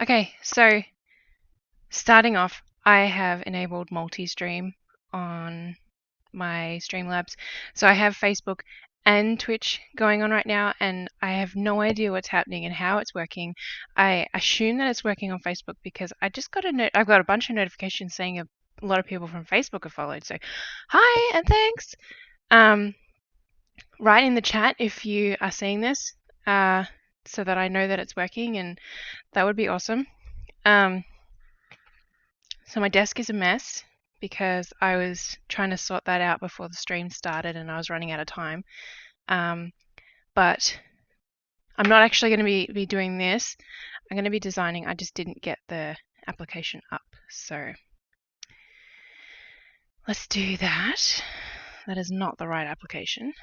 Okay, so starting off, I have enabled multi-stream on my Streamlabs. So I have Facebook and Twitch going on right now, and I have no idea what's happening and how it's working. I assume that it's working on Facebook because I just got I've got a bunch of notifications saying a lot of people from Facebook have followed. So, hi and thanks. Um, write in the chat if you are seeing this, so that I know that it's working, and that would be awesome. So my desk is a mess because I was trying to sort that out before the stream started and I was running out of time. But I'm not actually going to be doing this. I'm going to be designing. I just didn't get the application up. So let's do that. That is not the right application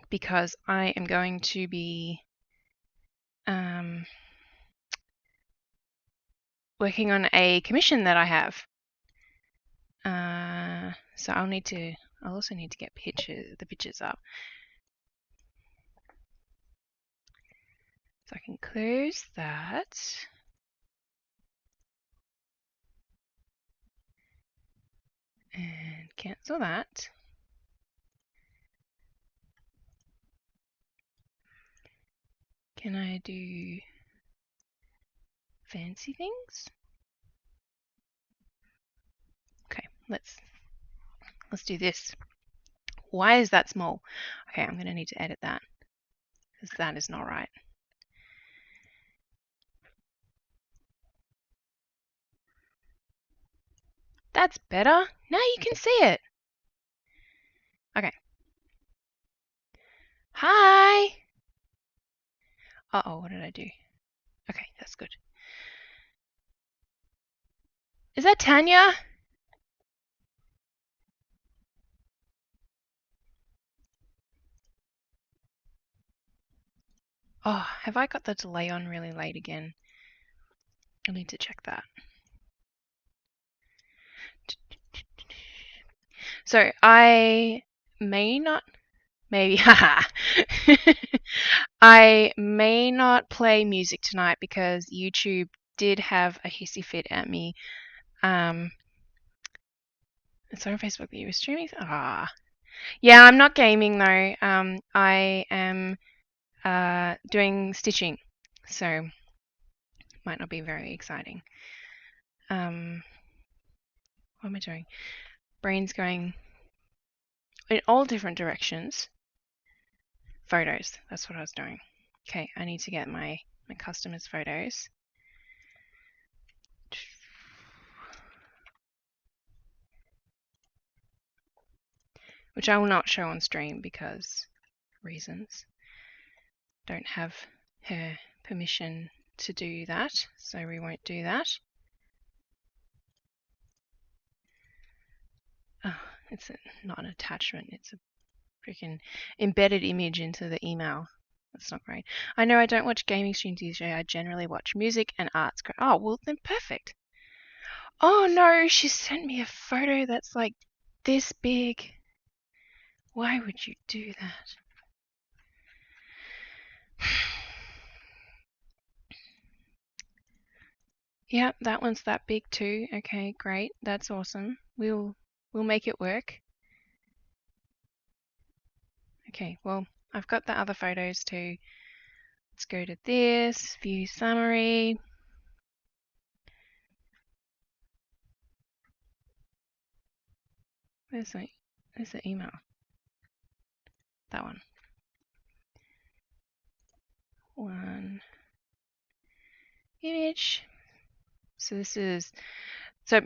because I am going to be working on a commission that I have. So I'll also need to get the pictures up. So I can close that. And cancel that. Can I do fancy things? Okay, let's do this. Why is that small? Okay, I'm going to need to edit that because that is not right. That's better. Now you can see it. Okay. Hi. Uh-oh, what did I do? Okay, that's good. Is that Tanya? Oh, have I got the delay on really late again? I'll need to check that. So I may not, maybe, haha. I may not play music tonight because YouTube did have a hissy fit at me. It's on Facebook that you were streaming. Yeah, I'm not gaming though. I am doing stitching, so might not be very exciting. What am I doing? Brain's going in all different directions. Photos. That's what I was doing. Okay, I need to get my customers' photos. Which I will not show on stream because reasons. Don't have her permission to do that, so we won't do that. Oh, it's not an attachment, it's a freaking embedded image into the email. That's not great. I know I don't watch gaming streams usually. I generally watch music and arts. Oh, well then perfect. Oh no, she sent me a photo that's like this big. Why would you do that? Yep, that one's that big too. Okay, great. That's awesome. We'll make it work. Okay, well, I've got the other photos too. Let's go to this, view summary. Where's the email? That one. One image. So this is, so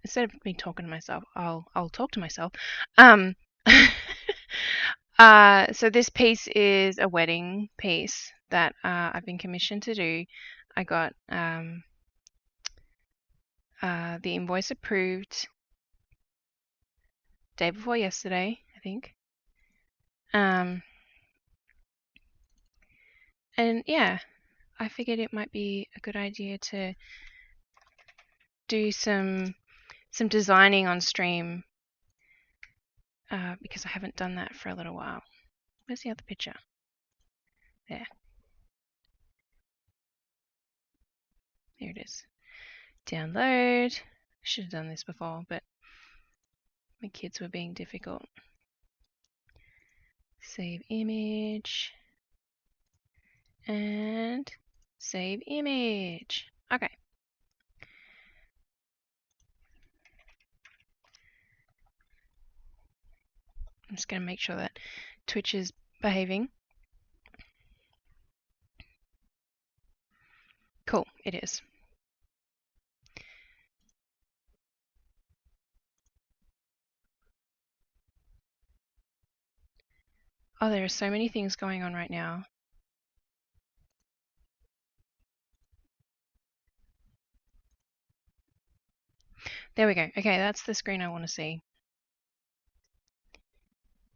instead of me talking to myself, I'll talk to myself. So this piece is a wedding piece that I've been commissioned to do. I got the invoice approved day before yesterday, I think. And yeah, I figured it might be a good idea to do some designing on stream because I haven't done that for a little while. Where's the other picture? There. There it is. Download. Should have done this before, but my kids were being difficult. Save image. And save image. Okay. I'm just going to make sure that Twitch is behaving. Cool, it is. Oh, there are so many things going on right now. There we go. Okay, that's the screen I want to see.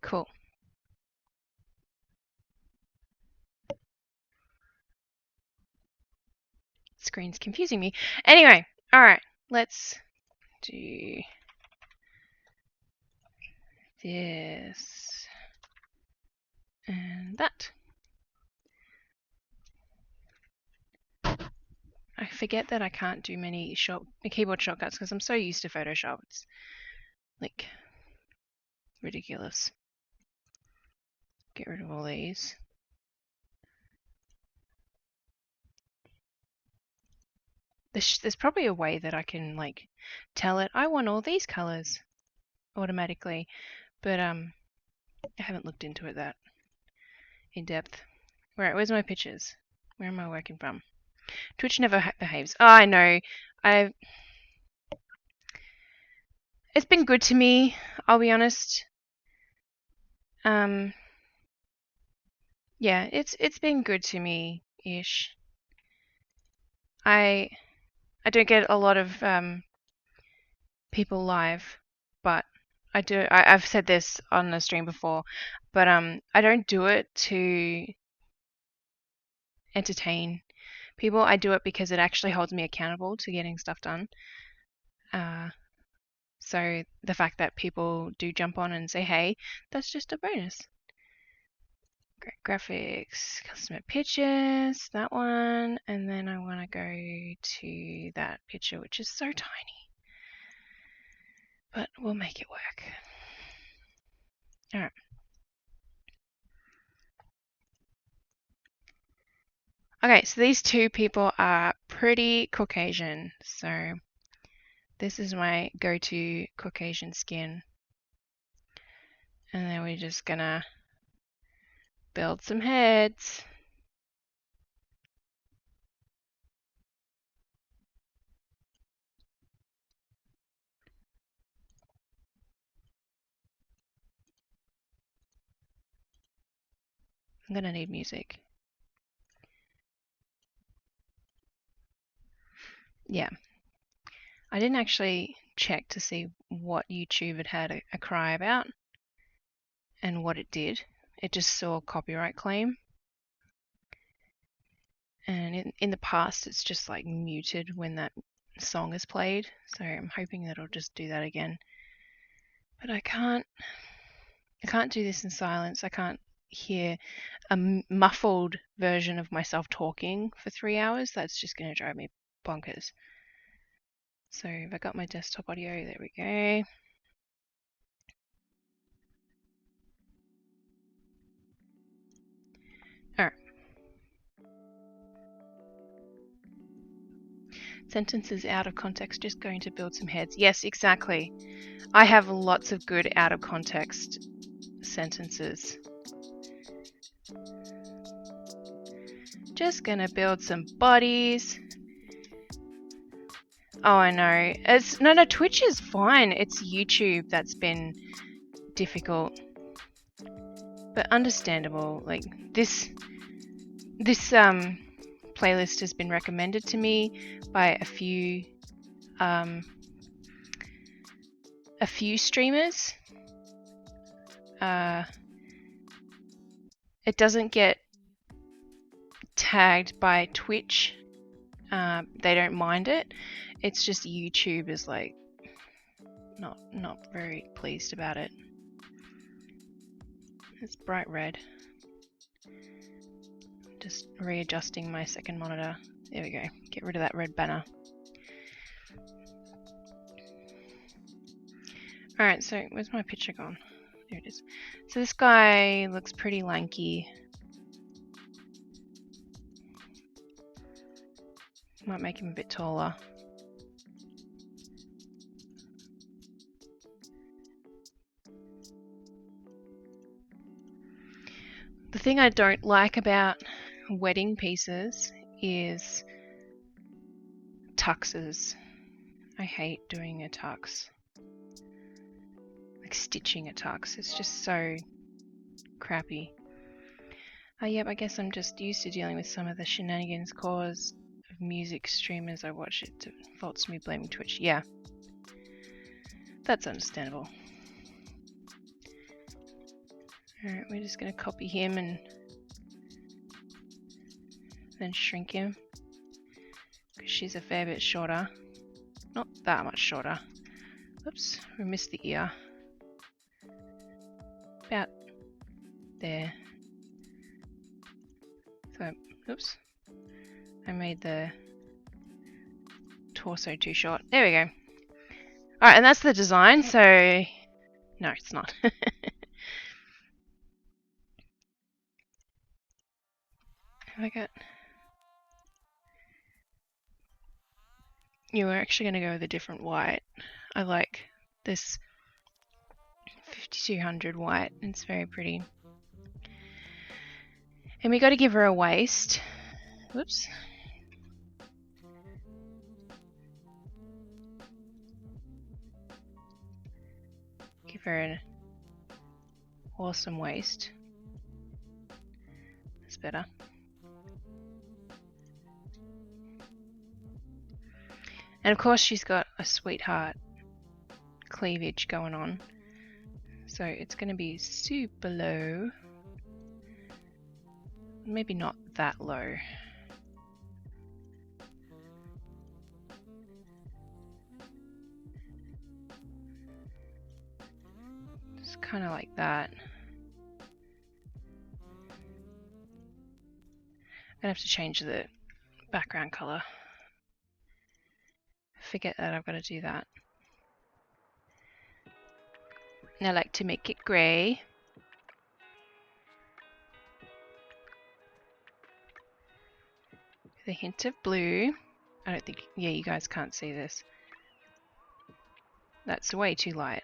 Cool. Screen's confusing me. Anyway, all right, let's do this and that. I forget that I can't do many keyboard shortcuts because I'm so used to Photoshop. It's like ridiculous. Get rid of all these. There's probably a way that I can like tell it I want all these colors automatically, but I haven't looked into it that in depth. Right, where's my pictures? Where am I working from? Twitch never behaves. Oh, I know. It's been good to me, I'll be honest. Yeah, it's been good to me ish. I don't get a lot of people live, but I do. I've said this on the stream before, but I don't do it to entertain people. I do it because it actually holds me accountable to getting stuff done. So the fact that people do jump on and say, hey, that's just a bonus. Great graphics, customer pictures, that one, and then I want to go to that picture, which is so tiny, but we'll make it work. All right. Okay, so these two people are pretty Caucasian, so this is my go-to Caucasian skin. And then we're just gonna build some heads. I'm gonna need music. Yeah. I didn't actually check to see what YouTube had a cry about and what it did. It just saw a copyright claim. And in the past, it's just like muted when that song is played. So I'm hoping that it'll just do that again. But I can't do this in silence. I can't hear a muffled version of myself talking for 3 hours. That's just going to drive me bonkers. So if I got my desktop audio, there we go. Alright. Sentences out of context, just going to build some heads. Yes, exactly. I have lots of good out of context sentences. Just gonna build some bodies. Oh, I know. No, Twitch is fine. It's YouTube that's been difficult. But understandable. Like this playlist has been recommended to me by a few streamers. It doesn't get tagged by Twitch. They don't mind it. It's just YouTube is like not very pleased about it. It's bright red. Just readjusting my second monitor There we go. Get rid of that red banner. Alright, so where's my picture gone? There it is. So this guy looks pretty lanky. Might make him a bit taller. The thing I don't like about wedding pieces is tuxes. I hate doing a tux. Like stitching a tux. It's just so crappy. Yep, I guess I'm just used to dealing with some of the shenanigans caused of music streamers I watch. It defaults me blaming Twitch. Yeah. That's understandable. Alright, we're just going to copy him and then shrink him. Because she's a fair bit shorter. Not that much shorter. Oops, we missed the ear. About there. So, oops. I made the torso too short. There we go. Alright, and that's the design, so... No, it's not. Have I got... You were actually going to go with a different white. I like this 5200 white. It's very pretty. And we got to give her a waist. Whoops. Give her an awesome waist. That's better. And of course she's got a sweetheart cleavage going on. So it's going to be super low. Maybe not that low. Just kind of like that. I'm going to have to change the background color. Forget that I've got to do that. And I like to make it grey. With a hint of blue. I don't think, yeah, you guys can't see this. That's way too light.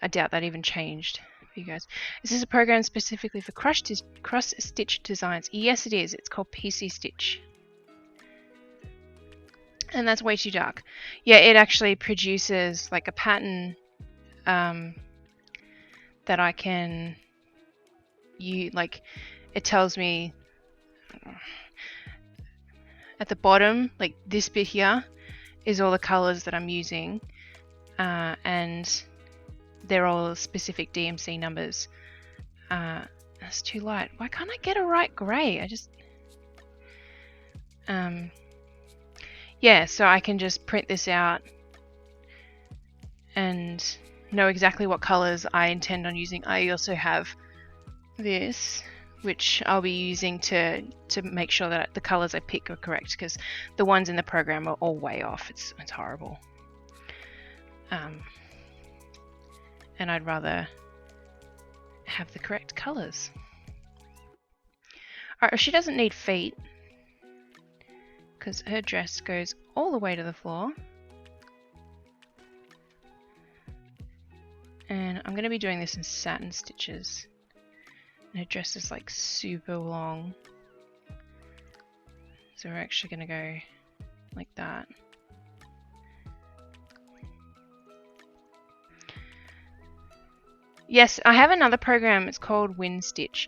I doubt that even changed for you guys. Is this a program specifically for cross-stitch designs? Yes, it is. It's called PC Stitch. And that's way too dark. Yeah, it actually produces like a pattern that I can use. Like, it tells me at the bottom, like this bit here, is all the colors that I'm using, and they're all specific DMC numbers. That's too light. Why can't I get a right grey? I just... yeah, so I can just print this out and know exactly what colors I intend on using. I also have this, which I'll be using to make sure that the colors I pick are correct, because the ones in the program are all way off. It's horrible. And I'd rather have the correct colors. Alright, she doesn't need feet, because her dress goes all the way to the floor. And I'm going to be doing this in satin stitches. And her dress is like super long. So we're actually going to go like that. Yes, I have another program. It's called WinStitch,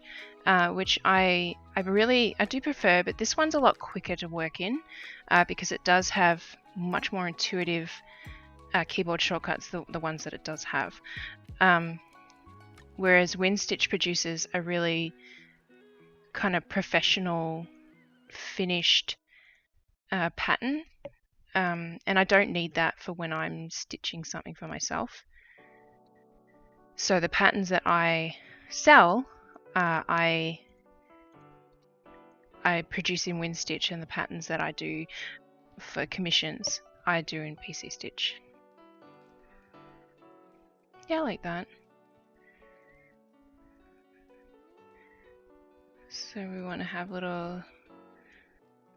which I do prefer, but this one's a lot quicker to work in because it does have much more intuitive keyboard shortcuts, the ones that it does have. Whereas WinStitch produces a really kind of professional, finished pattern, and I don't need that for when I'm stitching something for myself. So the patterns that I sell, I I produce in WinStitch, and the patterns that I do for commissions I do in PC Stitch. Yeah, I like that. So we want to have little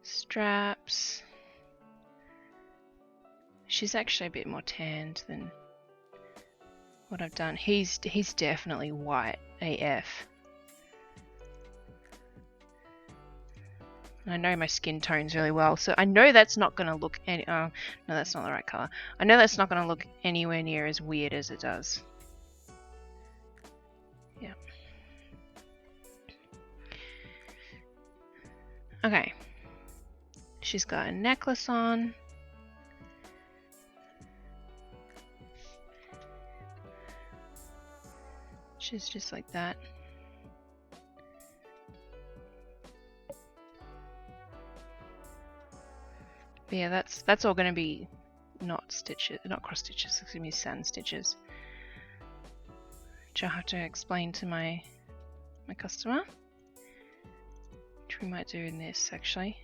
straps. She's actually a bit more tanned than what I've done. He's definitely white AF. I know my skin tones really well, so I know that's not going to look any... Oh, no, that's not the right colour. I know that's not going to look anywhere near as weird as it does. Yeah. Okay. She's got a necklace on. She's just like that. But yeah, that's all going to be not stitches, not cross stitches. It's going to be sand stitches, which I'll have to explain to my customer, which we might do in this actually.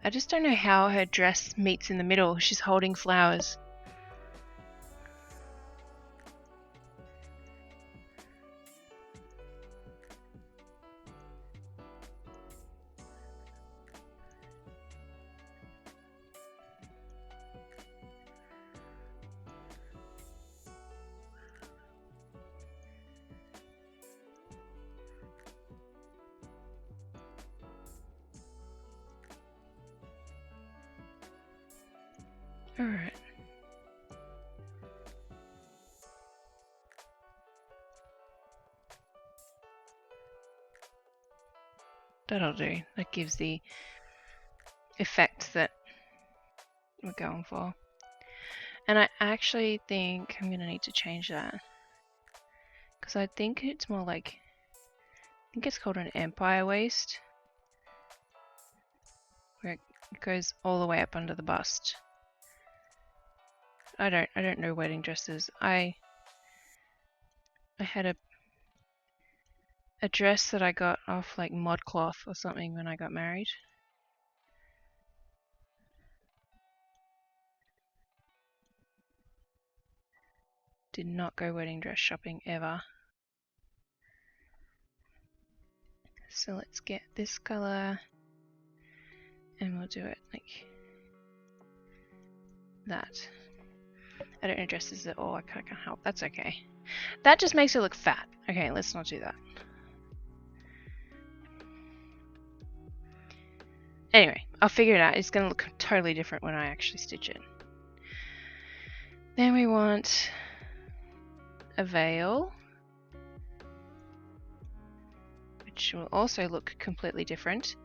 I just don't know how her dress meets in the middle. She's holding flowers. Alright. That'll do. That gives the effect that we're going for. And I actually think I'm going to need to change that. Because I think it's more like... I think it's called an empire waist. Where it goes all the way up under the bust. I don't know wedding dresses. I had a dress that I got off like ModCloth or something when I got married. Did not go wedding dress shopping ever. So let's get this color and we'll do it like that. I don't know dresses at all, I can't help. That's okay. That just makes it look fat. Okay, let's not do that. Anyway, I'll figure it out. It's going to look totally different when I actually stitch it. Then we want a veil, which will also look completely different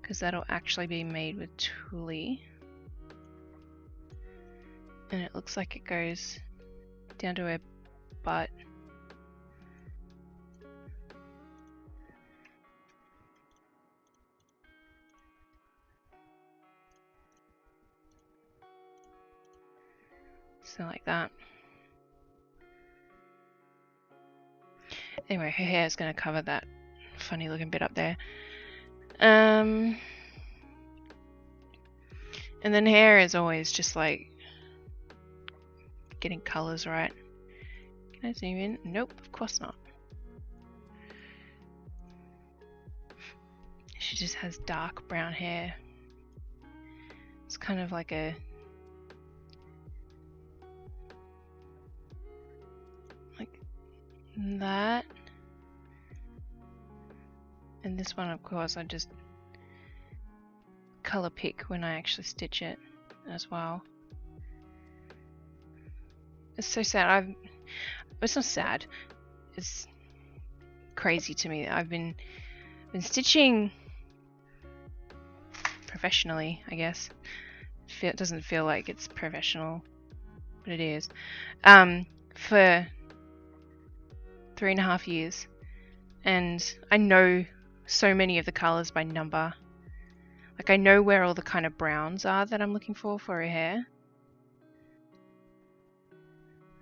because that'll actually be made with tulle. And it looks like it goes down to her butt. So like that. Anyway, her hair is going to cover that funny looking bit up there. And then hair is always just like getting colours right. Can I zoom in? Nope, of course not. She just has dark brown hair. It's kind of like a... like that. And this one, of course, I just colour pick when I actually stitch it as well. It's so sad. It's not sad. It's crazy to me. I've been stitching professionally, I guess. It doesn't feel like it's professional, but it is. For 3.5 years, and I know so many of the colours by number. Like I know where all the kind of browns are that I'm looking for her hair.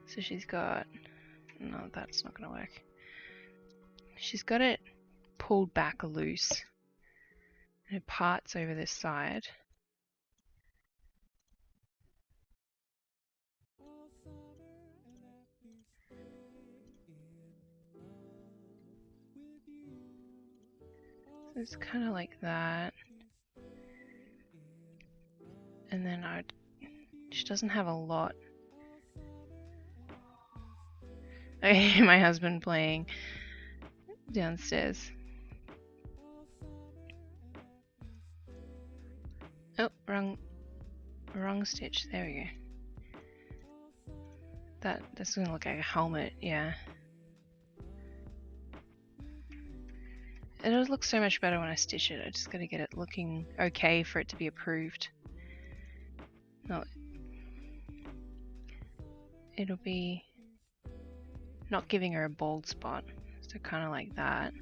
So she's got... no, that's not gonna work. she's got it pulled back loose. And it parts over this side. So it's kind of like that. And then she doesn't have a lot. I hear my husband playing downstairs. Oh, wrong stitch. There we go. That's gonna look like a helmet, yeah. It does look so much better when I stitch it. I just gotta get it looking okay for it to be approved. No, it'll be not giving her a bald spot, so kind of like that.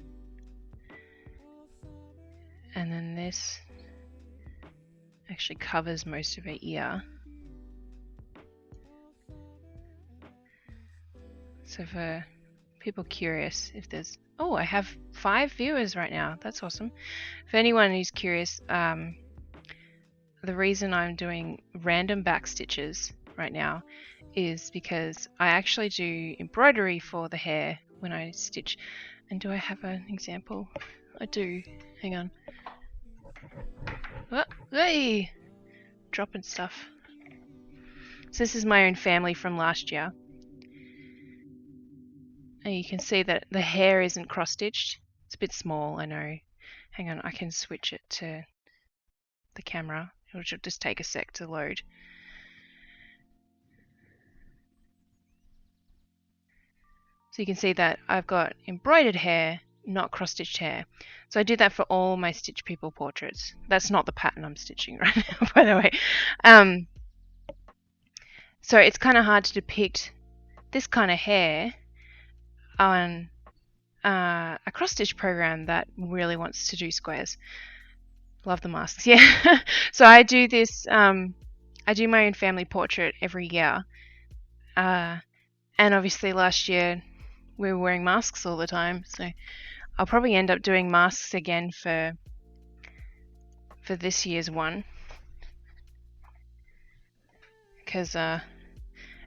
And then this actually covers most of her ear. So for people curious, if there's... Oh, I have 5 viewers right now. That's awesome. For anyone who's curious, the reason I'm doing random back stitches right now is because I actually do embroidery for the hair when I stitch. And do I have an example? I do. Hang on. Oh, hey! Dropping stuff. So this is my own family from last year. And you can see that the hair isn't cross-stitched. It's a bit small, I know. Hang on, I can switch it to the camera. It'll just take a sec to load. So you can see that I've got embroidered hair, not cross-stitched hair. So I do that for all my Stitch People portraits. That's not the pattern I'm stitching right now, by the way. So it's kind of hard to depict this kind of hair on a cross-stitch program that really wants to do squares. Love the masks, yeah. So I do this, I do my own family portrait every year. And obviously last year we were wearing masks all the time, so I'll probably end up doing masks again for this year's one. Because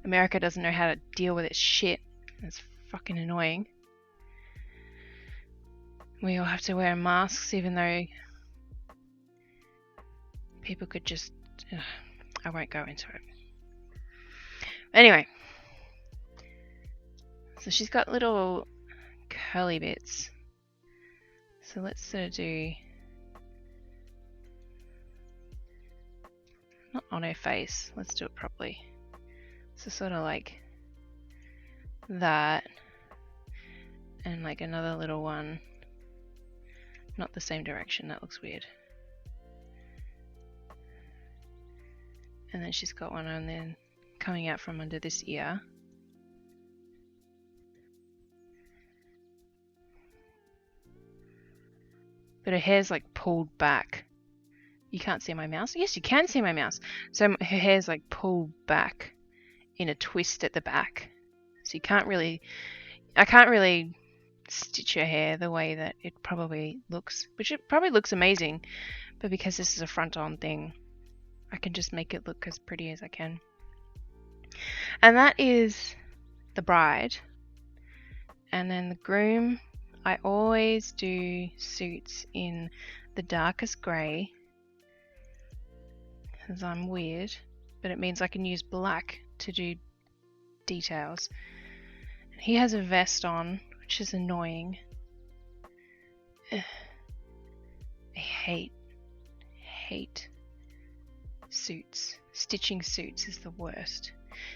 America doesn't know how to deal with its shit. It's fucking annoying. We all have to wear masks even though people could just... I won't go into it. Anyway. So she's got little curly bits. So let's sort of do... Not on her face. Let's do it properly. So sort of like that. And like another little one. Not the same direction, that looks weird. And then she's got one on there coming out from under this ear. But her hair's like pulled back. You can't see my mouse? Yes, you can see my mouse. So her hair's like pulled back in a twist at the back. So you can't really... I can't really stitch her hair the way that it probably looks. Which it probably looks amazing. But because this is a front-on thing, I can just make it look as pretty as I can. And that is the bride. And then the groom, I always do suits in the darkest grey. Because I'm weird. But it means I can use black to do details. He has a vest on, which is annoying. Ugh. I hate suits. Stitching suits is the worst.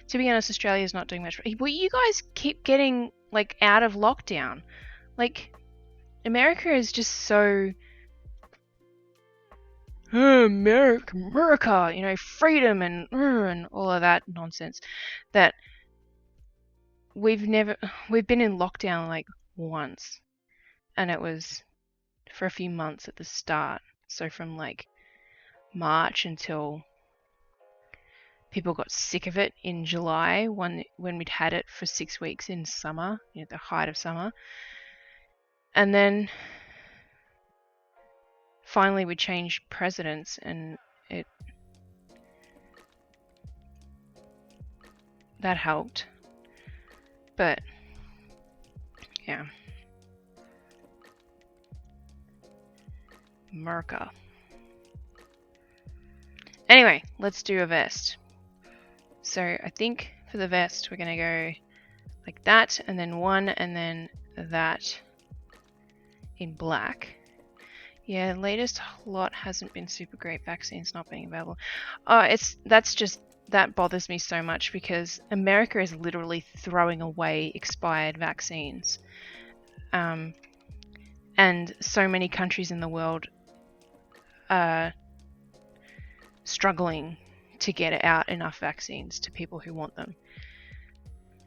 To be honest, Australia's not doing much. But you guys keep getting like out of lockdown. Like, America is just so... America, you know, freedom and all of that nonsense. That we've been in lockdown like once. And it was for a few months at the start. So from like March until people got sick of it in July when we'd had it for 6 weeks in summer, you know, the height of summer. And then finally we changed presidents, and that helped. But yeah. Merca. Anyway, let's do a vest. So I think for the vest we're gonna go like that, and then one, and then that in black. Yeah, latest lot hasn't been super great. Vaccines not being available. Oh, that bothers me so much, because America is literally throwing away expired vaccines. And so many countries in the world are struggling to get out enough vaccines to people who want them.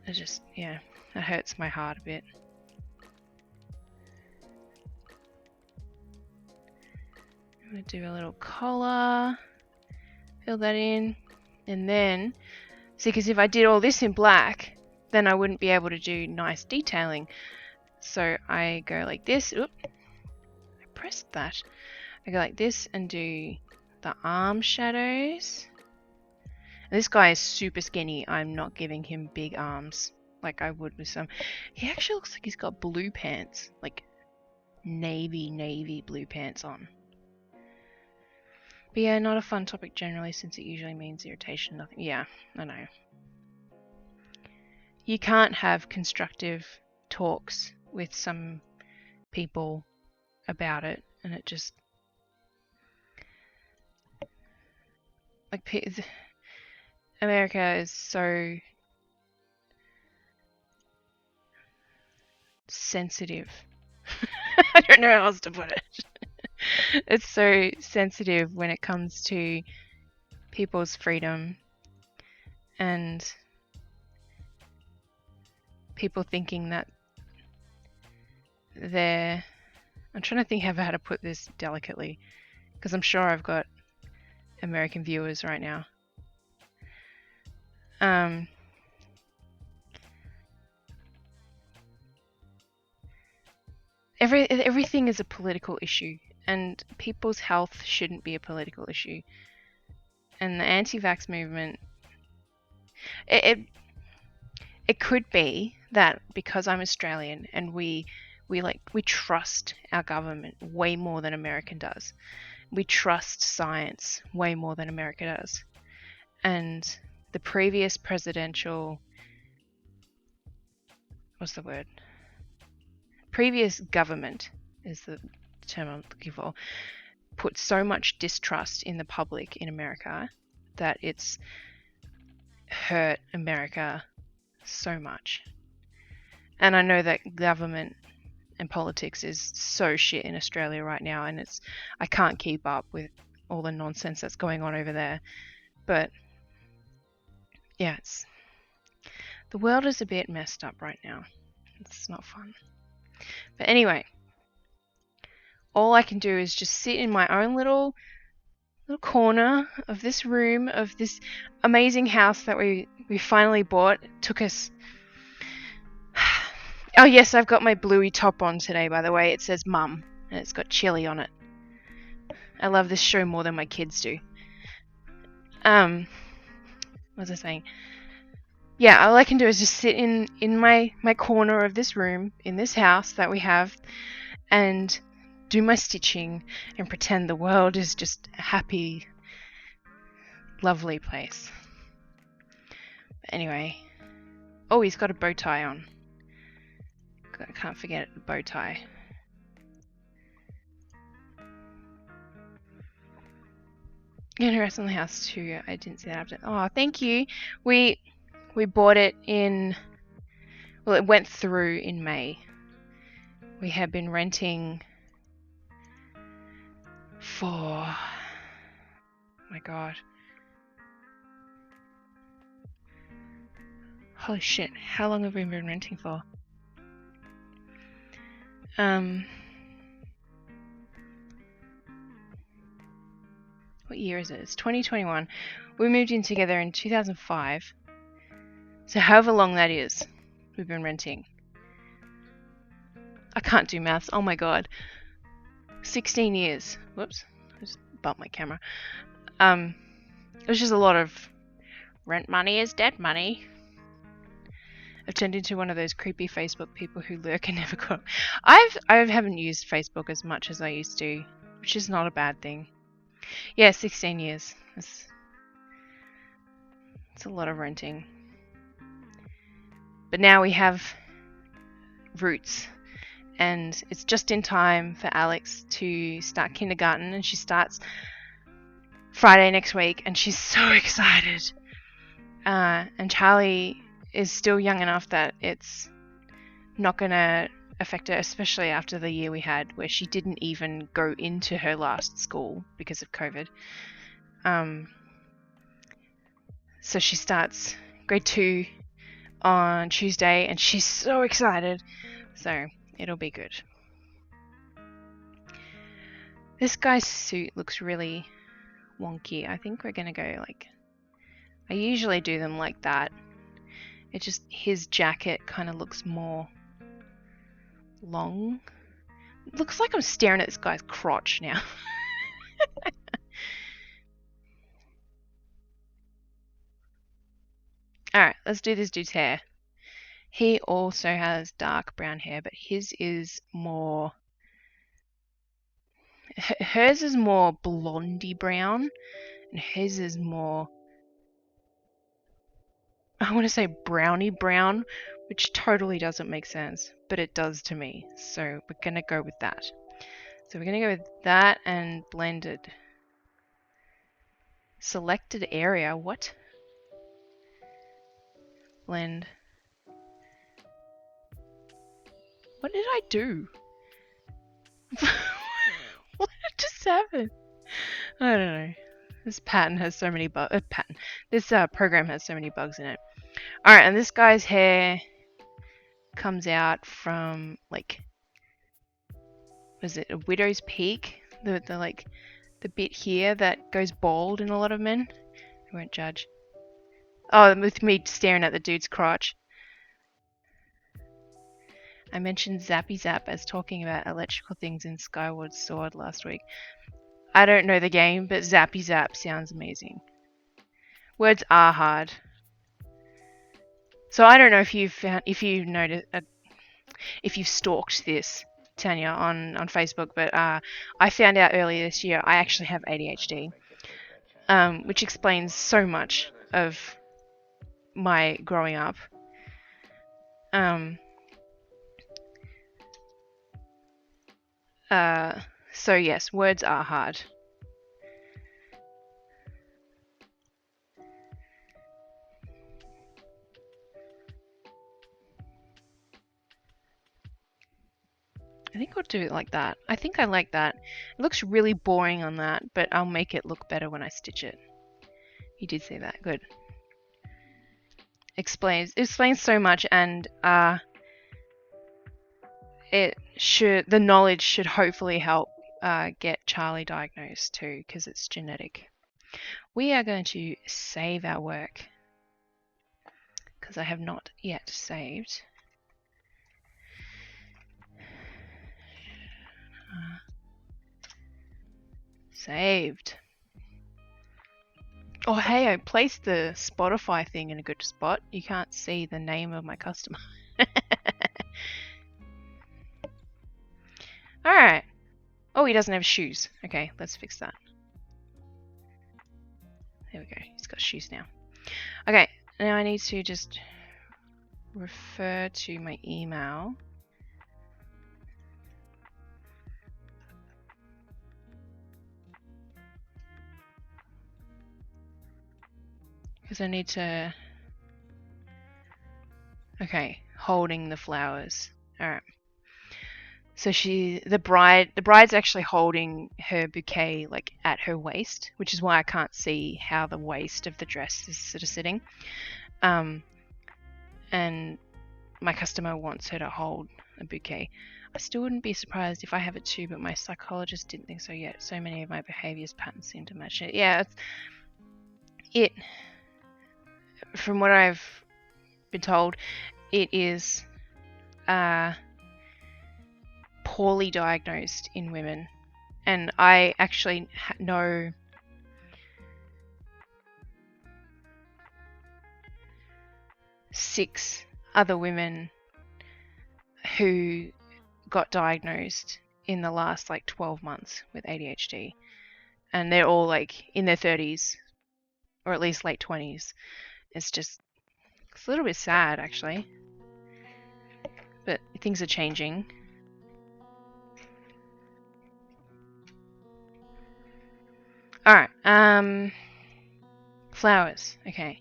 It just, yeah, that hurts my heart a bit. I'm going to do a little collar, fill that in, and then, see, because if I did all this in black, then I wouldn't be able to do nice detailing. So I go like this. Oop, I pressed that. I go like this and do the arm shadows. And this guy is super skinny. I'm not giving him big arms like I would with some. He actually looks like he's got blue pants, like navy blue pants on. But yeah, not a fun topic generally, since it usually means irritation. Nothing. Yeah, I know. You can't have constructive talks with some people about it, and it just, like, America is so sensitive. I don't know how else to put it. It's so sensitive when it comes to people's freedom and people thinking that they're... I'm trying to think of how to put this delicately, because I'm sure I've got American viewers right now. Everything is a political issue, and people's health shouldn't be a political issue. And the anti-vax movement, it could be that because I'm Australian and we trust our government way more than America does. We trust science way more than America does. And the previous presidential, previous government is the term I'm looking for, put so much distrust in the public in America that it's hurt America so much. And I know that government and politics is so shit in Australia right now, and I can't keep up with all the nonsense that's going on over there. But yeah, the world is a bit messed up right now. It's not fun. But anyway, all I can do is just sit in my own little corner of this room, of this amazing house that we finally bought. It took us... Oh yes, I've got my bluey top on today, by the way. It says Mum, and it's got chili on it. I love this show more than my kids do. What was I saying? Yeah, all I can do is just sit in my corner of this room, in this house that we have, and do my stitching and pretend the world is just a happy, lovely place. But anyway. Oh, he's got a bow tie on. I can't forget the bow tie. Interest on the house too. I didn't see that after. Oh, thank you. We bought it in... Well, it went through in May. We had been renting for... Oh my god. Holy shit. How long have we been renting for? What year is it? It's 2021. We moved in together in 2005. So however long that is, we've been renting. I can't do maths. Oh my god. 16 years. Whoops. I just bumped my camera. It was just a lot of rent money is dead money. I've turned into one of those creepy Facebook people who lurk and never go. I haven't used Facebook as much as I used to, which is not a bad thing. Yeah, 16 years. It's a lot of renting. But now we have roots, and it's just in time for Alex to start kindergarten, and she starts Friday next week, and she's so excited. And Charlie is still young enough that it's not going to affect her, especially after the year we had where she didn't even go into her last school because of COVID. So she starts grade 2 on Tuesday, and she's so excited. So it'll be good. This guy's suit looks really wonky. I think we're gonna go like, I usually do them like that. It just, his jacket kind of looks more long. It looks like I'm staring at this guy's crotch now. Alright, let's do this dude's hair. He also has dark brown hair, but his is more... Hers is more blondie brown, and his is more... I want to say brownie brown, which totally doesn't make sense, but it does to me. So we're going to go with that. So we're going to go with that and blended. Selected area, what? Blend. What did I do? What just happened? I don't know. This pattern has so many bugs. This program has so many bugs in it. Alright, and this guy's hair comes out from, like, was it a widow's peak? The bit here that goes bald in a lot of men. I won't judge. Oh, with me staring at the dude's crotch. I mentioned Zappy Zap as talking about electrical things in Skyward Sword last week. I don't know the game, but Zappy Zap sounds amazing. Words are hard. So I don't know if you've stalked this, Tanya, on Facebook, but I found out earlier this year I actually have ADHD, which explains so much of my growing up. So yes, words are hard. I think I'll do it like that. I think I like that. It looks really boring on that, but I'll make it look better when I stitch it. You did say that. Good. Explains so much, and the knowledge should hopefully help get Charlie diagnosed too, because it's genetic. We are going to save our work because I have not yet saved. Saved. Oh hey, I placed the Spotify thing in a good spot. You can't see the name of my customer. Alright. Oh, he doesn't have shoes. Okay, let's fix that. There we go. He's got shoes now. Okay, now I need to just refer to my email. Because I need to... Okay, holding the flowers. Alright. So the bride's actually holding her bouquet like at her waist, which is why I can't see how the waist of the dress is sort of sitting. And my customer wants her to hold a bouquet. I still wouldn't be surprised if I have it too, but my psychologist didn't think so yet. So many of my behaviors patterns seem to match it. Yeah, from what I've been told, it is poorly diagnosed in women. And I actually know six other women who got diagnosed in the last like 12 months with ADHD. And they're all like in their 30s or at least late 20s. It's a little bit sad actually. But things are changing. Alright, flowers. Okay.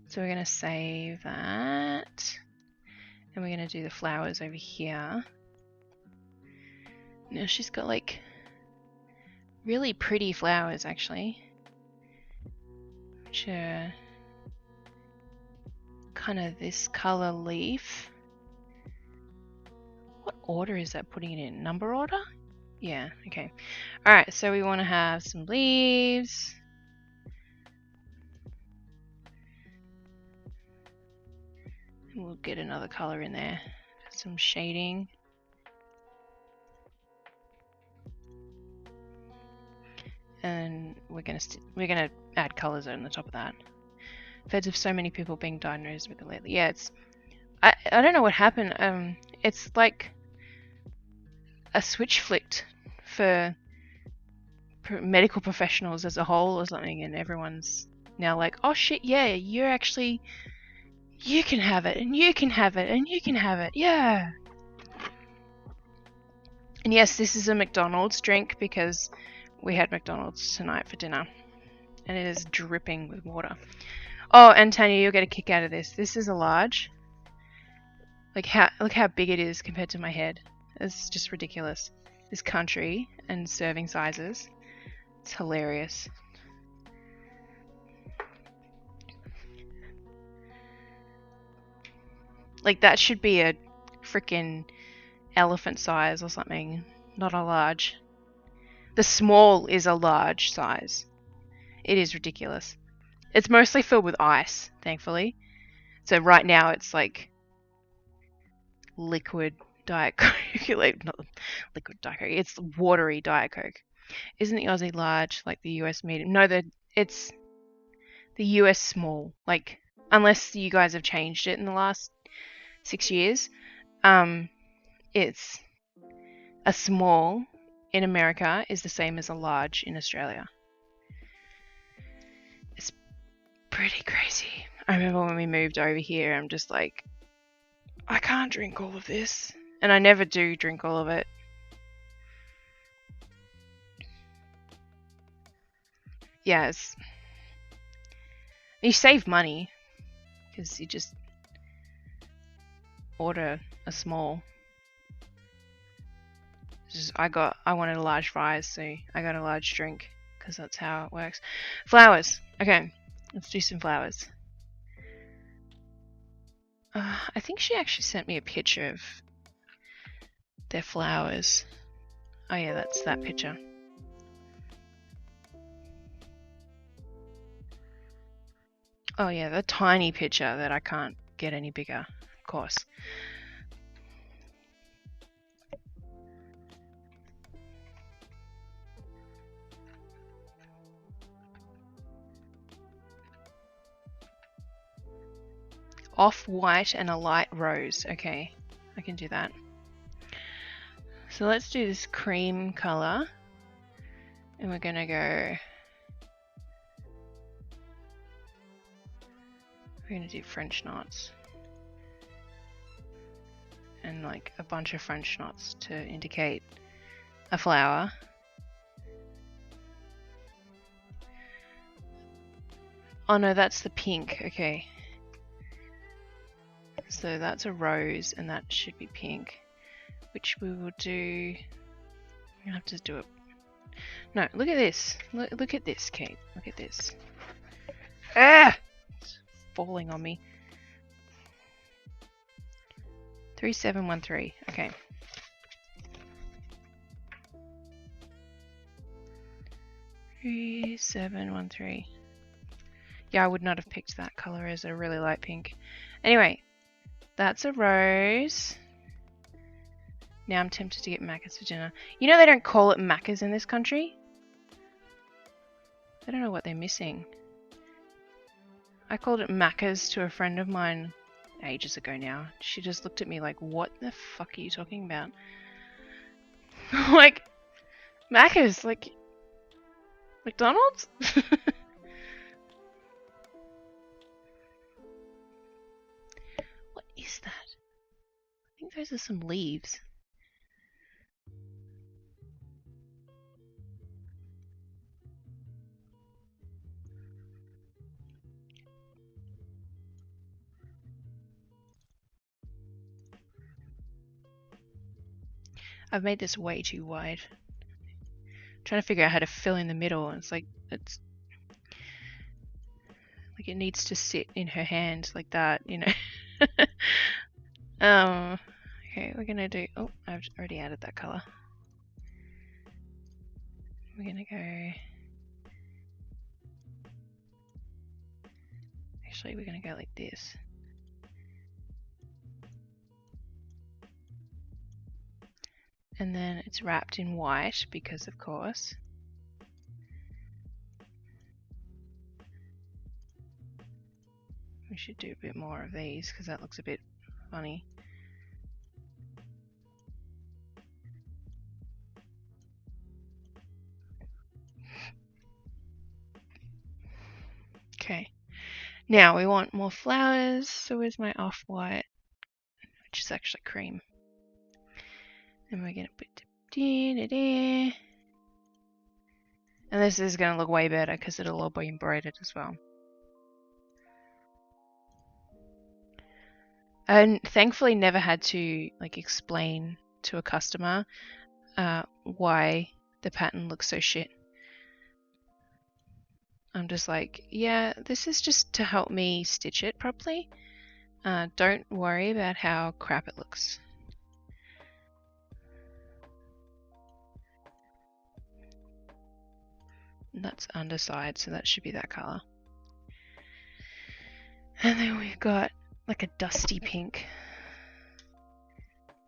So we're going to save that. And we're going to do the flowers over here. Now she's got like really pretty flowers actually. Which are kind of this color leaf. What order is that putting it in? Number order? Yeah, okay. Alright, so we want to have some leaves. And we'll get another color in there. Some shading. And we're gonna add colors on the top of that. I've heard of so many people being diagnosed with it lately. Yeah, I don't know what happened. It's like a switch flicked for medical professionals as a whole or something, and everyone's now like, oh shit, yeah, you can have it, and you can have it, and you can have it, yeah. And yes, this is a McDonald's drink because we had McDonald's tonight for dinner, and it is dripping with water. Oh, and Tanya, you'll get a kick out of this. This is a large. Look how big it is compared to my head. It's just ridiculous. This country and serving sizes. It's hilarious. Like that should be a freaking elephant size or something, not a large. The small is a large size. It is ridiculous. It's mostly filled with ice, thankfully. So right now it's like liquid Diet Coke. Like, not liquid Diet Coke. It's watery Diet Coke. Isn't the Aussie large like the US medium? No, it's the US small. Like, unless you guys have changed it in the last 6 years, it's a small in America is the same as a large in Australia. It's pretty crazy. I remember when we moved over here, I'm just like, I can't drink all of this. And I never do drink all of it. Yes. You save money because you just order a small. I wanted a large fries, so I got a large drink because that's how it works. Flowers. Okay, let's do some flowers. I think she actually sent me a picture of their flowers. Oh yeah, that's that picture. Oh yeah, the tiny picture that I can't get any bigger, of course. Off-white and a light rose. Okay, I can do that. So let's do this cream color. And we're gonna go... We're gonna do French knots. And like a bunch of French knots to indicate a flower. Oh no, that's the pink. Okay. So that's a rose and that should be pink. Which we will do... I have to do it. No, look at this. Look at this, Kate. Look at this. Ah! It's falling on me. 3713. Okay. Three, 713. Yeah, I would not have picked that color as a really light pink. Anyway, that's a rose. Now I'm tempted to get Macca's for dinner. You know they don't call it Macca's in this country? I don't know what they're missing. I called it Macca's to a friend of mine ages ago now. She just looked at me like, what the fuck are you talking about? Like, Macca's, like, McDonald's? What is that? I think those are some leaves. I've made this way too wide. I'm trying to figure out how to fill in the middle, and it's like it needs to sit in her hand like that, you know. Okay, we're gonna do. Oh, I've already added that color. We're gonna go. Actually, we're gonna go like this. And then it's wrapped in white because, of course. We should do a bit more of these because that looks a bit funny. Okay. Now we want more flowers. So where's my off-white? Which is actually cream. And we're gonna put and this is gonna look way better because it'll all be embroidered as well. And thankfully never had to like explain to a customer why the pattern looks so shit. I'm just like, yeah, this is just to help me stitch it properly. Don't worry about how crap it looks. And that's underside, so that should be that color. And then we've got like a dusty pink.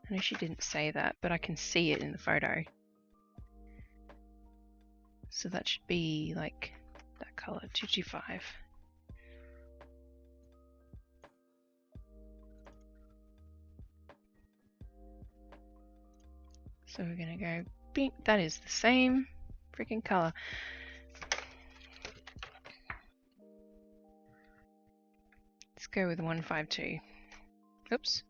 I know she didn't say that, but I can see it in the photo. So that should be like that color, 225. So we're gonna go pink. That is the same freaking color. Let's go with 152. Oops.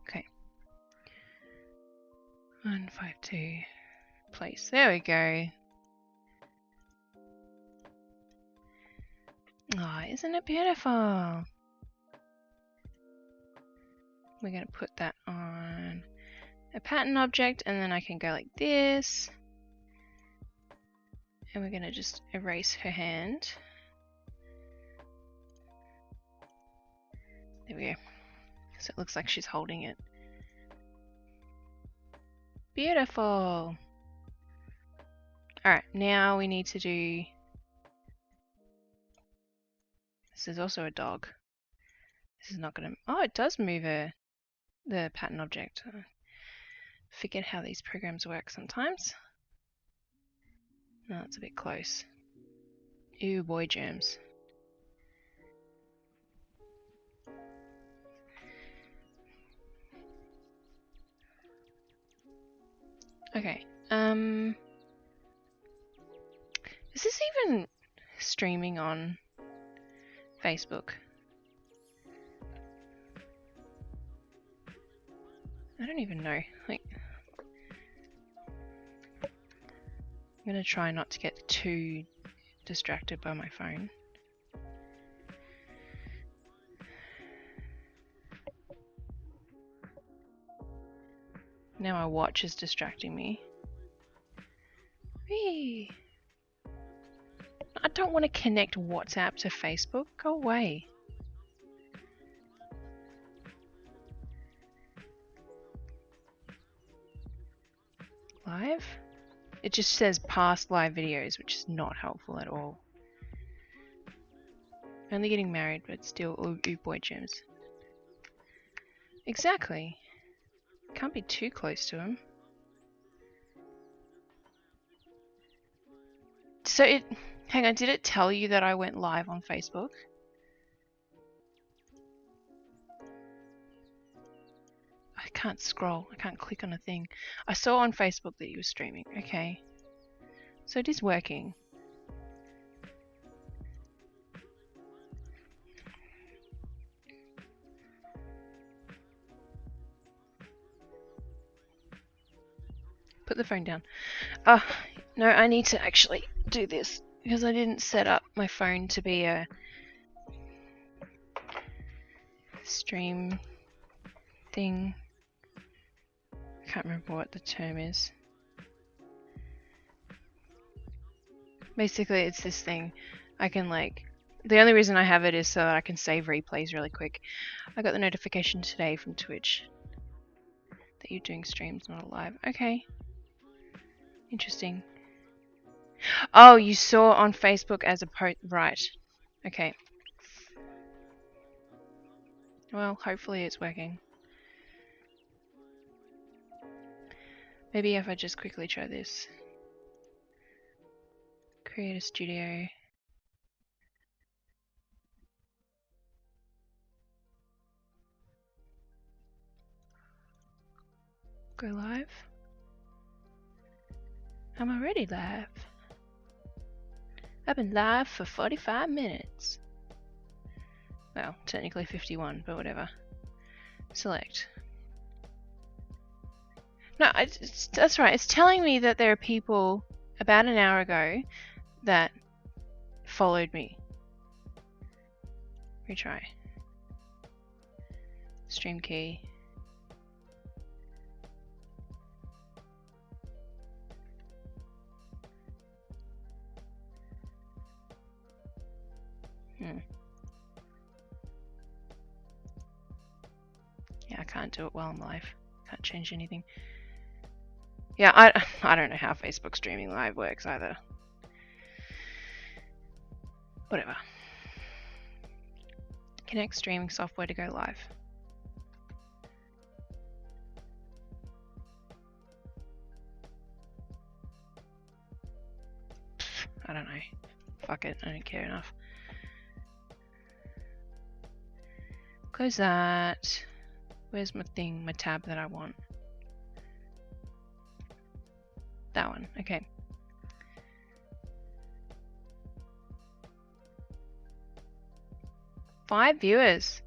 Okay. 152. Place. There we go. Oh, isn't it beautiful? We're going to put that on a pattern object, and then I can go like this. And we're going to just erase her hand. There we go. So it looks like she's holding it. Beautiful. Alright, now we need to do... This is also a dog. This is not going to... Oh, it does move the pattern object. I forget how these programs work sometimes. No, it's a bit close. Ew, boy germs. Okay. Is this even streaming on Facebook? I don't even know. Like, I'm gonna try not to get too distracted by my phone. Now my watch is distracting me. Whee! I don't want to connect WhatsApp to Facebook. Go away. Live? It just says past live videos, which is not helpful at all. Only getting married, but still, ooh boy gems. Exactly. Can't be too close to him. So hang on, did it tell you that I went live on Facebook? I can't scroll. I can't click on a thing. I saw on Facebook that you were streaming. Okay. So it is working. Put the phone down. Oh, no, I need to actually do this because I didn't set up my phone to be a stream thing. I can't remember what the term is. Basically, it's this thing. I can the only reason I have it is so that I can save replays really quick. I got the notification today from Twitch that you're doing streams, not live. Okay. Interesting. Oh, you saw on Facebook as a post. Right. Okay. Well, hopefully it's working. Maybe if I just quickly try this. Create a studio. Go live. I'm already live. I've been live for 45 minutes. Well, technically 51, but whatever. Select. No, that's right. It's telling me that there are people about an hour ago that followed me. Retry. Stream key. Yeah, I can't do it while I'm live. Can't change anything. Yeah, I don't know how Facebook streaming live works either. Whatever. Connect streaming software to go live. I don't know. Fuck it, I don't care enough. Close that. Where's my thing, my tab that I want? That one, okay. Five viewers.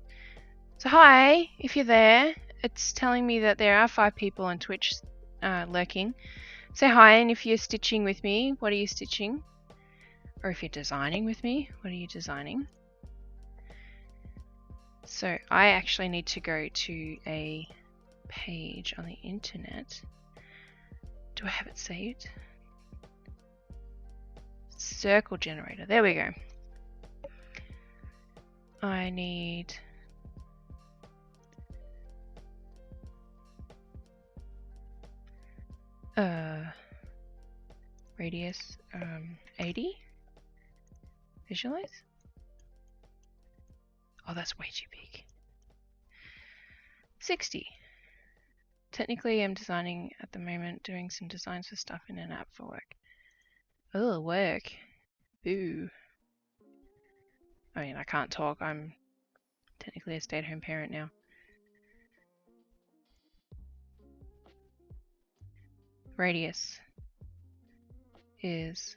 So hi, if you're there, it's telling me that there are 5 people on Twitch lurking. Say hi, and if you're stitching with me, what are you stitching? Or if you're designing with me, what are you designing? So I actually need to go to a page on the internet. Do I have it saved? Circle generator. There we go. I need radius 80. Visualize. Oh, that's way too big. 60. Technically, I'm designing at the moment, doing some designs for stuff in an app for work. Oh, work. Boo. I mean, I can't talk. I'm technically a stay-at-home parent now. Radius is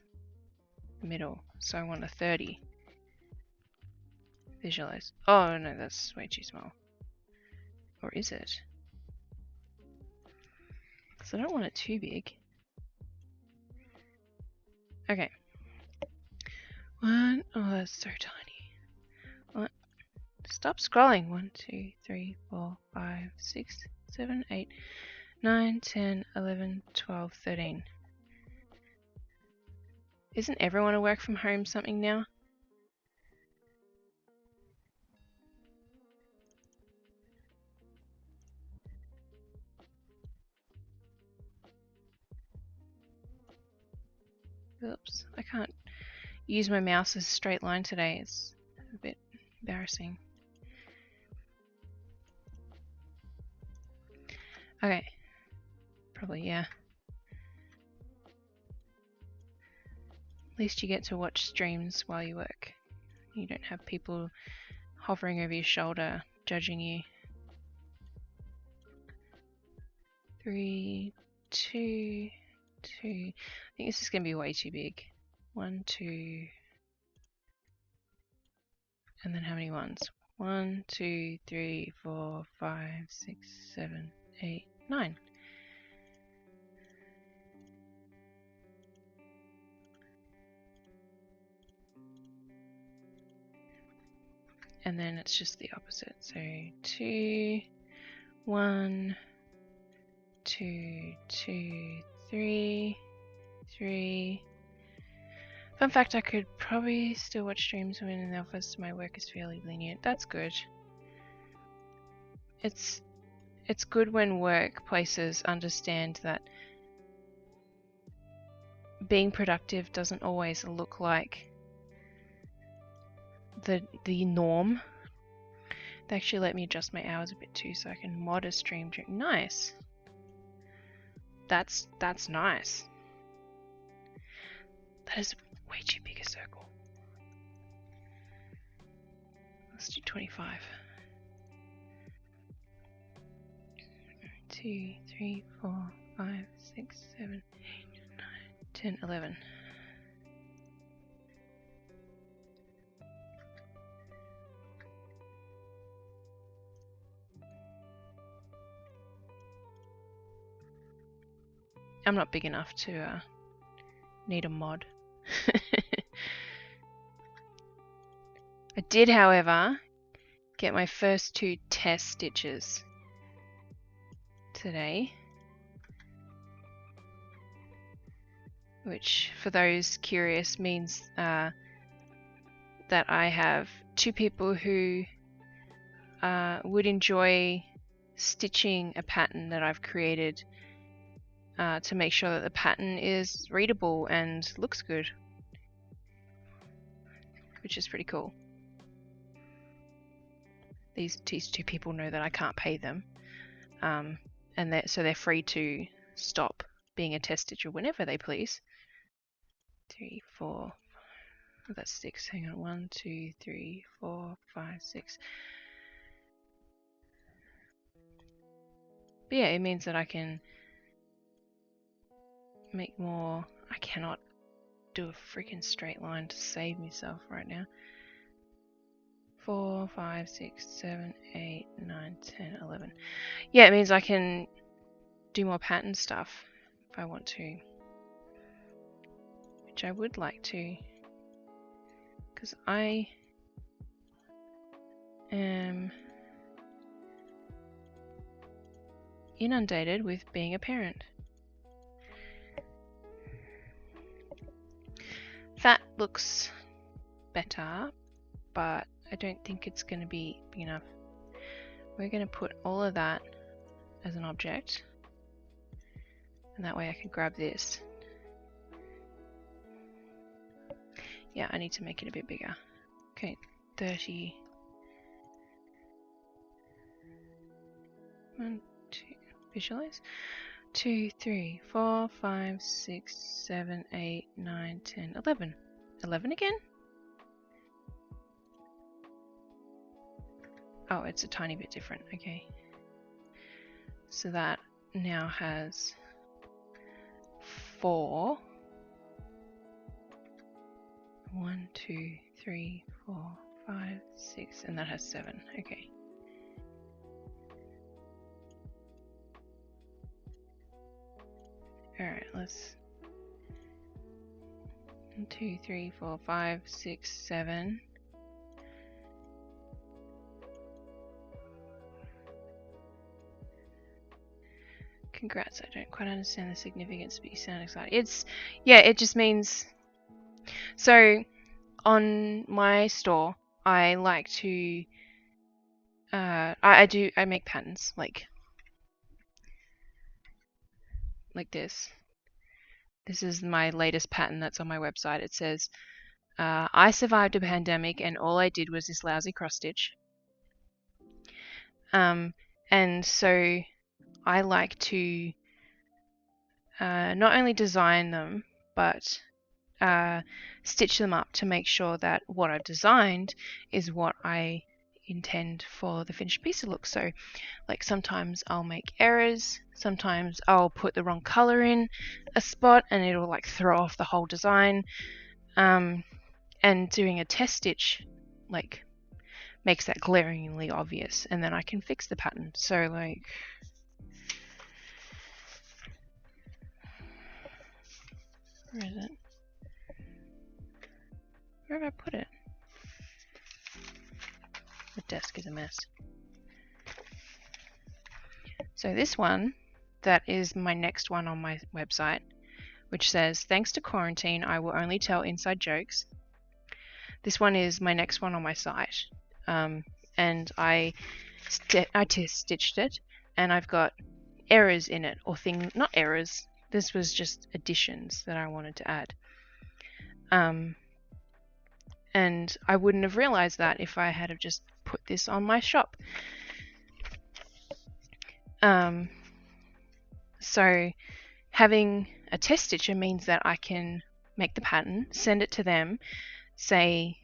the middle, so I want a 30. Visualize. Oh no, that's way too small. Or is it? Because I don't want it too big. Okay. Oh, that's so tiny. What? Stop scrolling. 1, 2, 3, 4, 5, 6, 7, 8, 9, 10, 11, 12, 13. Isn't everyone a work from home something now? Oops, I can't use my mouse as a straight line today. It's a bit embarrassing. Okay. Probably, yeah. At least you get to watch streams while you work. You don't have people hovering over your shoulder, judging you. 3, 2, 2. I think this is going to be way too big. 1, 2. And then how many ones? 1, 2, 3, 4, 5, 6, 7, 8, 9. And then it's just the opposite. So 2, 1, 2, 2, 3, 3. Fun fact, I could probably still watch streams when in the office. My work is fairly lenient. That's good. It's good when workplaces understand that being productive doesn't always look like the norm. They actually let me adjust my hours a bit too, so I can mod a stream during. Nice. That's nice. That is way too big a circle. Let's do 25. 2, 3, 4, 5, 6, 7, 8, 9, 10, 11. I'm not big enough to need a mod. I did, however, get my first 2 test stitches today, which for those curious means that I have 2 people who would enjoy stitching a pattern that I've created to make sure that the pattern is readable and looks good, which is pretty cool. These 2 people know that I can't pay them, and so they're free to stop being a test stitcher whenever they please. 3, 4, oh, that's 6. Hang on, 1, 2, 3, 4, 5, 6. But yeah, it means that I can make more. I cannot do a freaking straight line to save myself right now. 4, 5, 6, 7, 8, 9, 10, 11. Yeah, it means I can do more pattern stuff if I want to, which I would like to, because I am inundated with being a parent. That looks better, but I don't think it's going to be big enough. We're going to put all of that as an object, and that way I can grab this. Yeah, I need to make it a bit bigger. Okay, 30. 1, 2, visualize. 2, 3, 4, 5, 6, 7, 8, 9, 10, 11. 11 again? Oh, it's a tiny bit different. Okay. So that now has 4. 1, 2, 3, 4, 5, 6, and that has 7. Okay. Alright, let's 1, 2, 3, 4, 5, 6, 7. Congrats, I don't quite understand the significance, but you sound excited. It just means, so on my store, I like to, I make patterns, like this. This is my latest pattern that's on my website. It says, I survived a pandemic and all I did was this lousy cross stitch. And so I like to not only design them, but stitch them up to make sure that what I've designed is what I intend for the finished piece to look. So like sometimes I'll make errors, sometimes I'll put the wrong color in a spot and it'll like throw off the whole design. And doing a test stitch like makes that glaringly obvious, and then I can fix the pattern. So like where is it? Where have I put it? The desk is a mess. So this one, that is my next one on my website, which says, thanks to quarantine, I will only tell inside jokes. This one is my next one on my site. And I stitched it, and I've got errors in it, or not errors. This was just additions that I wanted to add. And I wouldn't have realized that if I had have just put this on my shop. So having a test stitcher means that I can make the pattern, send it to them, say,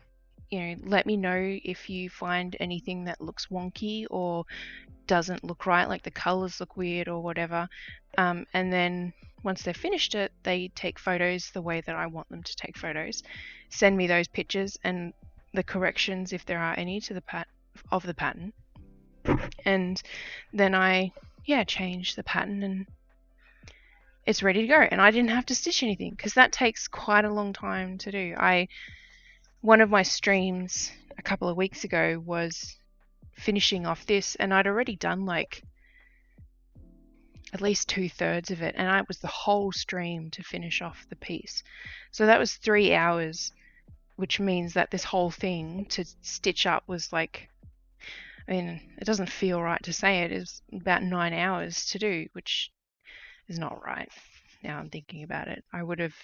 you know, let me know if you find anything that looks wonky or doesn't look right, like the colors look weird or whatever. And then once they've finished it, they take photos the way that I want them to take photos, send me those pictures and the corrections if there are any to the pattern, and then I change the pattern and it's ready to go. And I didn't have to stitch anything because that takes quite a long time to do. One of my streams a couple of weeks ago was finishing off this, and I'd already done like at least 2/3 of it, and it was the whole stream to finish off the piece. So that was 3 hours, which means that this whole thing to stitch up was like, I mean, it doesn't feel right to say it, is about 9 hours to do, which is not right. Now I'm thinking about it. I would have,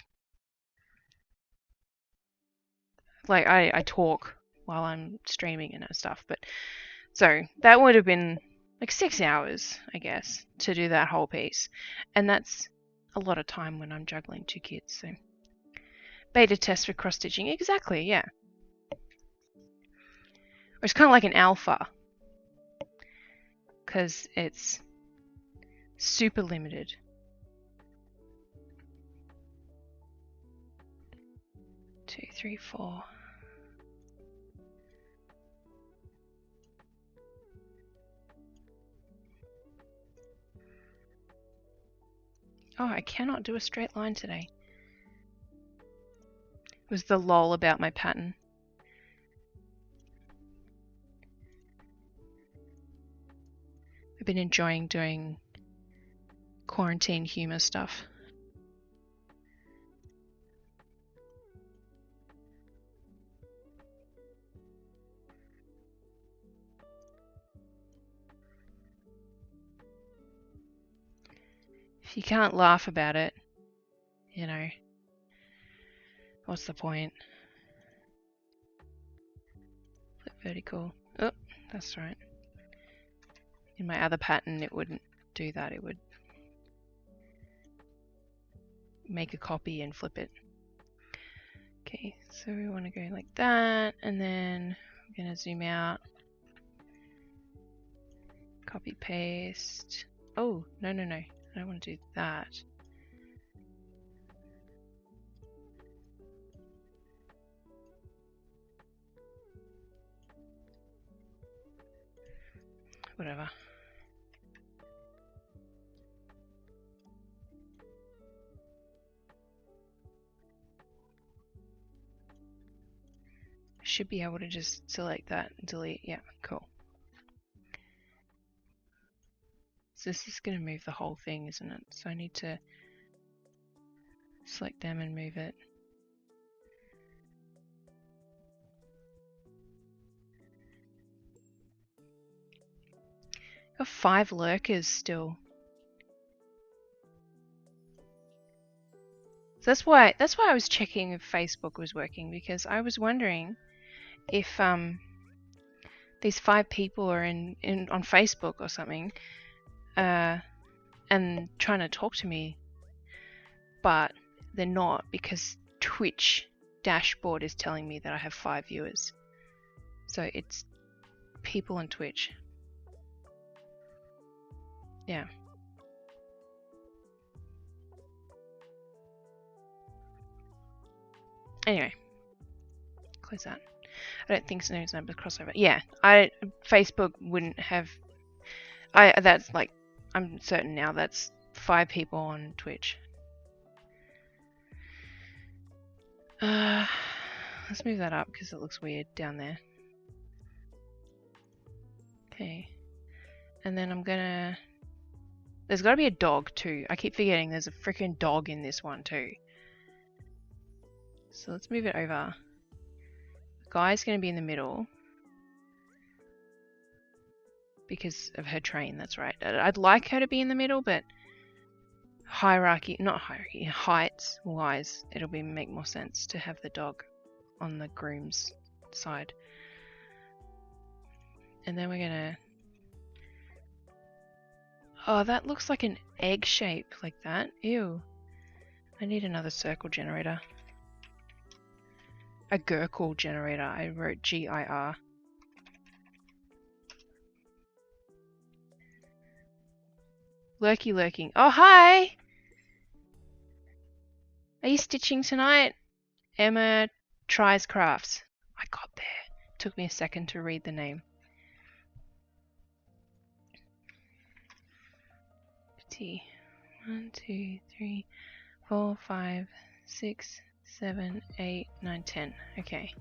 like, I talk while I'm streaming and stuff, but so that would have been like 6 hours, I guess, to do that whole piece. And that's a lot of time when I'm juggling 2 kids. So beta test for cross stitching, exactly, yeah. It's kind of like an alpha, because it's super limited. 2, 3, 4. Oh, I cannot do a straight line today. It was the lol about my pattern. I've been enjoying doing quarantine humor stuff. If you can't laugh about it, you know, what's the point? Flip vertical. Oh, that's right. In my other pattern, it wouldn't do that. It would make a copy and flip it. Okay, so we want to go like that, and then I'm going to zoom out. Copy, paste. Oh, no. I don't want to do that. Whatever. I should be able to just select that and delete. Yeah, cool. So this is going to move the whole thing, isn't it? So I need to select them and move it. Got 5 lurkers still. So that's why I was checking if Facebook was working, because I was wondering if these 5 people are in on Facebook or something. and trying to talk to me, but they're not because Twitch dashboard is telling me that I have 5 viewers. So it's people on Twitch. Yeah. Anyway, close that. I don't think so. There's no crossover. Yeah, Facebook wouldn't have. That's like, I'm certain now that's 5 people on Twitch. Let's move that up because it looks weird down there. Okay, and then I'm gonna. There's got to be a dog too. I keep forgetting there's a freaking dog in this one too. So let's move it over. The guy's gonna be in the middle because of her train. That's right. I'd like her to be in the middle, but not hierarchy, heights wise, it'll make more sense to have the dog on the groom's side. And then we're gonna. Oh, that looks like an egg shape, like that. Ew. I need another circle generator. A Gurkle generator. I wrote GIR. Lurking. Oh, hi! Are you stitching tonight? Emma Tries Crafts. I got there. Took me a second to read the name. 1, 2, 3, 4, 5, 6, 7, 8, 9, 10. Okay.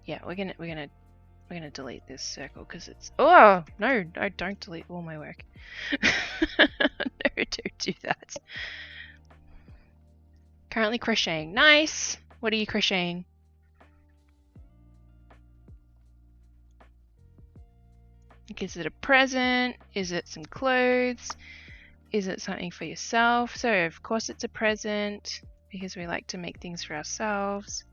Yeah, we're gonna delete this circle because it's. Oh no! Don't delete all my work. No, don't do that. Currently crocheting. Nice. What are you crocheting? Is it a present? Is it some clothes? Is it something for yourself? So of course it's a present because we like to make things for ourselves.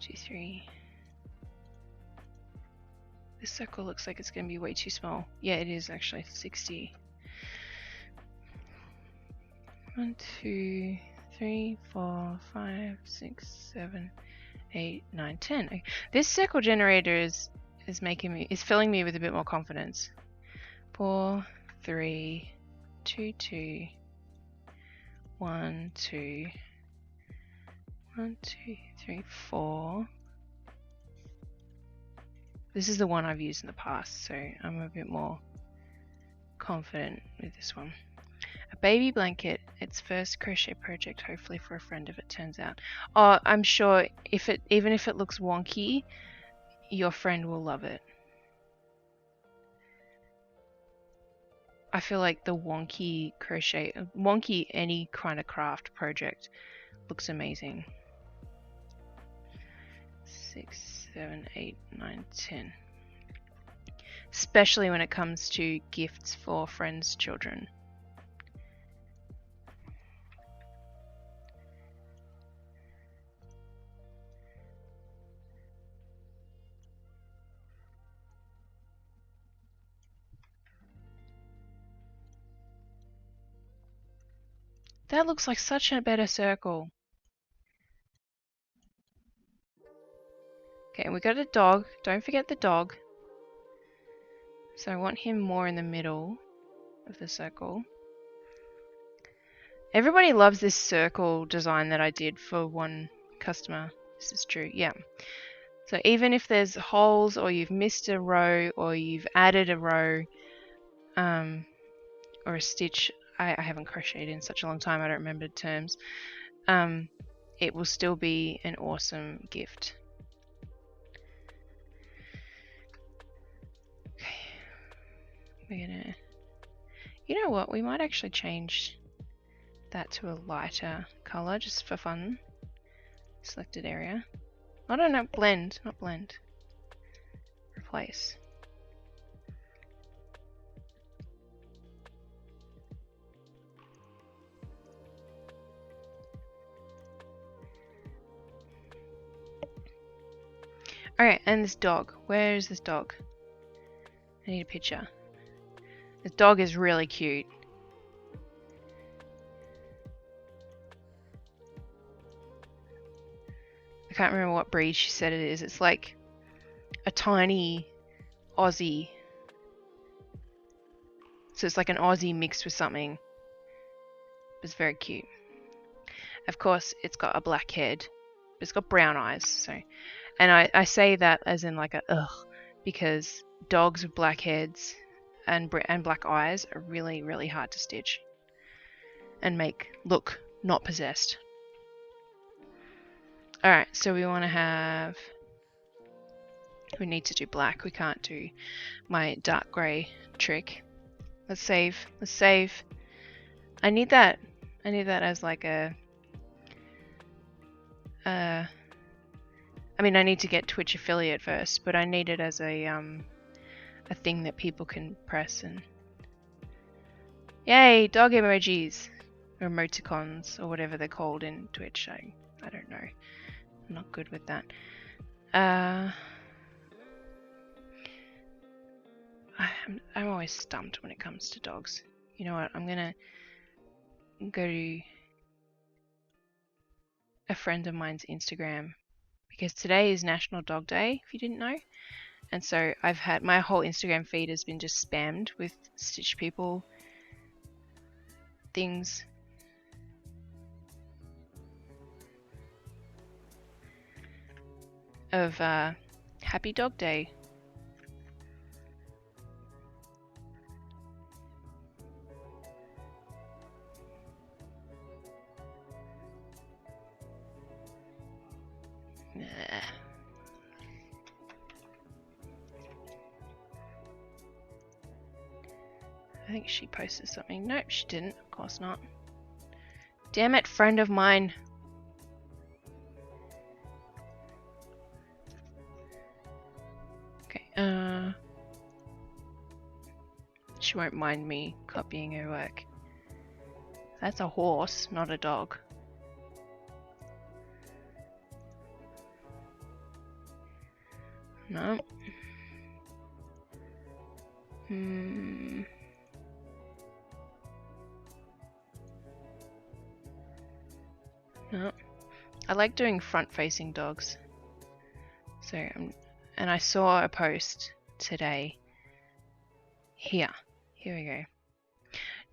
Two, 3. This circle looks like it's going to be way too small. Yeah, it is actually 60. 1, 2, 3, 4, 5, 6, 7, 8, 9, 10. Okay. This circle generator is filling me with a bit more confidence. 4, 3, 2, 2, 1, 2, 1, 2, 3, 4. This is the one I've used in the past, so I'm a bit more confident with this one. A baby blanket, its first crochet project, hopefully for a friend if it turns out. Oh, I'm sure even if it looks wonky, your friend will love it. I feel like the wonky any kind of craft project looks amazing. 6, 7, 8, 9, 10. Especially when it comes to gifts for friends' children. That looks like such a better circle. Okay, we got a dog. Don't forget the dog. So I want him more in the middle of the circle. Everybody loves this circle design that I did for one customer. This is true, yeah. So even if there's holes or you've missed a row or you've added a row or a stitch, I haven't crocheted in such a long time, I don't remember the terms, it will still be an awesome gift. Okay, we're gonna, you know what, we might actually change that to a lighter color just for fun. Selected area. I don't know, blend, not blend. Replace. Okay, and this dog. Where is this dog? I need a picture. This dog is really cute. I can't remember what breed she said it is. It's like a tiny Aussie. So it's like an Aussie mixed with something. It's very cute. Of course, it's got a black head. But it's got brown eyes. So, and I say that as in like a ugh, because dogs with black heads and black eyes are really, really hard to stitch and make look not possessed. Alright, so we want to have... We need to do black. We can't do my dark grey trick. Let's save. Let's save. I need that. I need that as like a... I mean, I need to get Twitch affiliate first, but I need it as a thing that people can press and... Yay! Dog emojis! Or emoticons, or whatever they're called in Twitch. I don't know. I'm not good with that. I'm always stumped when it comes to dogs. You know what? I'm gonna go to a friend of mine's Instagram because today is National Dog Day, if you didn't know. And so I've had my whole Instagram feed has been just spammed with Stitch People things. Of Happy Dog Day. I think she posted something. Nope, she didn't. Of course not. Damn it, friend of mine. Okay, she won't mind me copying her work. That's a horse, not a dog. No. No. I like doing front-facing dogs. So, and I saw a post today. Here we go.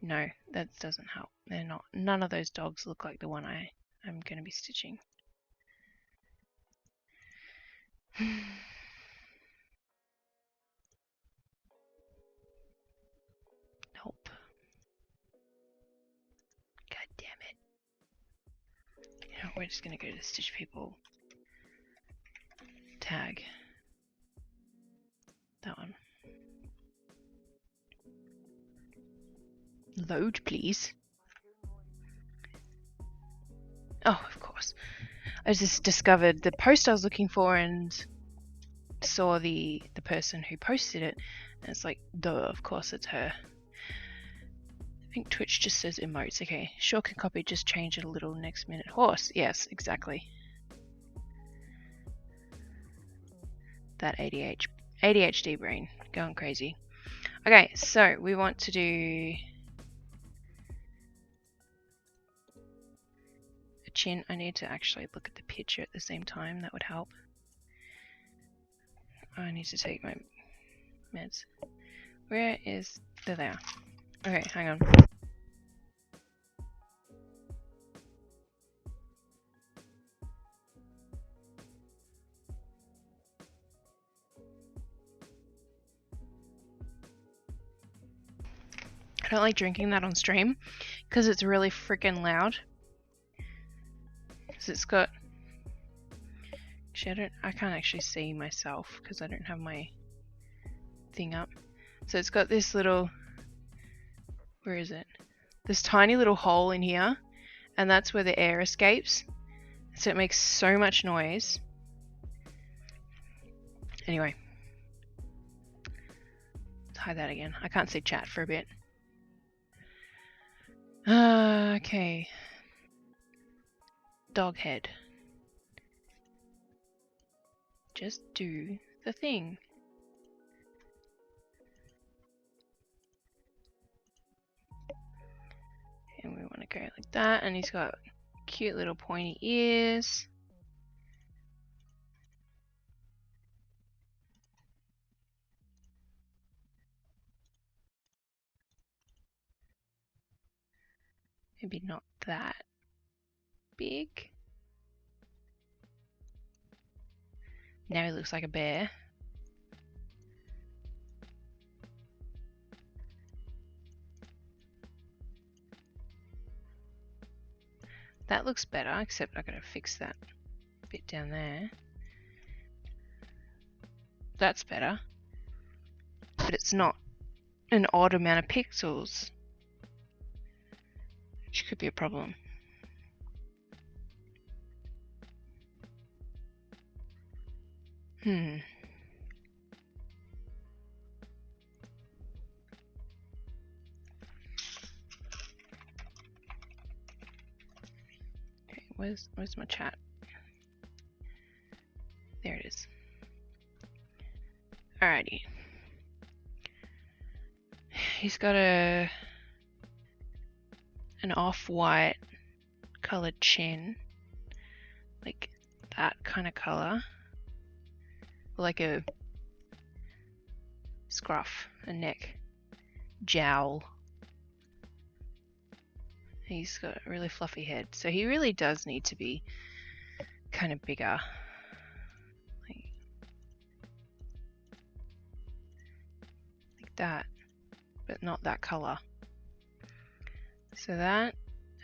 No, that doesn't help. They're not. None of those dogs look like the one I'm going to be stitching. Nope. God damn it. You know, we're just going to go to Stitch People tag. That one. Load, please. Oh, of course. I just discovered the post I was looking for and saw the person who posted it. And it's like, duh, of course it's her. I think Twitch just says emotes. Okay, sure can copy, just change it a little next minute. Horse, yes, exactly. That ADHD brain going crazy. Okay, so we want to do a chin. I need to actually look at the picture at the same time. That would help. I need to take my meds. Where is... There they are. Okay, hang on. I don't like drinking that on stream because it's really freaking loud. Because it's got... Actually, I can't actually see myself because I don't have my thing up. So it's got this little... Where is it? This tiny little hole in here, and that's where the air escapes. So it makes so much noise. Anyway. Let's hide that again. I can't see chat for a bit. Okay. Dog head. just do the thing. And we want to go like that, and he's got cute little pointy ears. Maybe not that big. Now he looks like a bear. That looks better, except I gotta fix that bit down there. That's better. But it's not an odd amount of pixels, which could be a problem. Okay, where's my chat? There it is. Alrighty. He's got an off-white colored chin, like that kind of color, like a scruff, a neck, jowl. He's got a really fluffy head, so he really does need to be kind of bigger. Like that, but not that color. So that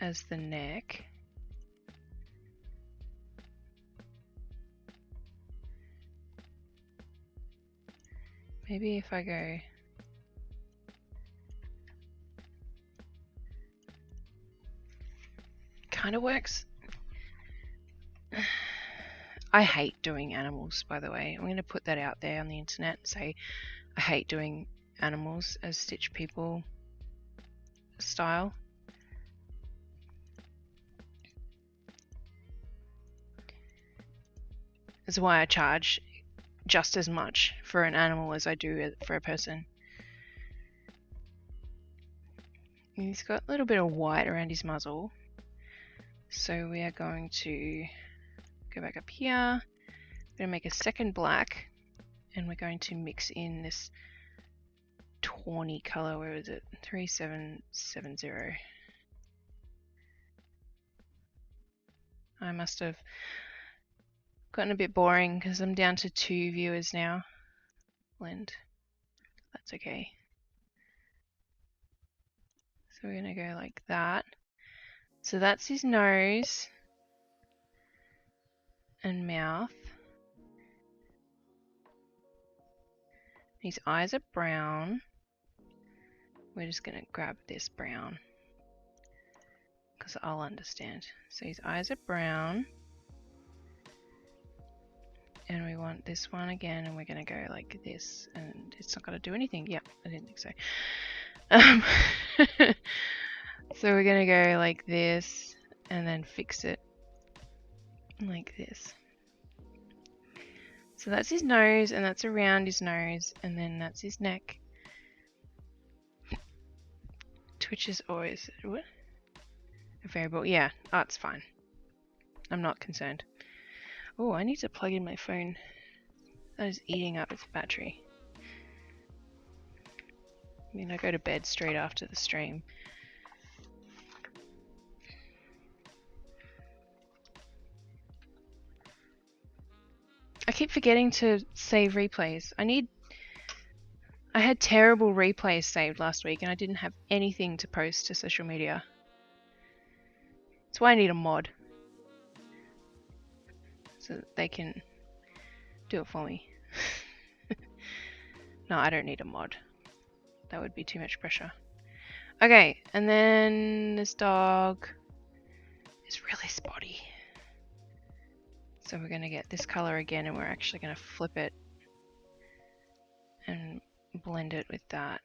as the neck. Maybe if I go kind of works. I hate doing animals, by the way. I'm going to put that out there on the internet and say I hate doing animals as Stitch People style. That's why I charge just as much for an animal as I do for a person. He's got a little bit of white around his muzzle. So we are going to go back up here. We're going to make a second black, and we're going to mix in this tawny color. Where is it? 3770. I must have gotten a bit boring because I'm down to 2 viewers now. Blend. That's okay. So we're going to go like that. So that's his nose and mouth. His eyes are brown. We're just going to grab this brown because I'll understand. So his eyes are brown. And we want this one again, and we're going to go like this, and it's not going to do anything. Yep, I didn't think so. So we're going to go like this, and then fix it like this. So that's his nose, and that's around his nose, and then that's his neck. Twitch is always what? A variable. Yeah, oh, it's fine. I'm not concerned. Oh, I need to plug in my phone. That is eating up its battery. I mean, I go to bed straight after the stream. I keep forgetting to save replays. I had terrible replays saved last week, and I didn't have anything to post to social media. That's why I need a mod, so that they can do it for me. No, I don't need a mod. That would be too much pressure. Okay, and then this dog is really spotty. So we're going to get this color again, and we're actually going to flip it and blend it with that.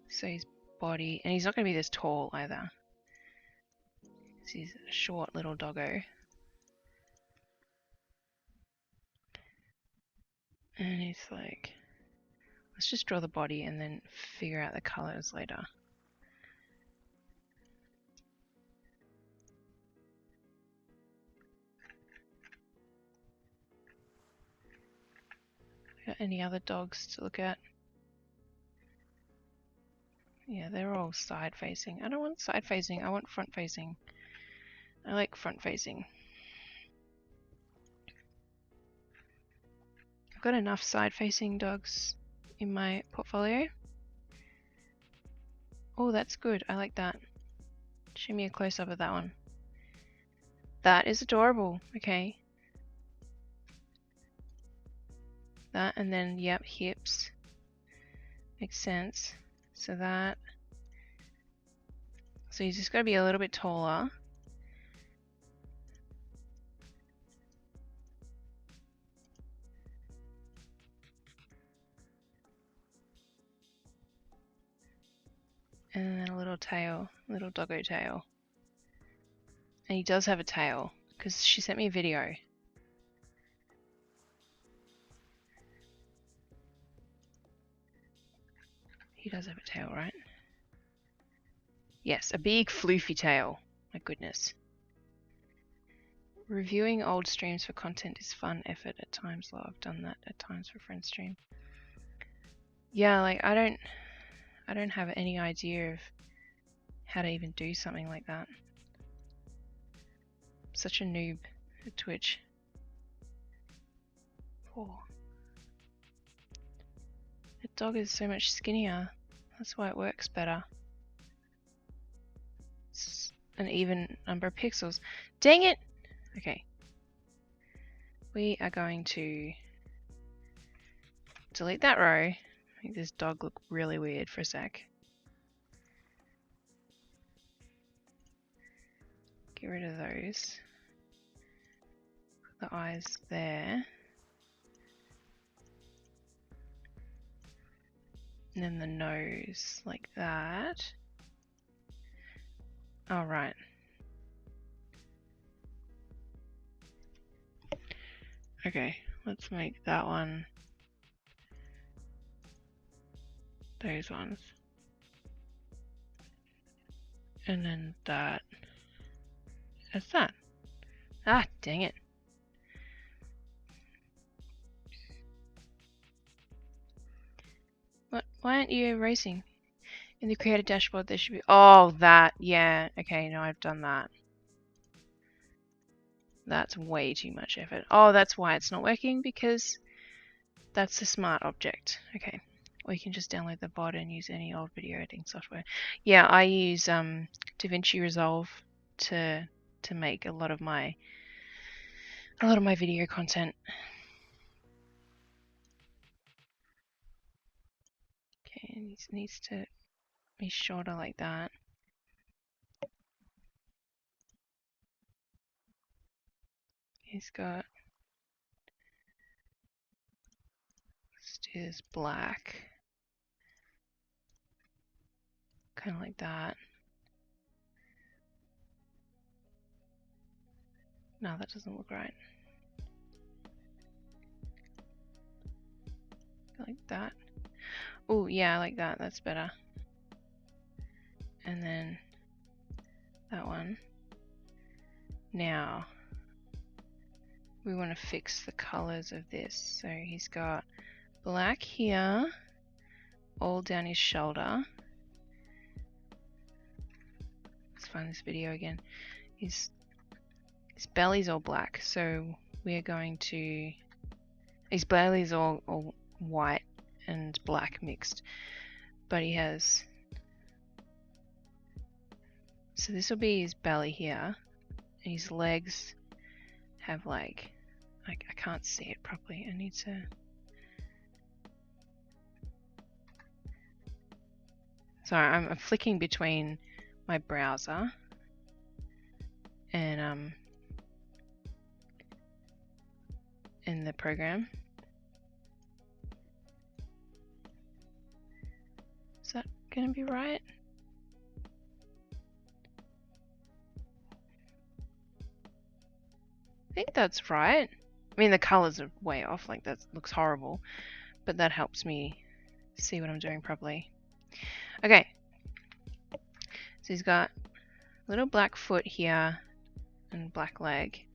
So his body, and he's not going to be this tall either. He's a short little doggo. And he's like, let's just draw the body and then figure out the colors later. Got any other dogs to look at? Yeah, they're all side facing. I don't want side facing, I want front facing. I like front facing. I've got enough side facing dogs in my portfolio. Oh, that's good. I like that. Show me a close up of that one. That is adorable. Okay. That, and then, yep, hips. Makes sense. So that. So he's just got to be a little bit taller. And then a little tail, little doggo tail. And he does have a tail, because she sent me a video. He does have a tail, right? Yes, a big floofy tail. My goodness. Reviewing old streams for content is fun effort at times. Well, I've done that at times for friend stream. Yeah, like I don't have any idea of how to even do something like that. I'm such a noob at Twitch. Oh. The dog is so much skinnier. That's why it works better. It's an even number of pixels. Dang it! Okay. We are going to delete that row. Make this dog look really weird for a sec. Get rid of those. Put the eyes there. And then the nose like that. All right. Okay, let's make that one. Those ones. And then that. That's that. Ah, dang it. What? Why aren't you erasing? In the creator dashboard there should be... Oh, that. Yeah. Okay, no, I've done that. That's way too much effort. Oh, that's why it's not working, because that's a smart object. Okay. Or you can just download the bot and use any old video editing software. Yeah, I use DaVinci Resolve to make a lot of my video content. Okay, and it needs to be shorter like that. He's got, let's do this black, kind of like that. No, that doesn't look right. Like that. Oh, yeah, I like that. That's better. And then that one. Now, we want to fix the colors of this. So he's got black here, all down his shoulder. Let's find this video again. His belly's all black, so we're going to... His belly's all white and black mixed, but he has... So this will be his belly here, and his legs have like... I can't see it properly. I need to... Sorry, I'm flicking between my browser and in the program. Is that gonna be right? I think that's right. I mean, the colors are way off, like that looks horrible, but that helps me see what I'm doing properly. Okay, so he's got a little black foot here and black leg.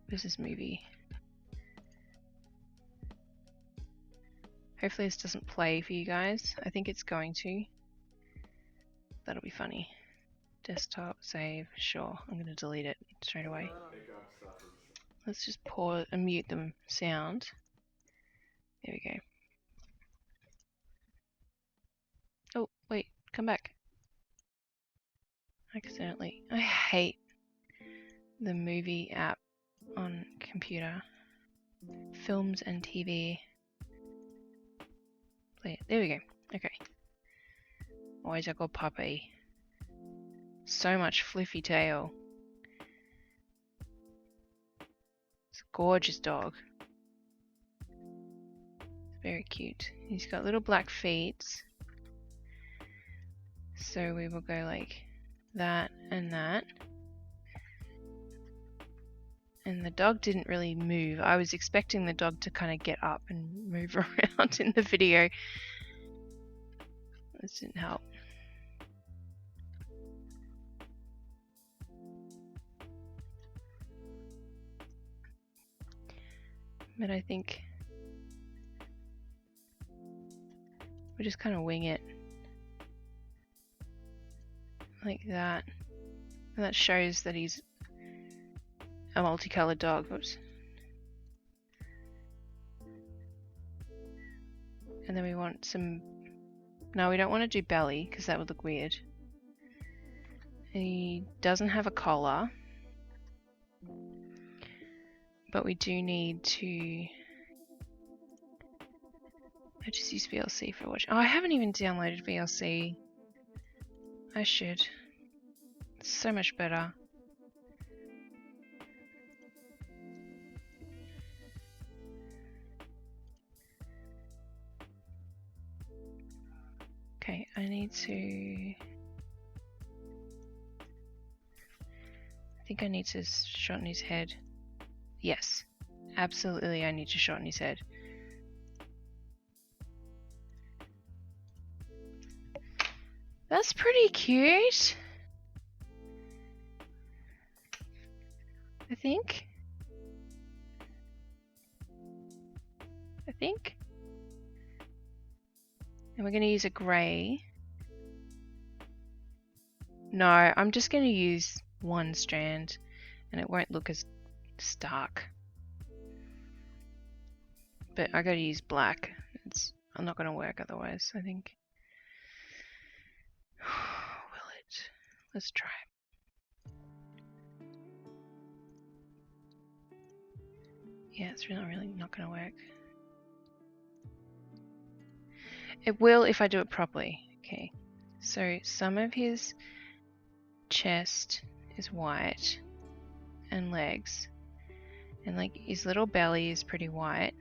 Where's this movie? Hopefully this doesn't play for you guys. I think it's going to. That'll be funny. Desktop, save, sure. I'm going to delete it straight away. Let's just pause and mute the sound. There we go. Oh, wait, come back. Accidentally. I hate the movie app on computer. Films and TV. Play it. There we go. Okay. Always I got puppy. So much fluffy tail. It's a gorgeous dog. It's very cute. He's got little black feet. So we will go like that and that. And the dog didn't really move. I was expecting the dog to kind of get up and move around in the video. This didn't help. But I think we'll just kind of wing it. Like that. And that shows that he's a multicolored dog. Oops. And then we want some... No, we don't want to do belly because that would look weird. He doesn't have a collar. But we do need to... I just use VLC for watching. Oh, I haven't even downloaded VLC. I should. It's so much better. Okay, I need to... I think I need to shorten his head. Yes, absolutely I need to shorten his head. That's pretty cute. I think. And we're going to use a grey. No, I'm just going to use one strand and it won't look as stark. But I got to use black. I'm not going to work otherwise, I think. Will it? Let's try. Yeah, it's really not going to work. It will if I do it properly. Okay, so some of his chest is white and legs, and like his little belly is pretty white.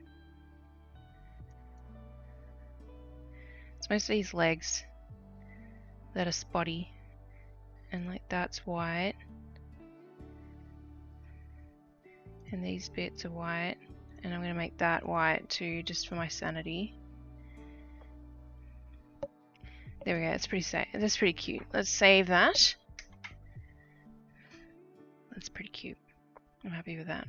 It's mostly his legs that are spotty, and like that's white, and these bits are white, and I'm going to make that white too, just for my sanity. There we go. That's pretty cute. Let's save that. That's pretty cute. I'm happy with that.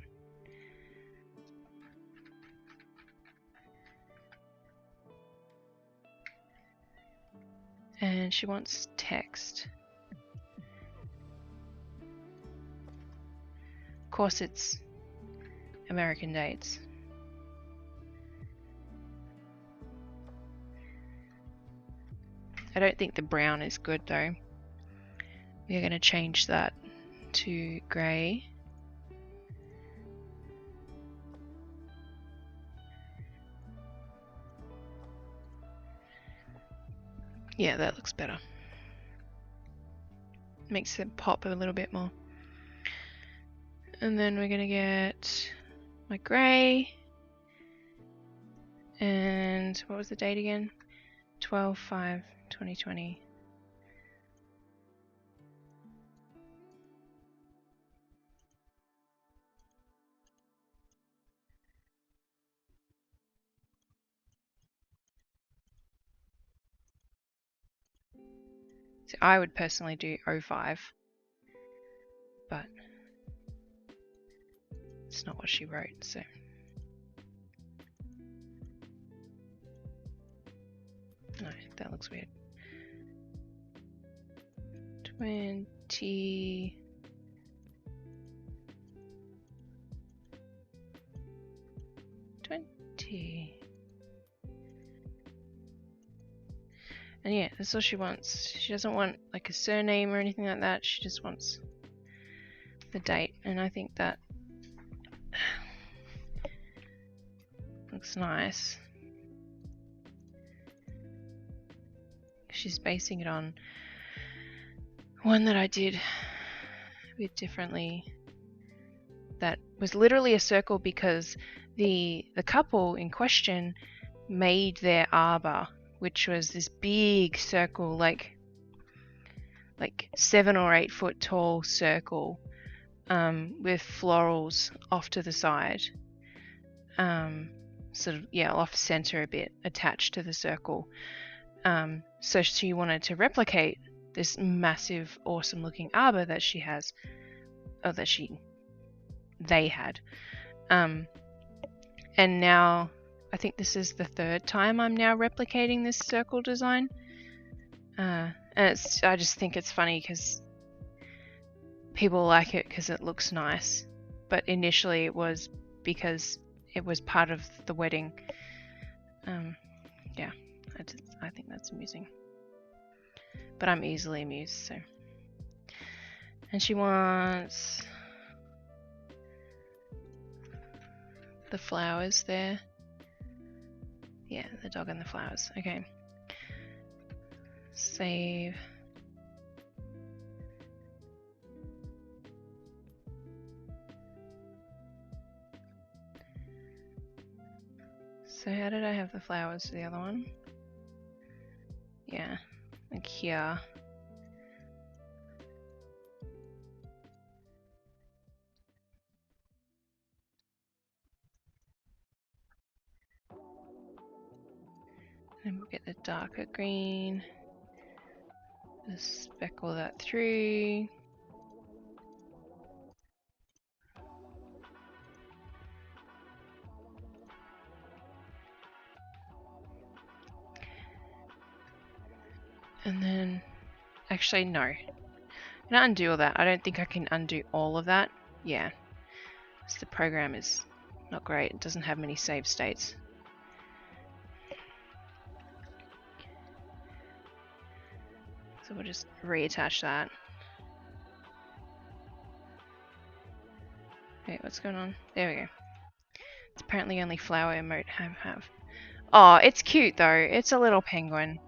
And she wants text. Of course, it's American dates. I don't think the brown is good though. We're going to change that to grey. Yeah, that looks better. Makes it pop a little bit more. And then we're going to get my grey. And what was the date again? 12/5/2020. So I would personally do 05, but it's not what she wrote, so. No, that looks weird. 20. And yeah, that's all she wants. She doesn't want like a surname or anything like that. She just wants the date, and I think that looks nice. She's basing it on one that I did a bit differently. That was literally a circle because the couple in question made their arbor, which was this big circle, like 7 or 8 foot tall circle, with florals off to the side, sort of off center a bit, attached to the circle. So she wanted to replicate this massive, awesome looking arbor that she has, or that they had. And now I think this is the 3rd time I'm now replicating this circle design. And I just think it's funny because people like it because it looks nice. But initially it was because it was part of the wedding. Yeah, I think that's amusing. But I'm easily amused, so. And she wants the flowers there. Yeah, the dog and the flowers. Okay. Save. So how did I have the flowers for the other one? Yeah, like here. And we'll get the darker green. Just speckle that through. And then, actually no. I'm gonna undo all that. I don't think I can undo all of that. Yeah. So the program is not great. It doesn't have many save states. So we'll just reattach that. Okay, what's going on? There we go. It's apparently only flower emote have. Oh, it's cute though. It's a little penguin.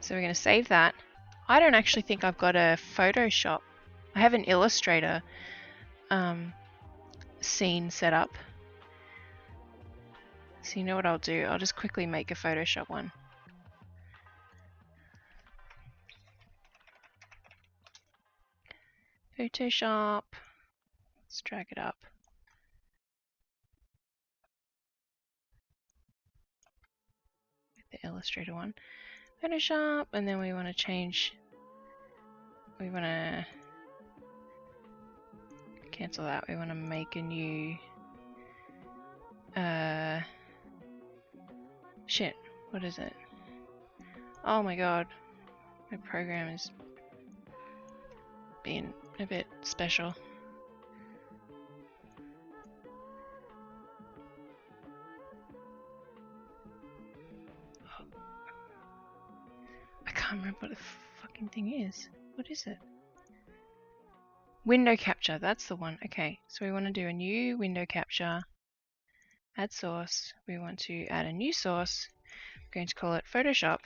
So we're going to save that. I don't actually think I've got a Photoshop. I have an Illustrator scene set up. So you know what I'll do? I'll just quickly make a Photoshop one. Photoshop. Let's drag it up. With the Illustrator one. Photoshop, and then we want to change. We want to cancel that. We want to make a new. Shit. What is it? Oh my god. My program is being a bit special. I can't remember what the fucking thing is. What is it? Window capture, that's the one. Okay, so we want to do a new window capture. Add source. We want to add a new source. We're going to call it Photoshop.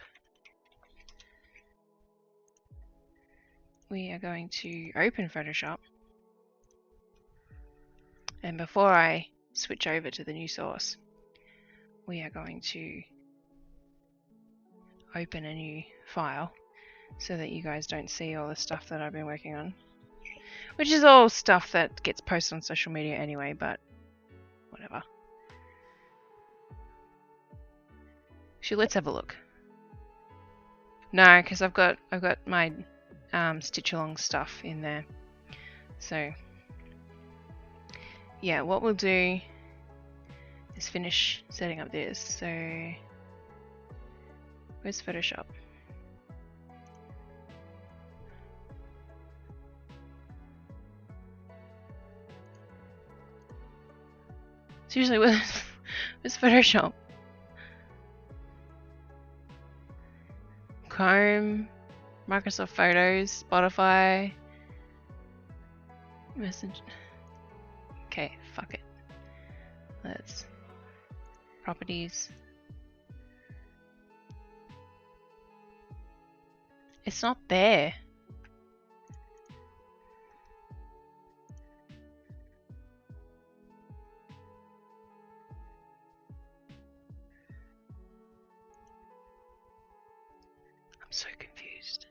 We are going to open Photoshop. And before I switch over to the new source, we are going to open a new file so that you guys don't see all the stuff that I've been working on. Which is all stuff that gets posted on social media anyway, but whatever. Actually, let's have a look. No, because I've got my stitch along stuff in there. So yeah, what we'll do is finish setting up this. So where's Photoshop? Seriously, where's Photoshop? Chrome, Microsoft Photos, Spotify, Messenger. Okay, fuck it. Let's properties. It's not there. I'm so confused.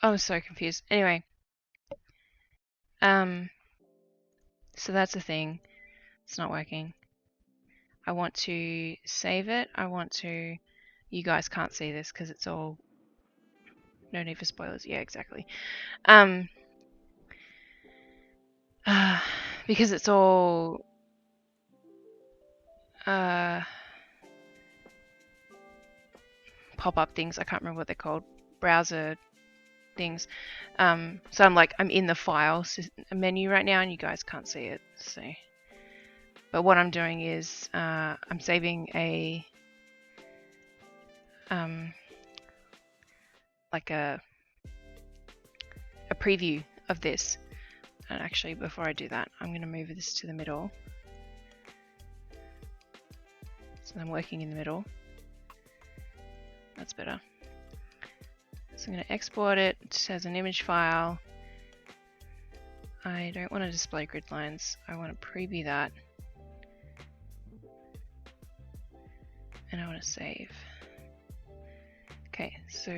I was so confused. Anyway, so that's the thing. It's not working. I want to save it. I want to. You guys can't see this because it's all. No need for spoilers. Yeah, exactly. Because it's all. Pop-up things. I can't remember what they're called. Browser things. So I'm in the file menu right now, and you guys can't see it. So, but what I'm doing is I'm saving a like a preview of this. And actually, before I do that, I'm going to move this to the middle. So I'm working in the middle. That's better. So I'm going to export it as an image file. I don't want to display grid lines. I want to preview that. And I want to save. Okay, so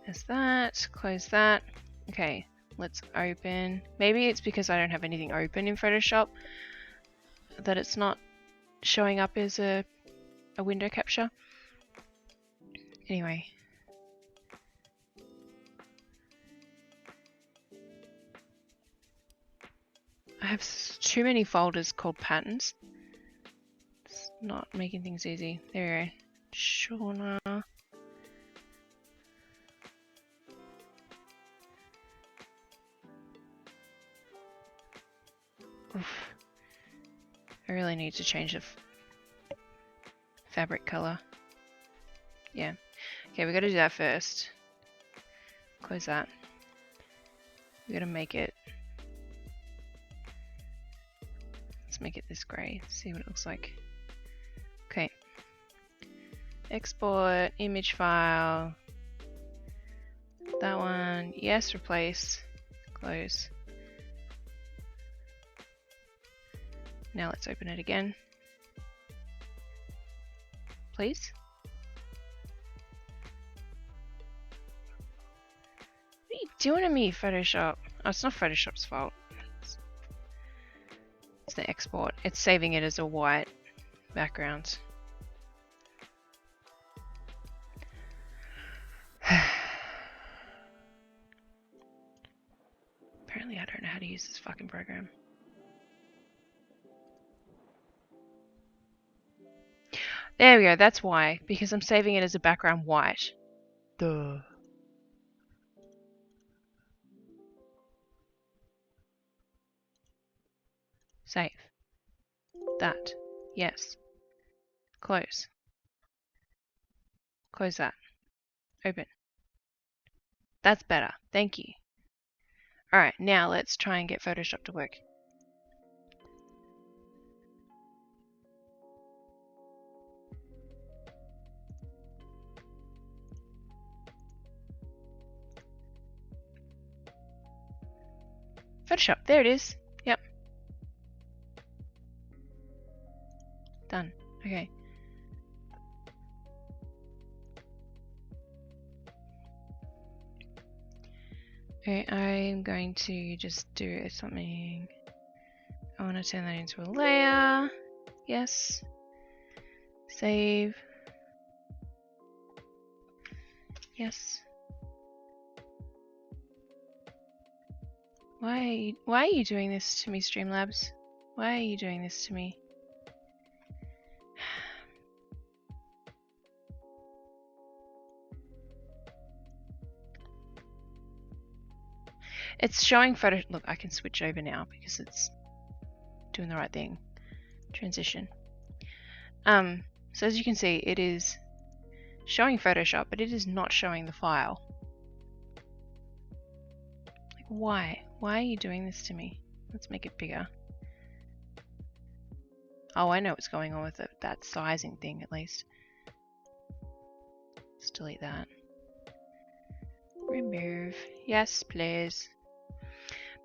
there's that. Close that. Okay, let's open. Maybe it's because I don't have anything open in Photoshop that it's not showing up as a window capture. Anyway. I have too many folders called patterns. It's not making things easy. There we go. Shauna. Oof. I really need to change the fabric color. Yeah. Okay, we gotta do that first. Close that. We gotta make it. Let's make it this grey. See what it looks like. Okay. Export image file. That one. Yes, replace. Close. Now let's open it again. Please. What are you doing to me, Photoshop? Oh, it's not Photoshop's fault. It's the export. It's saving it as a white background. Apparently I don't know how to use this fucking program. There we go, that's why. Because I'm saving it as a background white. Duh. Save. That. Yes. Close. Close that. Open. That's better. Thank you. Alright, now let's try and get Photoshop to work. Photoshop, there it is. Yep. Done. Okay. Okay, I'm going to just do something. I want to turn that into a layer. Yes. Save. Yes. Why are you doing this to me, Streamlabs? Why are you doing this to me? It's showing photo. Look, I can switch over now because it's doing the right thing. Transition. So as you can see, it is showing Photoshop, but it is not showing the file. Like, why? Why are you doing this to me? Let's make it bigger. Oh, I know what's going on with it. That sizing thing, at least. Let's delete that. Remove. Yes, please.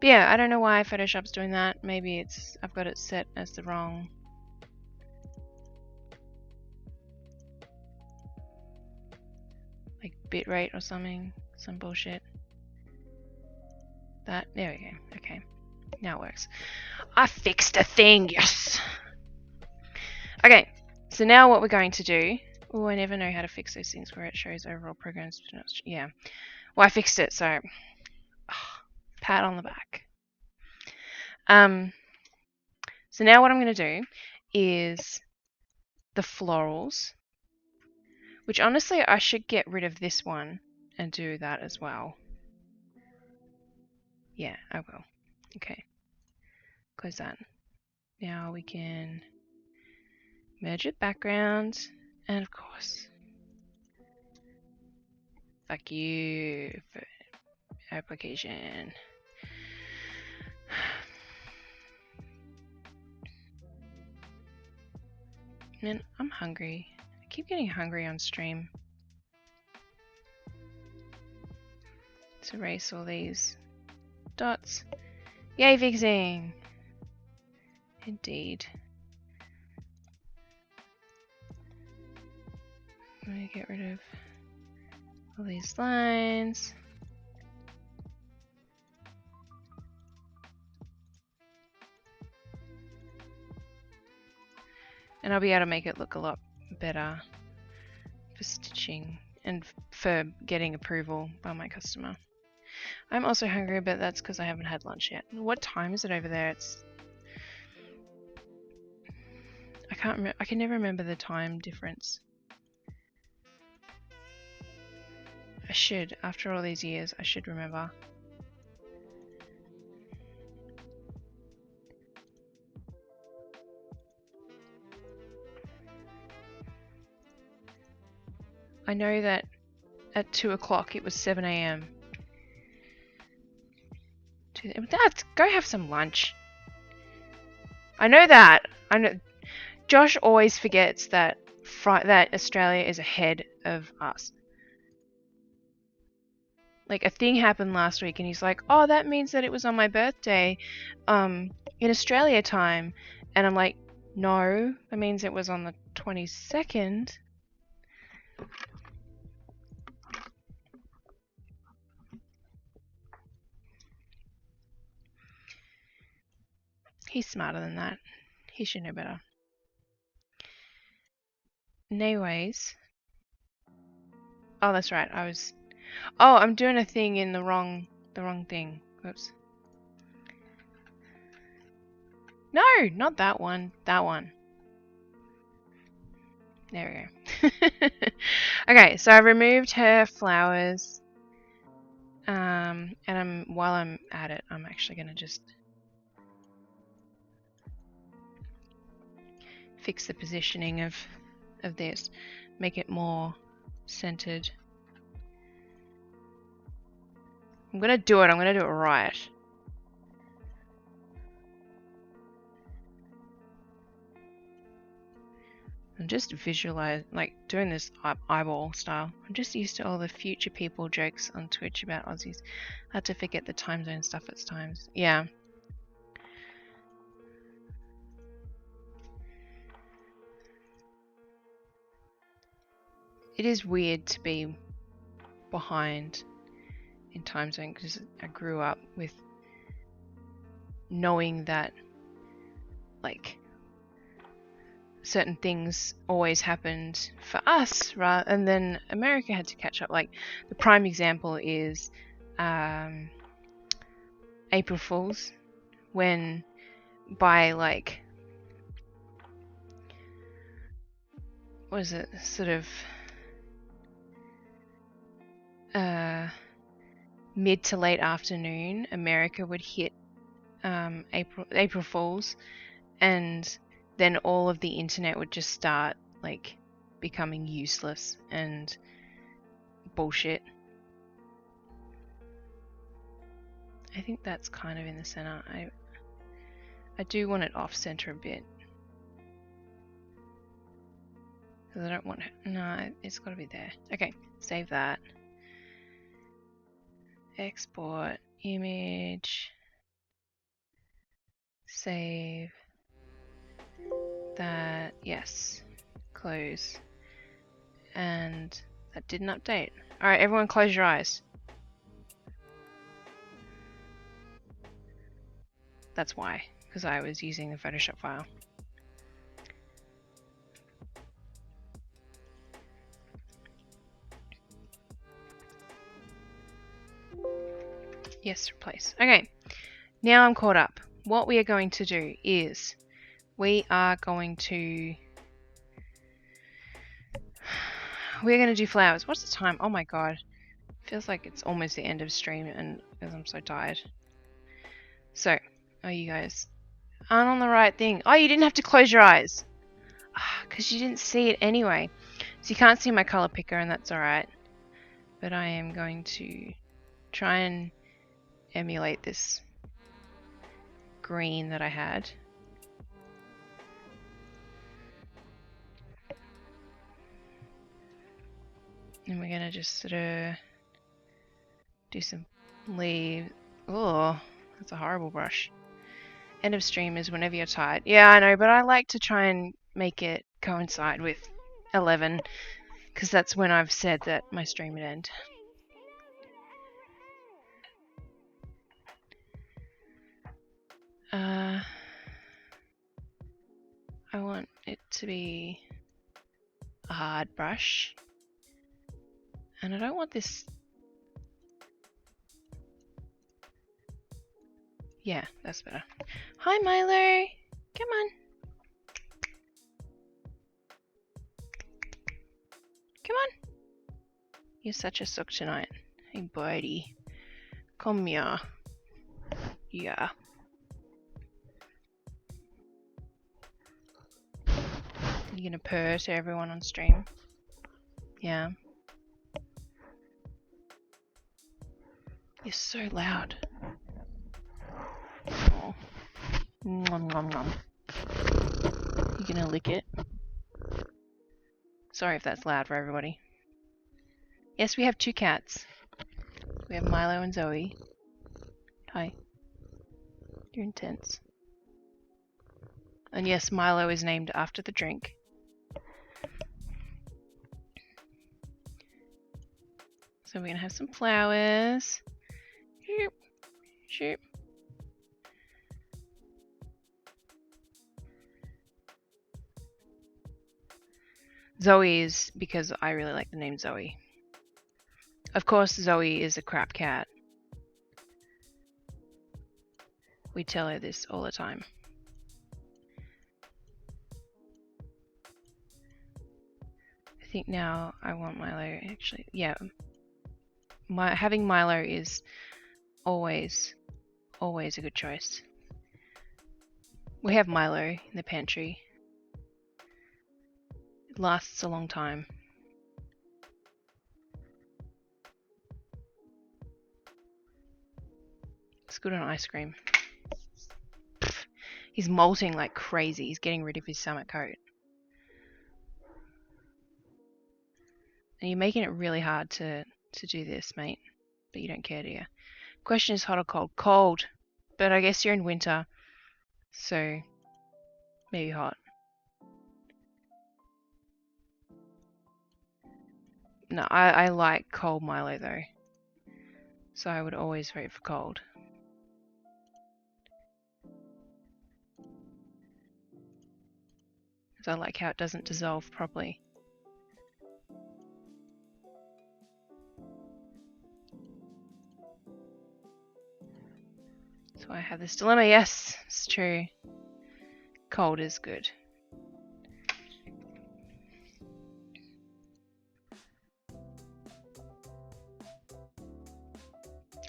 But yeah, I don't know why Photoshop's doing that. Maybe it's I've got it set as the wrong. Like bitrate or something. Some bullshit. That, there we go. Okay. Now it works. I fixed a thing, yes! Okay, so now what we're going to do. Oh, I never know how to fix those things where it shows overall programs. Yeah. Well, I fixed it, so pat on the back. So now what I'm going to do is the florals, which honestly I should get rid of this one and do that as well. Yeah, I will. Okay. Close that. Now we can merge with background, and of course, fuck you for application. Man, I'm hungry. I keep getting hungry on stream. Let's erase all these dots. Yay, fixing! Indeed. I'm gonna get rid of all these lines. And I'll be able to make it look a lot better for stitching and for getting approval by my customer. I'm also hungry, but that's because I haven't had lunch yet. What time is it over there? I can't remember. I can never remember the time difference. I should, after all these years, I should remember. I know that at 2 o'clock it was 7 AM. Dad, go have some lunch. I know that. I know. Josh always forgets that that Australia is ahead of us. Like, a thing happened last week and he's like, oh, that means that it was on my birthday in Australia time. And I'm like, no, that means it was on the 22nd. He's smarter than that. He should know better. Anyways. Oh, that's right. Oh, I'm doing a thing in the wrong thing. Whoops. No, not that one. That one. There we go. Okay, so I removed her flowers. And while I'm at it, I'm actually gonna just fix the positioning of this, make it more centered. I'm gonna do it right. I'm just doing this eyeball style. I'm just used to all the future people jokes on Twitch about Aussies. I had to forget the time zone stuff at times. Yeah. it is weird to be behind in time zone because I grew up with knowing that like certain things always happened for us, and then America had to catch up. Like the prime example is April Fools, when by like what is it, sort of mid to late afternoon, America would hit April Fools, and then all of the internet would just start like becoming useless and bullshit. I think that's kind of in the center. I do want it off center a bit because I don't want it. No, it's got to be there. Okay, save that. Export image. Save that. Yes. Close. And that didn't update. Alright, everyone close your eyes. That's why, because I was using the Photoshop file. Yes, replace. Okay, now I'm caught up. What we are going to do is we're going to do flowers. What's the time? Oh my god. Feels like it's almost the end of stream and because I'm so tired. So, oh, you guys aren't on the right thing. Oh, you didn't have to close your eyes. Because you didn't see it anyway. So you can't see my color picker and that's alright. But I am going to try and emulate this green that I had. And we're gonna just sort of do some leaves. Oh, that's a horrible brush. End of stream is whenever you're tired. Yeah, I know, but I like to try and make it coincide with 11 because that's when I've said that my stream would end. I want it to be a hard brush. And I don't want this. Yeah, that's better. Hi, Milo. Come on. Come on. You're such a suck tonight. Hey, buddy. Come here. Yeah. You gonna purr to everyone on stream? Yeah. You're so loud. Oh. Nom nom nom. You gonna lick it? Sorry if that's loud for everybody. Yes, we have 2 cats. We have Milo and Zoe. Hi. You're intense. And yes, Milo is named after the drink. So we're gonna have some flowers. Shoop, shoop. Zoe is because I really like the name Zoe. Of course, Zoe is a crap cat. We tell her this all the time. I think now I want Milo, actually. Yeah. Having Milo is always a good choice. We have Milo in the pantry. It lasts a long time. It's good on ice cream. He's molting like crazy. He's getting rid of his summer coat. And you're making it really hard to do this, mate. But you don't care, do you? Question is hot or cold? Cold. But I guess you're in winter. So, maybe hot. No, I like cold Milo though. So I would always vote for cold. Because I like how it doesn't dissolve properly. So I have this dilemma. Yes, it's true. Cold is good.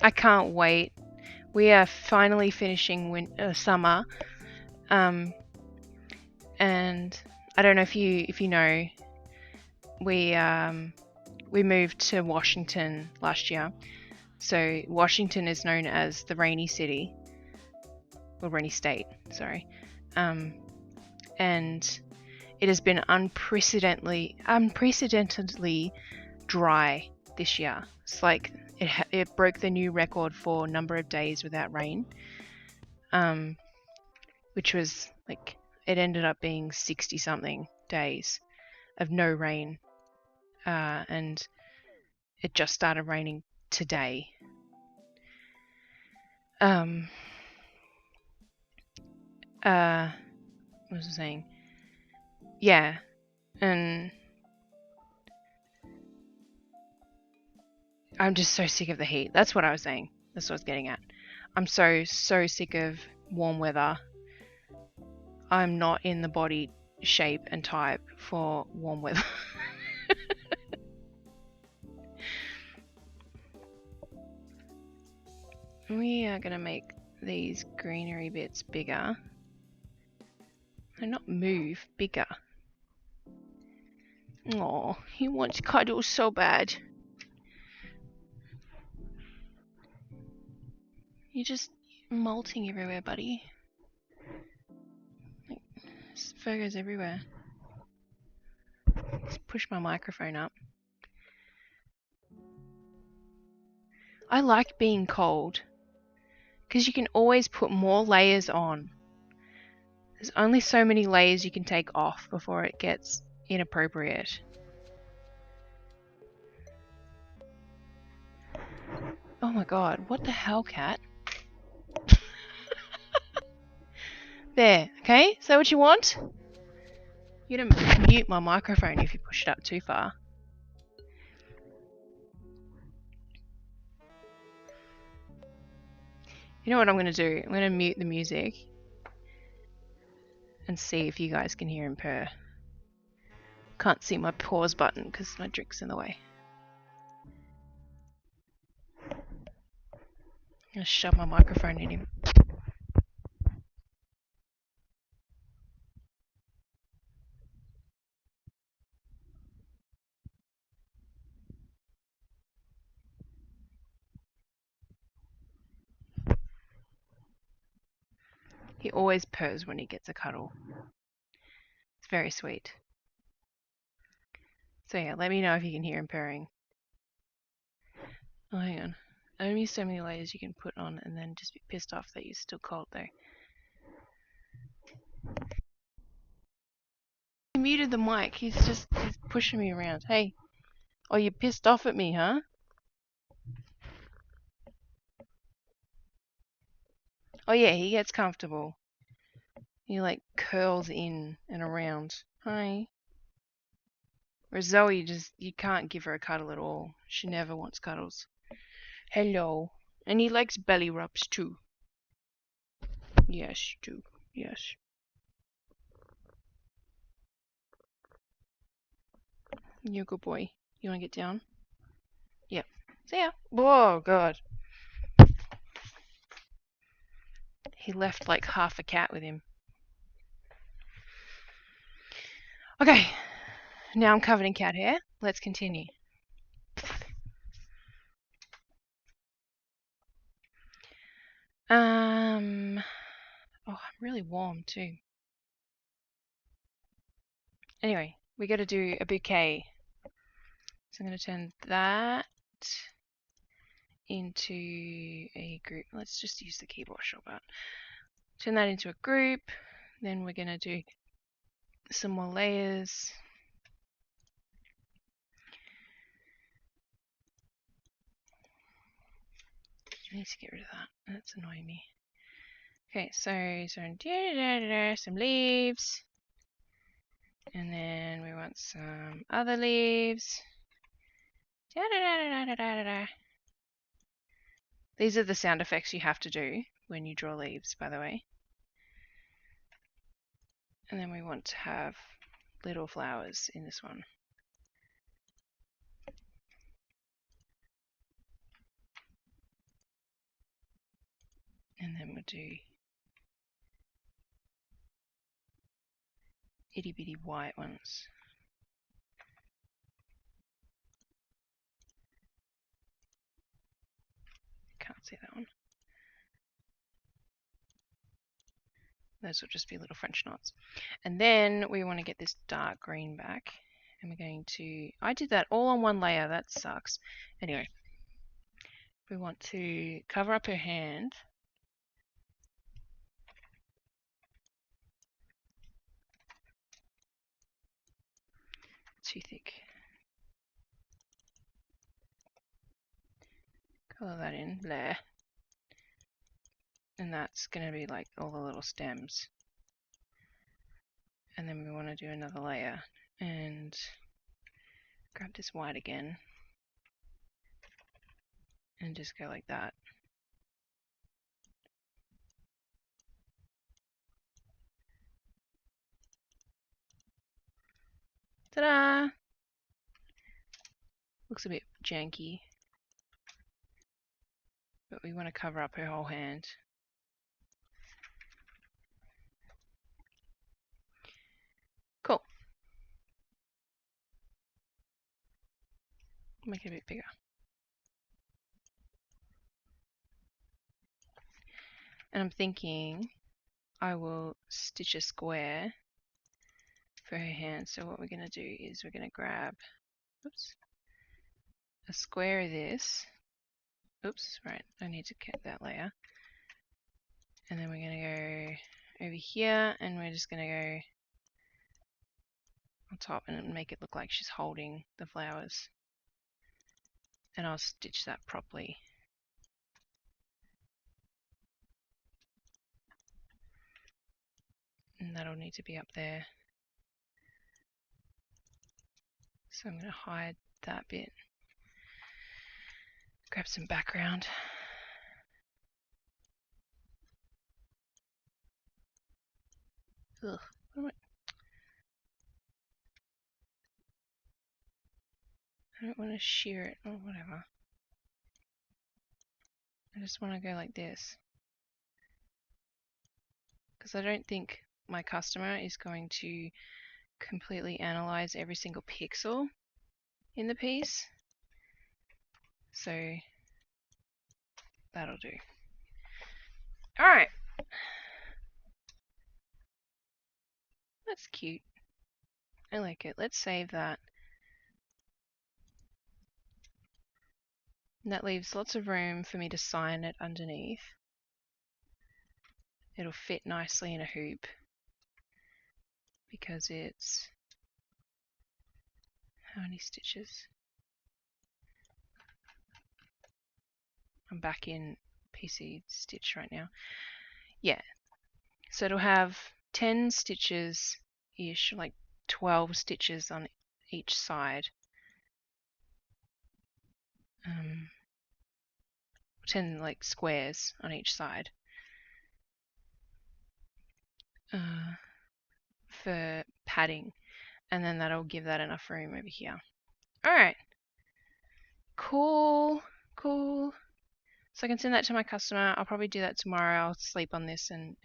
I can't wait. We are finally finishing summer, and I don't know if you know, we moved to Washington last year. So Washington is known as the rainy city, or rainy state, sorry, and it has been unprecedentedly dry this year. It's like it broke the new record for number of days without rain, which was like, it ended up being 60 something days of no rain, and it just started raining today. What was I saying? Yeah, and I'm just so sick of the heat. That's what I was saying. That's what I was getting at. I'm so sick of warm weather. I'm not in the body shape and type for warm weather. We are going to make these greenery bits bigger. And not move, bigger. Oh, he wants cuddles so bad. You're just molting everywhere, buddy. Like, there's fur goes everywhere. Let's push my microphone up. I like being cold, because you can always put more layers on. There's only so many layers you can take off before it gets inappropriate. Oh my god, what the hell, cat? There, okay? Is that what you want? You're gonna mute my microphone if you push it up too far. You know what I'm gonna do? I'm gonna mute the music and see if you guys can hear him purr. Can't see my pause button because my drink's in the way. I'm gonna shove my microphone in him. He always purrs when he gets a cuddle. It's very sweet. So yeah, let me know if you can hear him purring. Oh, hang on. Only so many layers you can put on and then just be pissed off that you're still cold though. He muted the mic. He's pushing me around. Hey. Oh, you're pissed off at me, huh? Oh yeah, he gets comfortable. He like curls in and around. Hi. Whereas Zoe, you can't give her a cuddle at all. She never wants cuddles. Hello. And he likes belly rubs too. Yes, too. Yes. You're a good boy. You wanna get down? Yep. See ya. Whoa, God. He left like half a cat with him. Okay. Now I'm covered in cat hair. Let's continue. Oh, I'm really warm too. Anyway, we got to do a bouquet. So I'm going to turn that into a group. Let's just use the keyboard shortcut. Turn that into a group. Then we're going to do some more layers. I need to get rid of that. That's annoying me. Okay, so some leaves. And then we want some other leaves. These are the sound effects you have to do when you draw leaves, by the way. And then we want to have little flowers in this one. And then we'll do itty bitty white ones. Can't see that one. Those will just be little French knots. And then we want to get this dark green back. And we're going to... I did that all on one layer. That sucks. Anyway, we want to cover up her hand. Too thick. Color that in there. And that's going to be like all the little stems. And then we want to do another layer and grab this white again and just go like that. Ta-da! Looks a bit janky, but we want to cover up her whole hand. Cool. Make it a bit bigger. And I'm thinking I will stitch a square for her hand. So what we're going to do is we're going to grab, oops, a square of this. Oops, right, I need to get that layer. And then we're going to go over here and we're just going to go on top and make it look like she's holding the flowers. And I'll stitch that properly. And that'll need to be up there. So I'm going to hide that bit. Grab some background. Ugh, what am I don't want to shear it or whatever. I just want to go like this. Because I don't think my customer is going to completely analyze every single pixel in the piece. So that'll do. Alright. That's cute. I like it. Let's save that. And that leaves lots of room for me to sign it underneath. It'll fit nicely in a hoop because it's how many stitches? I'm back in PC Stitch right now. Yeah, so it'll have 10 stitches ish, like 12 stitches on each side. 10 like squares on each side for padding, and then that'll give that enough room over here. Alright, cool. So I can send that to my customer. I'll probably do that tomorrow. I'll sleep on this and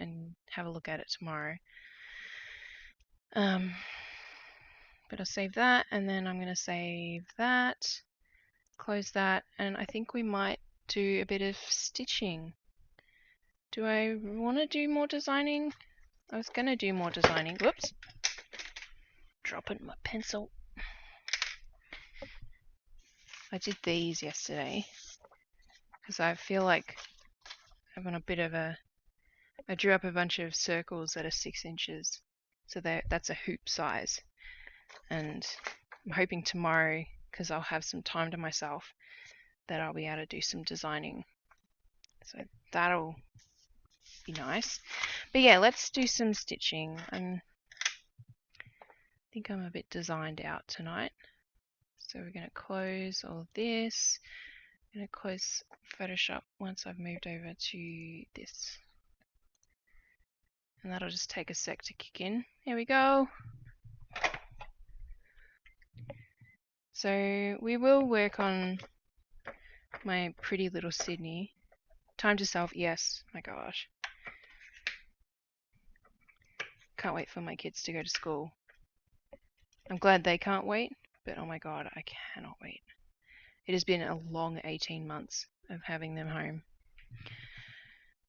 have a look at it tomorrow. But I'll save that, and then I'm going to save that, close that, and I think we might do a bit of stitching. Do I want to do more designing? I was going to do more designing. Whoops. Dropping my pencil. I did these yesterday because I feel like I'm on a bit of a... I drew up a bunch of circles that are 6 inches. So that's a hoop size. And I'm hoping tomorrow, because I'll have some time to myself, that I'll be able to do some designing So that'll be nice. But yeah, let's do some stitching. I think I'm a bit designed out tonight. So we're going to close all of this. I'm going to close Photoshop once I've moved over to this. And that'll just take a sec to kick in. Here we go. So we will work on my pretty little Sydney. Time to self, yes. My gosh. Can't wait for my kids to go to school. I'm glad they can't wait, but oh my god, I cannot wait. It has been a long 18 months of having them home.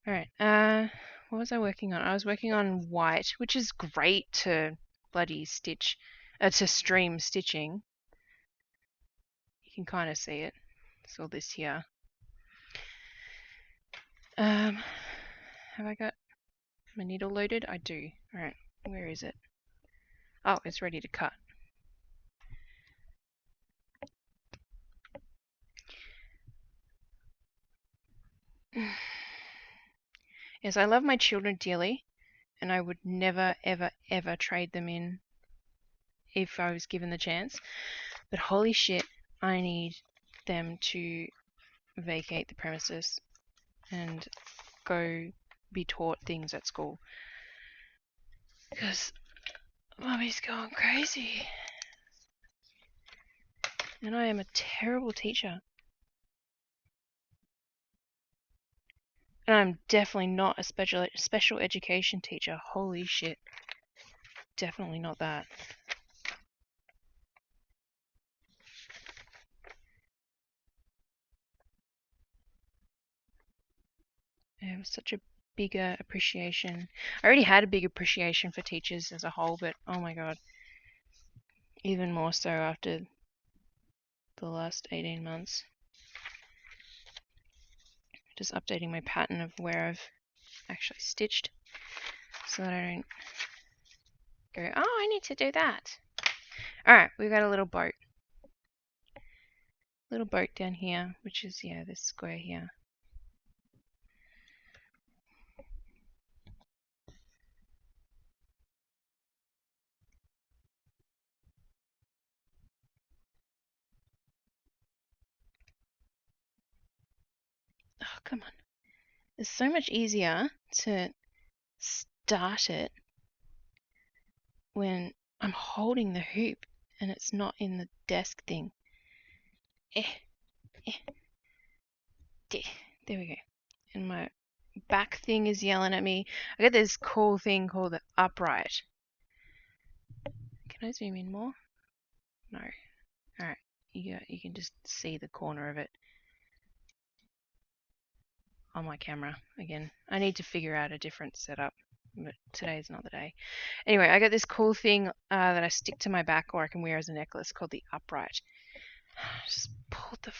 Alright, what was I working on? I was working on white, which is great to bloody stitch, to stream stitching. You can kind of see it. It's all this here. Have I got my needle loaded? I do. Alright, where is it? Oh, it's ready to cut. Yes, I love my children dearly, and I would never, ever, ever trade them in if I was given the chance. But holy shit, I need them to vacate the premises and go be taught things at school. Because Mummy's going crazy. And I am a terrible teacher. And I'm definitely not a special education teacher. Holy shit. Definitely not that. It was such a bigger appreciation. I already had a big appreciation for teachers as a whole, but oh my god. Even more so after the last 18 months. Just updating my pattern of where I've actually stitched so that I don't go, oh, I need to do that. Alright, we've got a little boat. Little boat down here, which is, yeah, this square here. Oh, come on. It's so much easier to start it when I'm holding the hoop and it's not in the desk thing. There we go. And my back thing is yelling at me. I got this cool thing called the upright. Can I zoom in more? No. Alright, you can just see the corner of it on my camera again. I need to figure out a different setup, but today's not the day. Anyway, I got this cool thing that I stick to my back or I can wear as a necklace called the upright. Just pulled the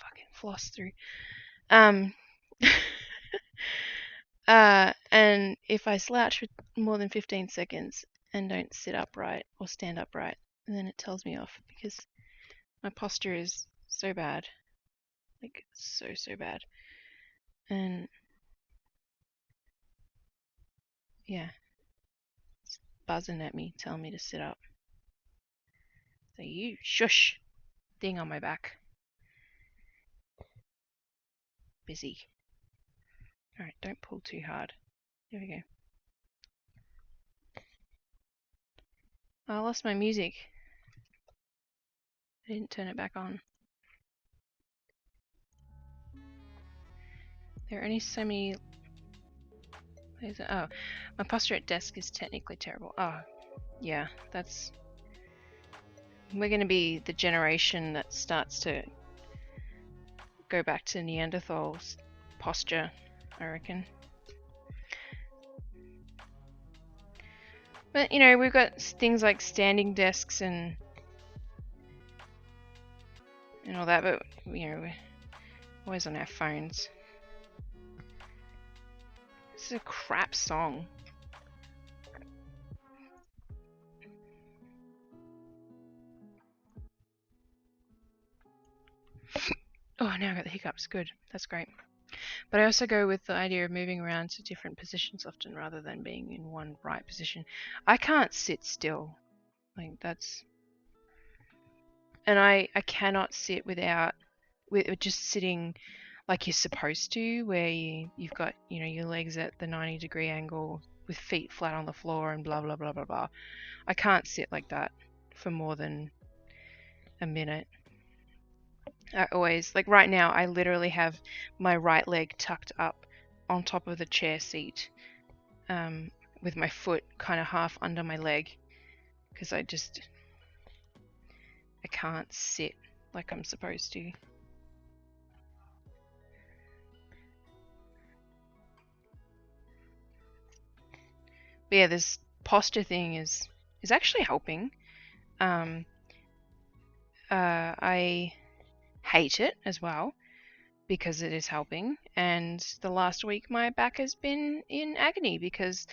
fucking floss through. And if I slouch for more than 15 seconds and don't sit upright or stand upright, then it tells me off because my posture is so bad. Like, so bad. And yeah, it's buzzing at me, telling me to sit up. So you shush, thing on my back. Busy. Alright, don't pull too hard. There we go. Oh, I lost my music. I didn't turn it back on. There are only so many... Oh, my posture at desk is technically terrible. Oh, yeah, that's... We're going to be the generation that starts to go back to Neanderthals posture, I reckon. But, you know, we've got things like standing desks and all that, but, you know, we're always on our phones. This is a crap song. Oh, now I got the hiccups. Good. That's great. But I also go with the idea of moving around to different positions often rather than being in one right position. I can't sit still. Like that's, and I cannot sit without with just sitting like you're supposed to, where you've got, you know, your legs at the 90-degree angle with feet flat on the floor and blah blah blah blah blah. I can't sit like that for more than a minute. I always, like right now, I literally have my right leg tucked up on top of the chair seat, with my foot kind of half under my leg, because I can't sit like I'm supposed to. But yeah, this posture thing is actually helping. I hate it as well because it is helping. And the last week, my back has been in agony because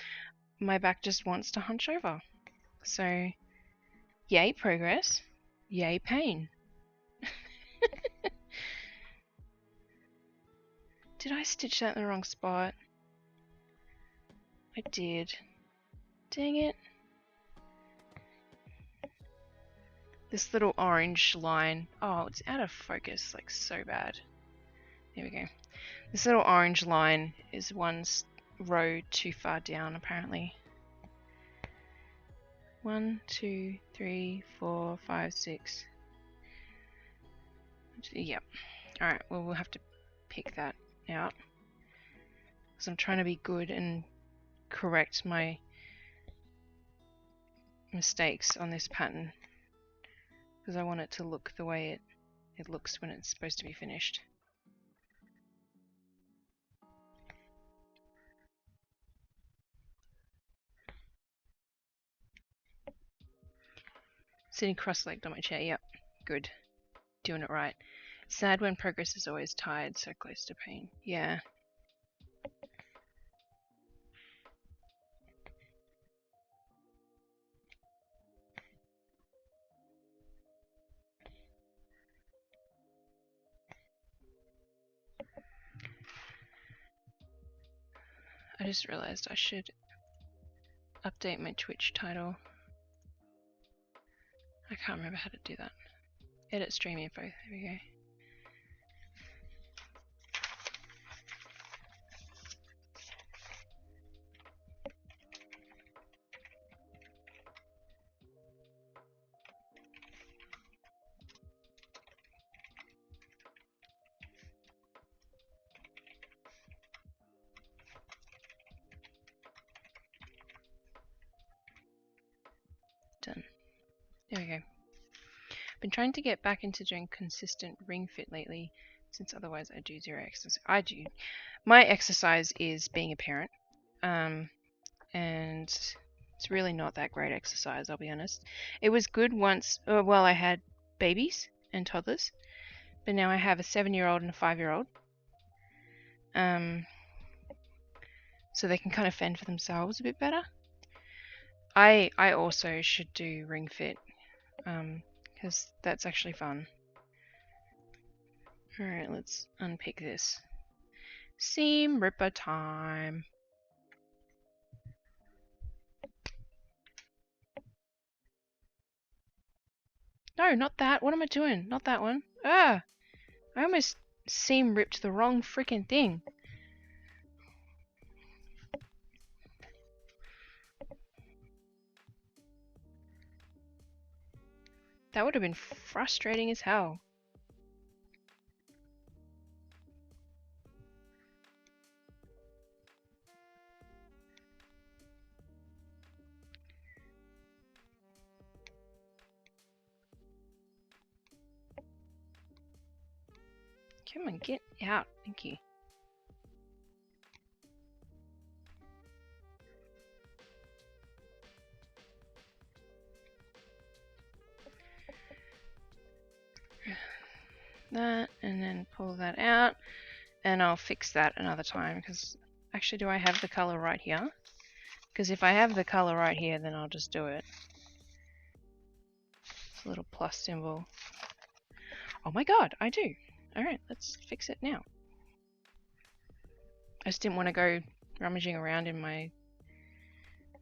my back just wants to hunch over. So, yay progress, yay pain. Did I stitch that in the wrong spot? I did. Dang it. This little orange line. Oh, it's out of focus, like so bad. There we go. This little orange line is one row too far down, apparently. 1, 2, 3, 4, 5, 6. Yep. Alright, well, we'll have to pick that out. Because I'm trying to be good and correct my mistakes on this pattern. Because I want it to look the way it looks when it's supposed to be finished. Sitting cross-legged on my chair, yep. Good. Doing it right. Sad when progress is always tired, so close to pain. Yeah. I just realized I should update my Twitch title. I can't remember how to do that. Edit stream info. There we go. Done. There we go. Been trying to get back into doing consistent ring fit lately, since otherwise I do zero exercise. My exercise is being a parent, and it's really not that great exercise, I'll be honest. It was good once, I had babies and toddlers, but now I have a 7-year-old and a 5-year-old. So they can kind of fend for themselves a bit better. I also should do ring fit, because that's actually fun. Alright, let's unpick this. Seam ripper time. No, not that. What am I doing? Not that one. Ah! I almost seam ripped the wrong freaking thing. That would have been frustrating as hell. Come on, get out. Thank you. That, and then pull that out, and I'll fix that another time, because actually, do I have the color right here? Because if I have the color right here, then I'll just do it. It's a little plus symbol. Oh my god, I do. Alright, let's fix it now. I just didn't want to go rummaging around in my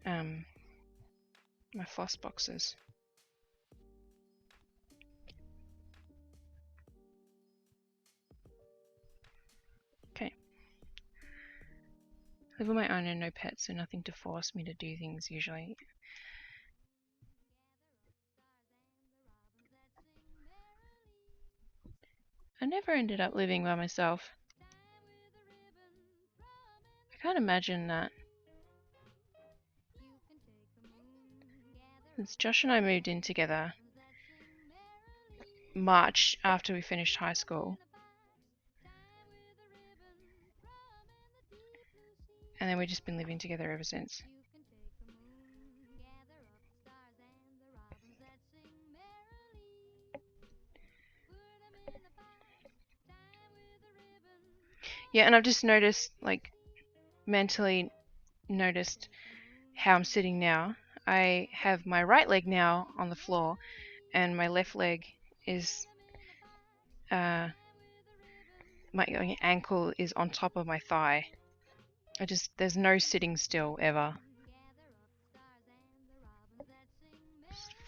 my floss boxes. Okay. Live on my own and no pets, so nothing to force me to do things usually. I never ended up living by myself. I can't imagine that. Since Josh and I moved in together March after we finished high school. And then we've just been living together ever since. Yeah, and I've just noticed, like, mentally noticed how I'm sitting now. I have my right leg now on the floor, and my left leg is, my ankle is on top of my thigh. There's no sitting still ever.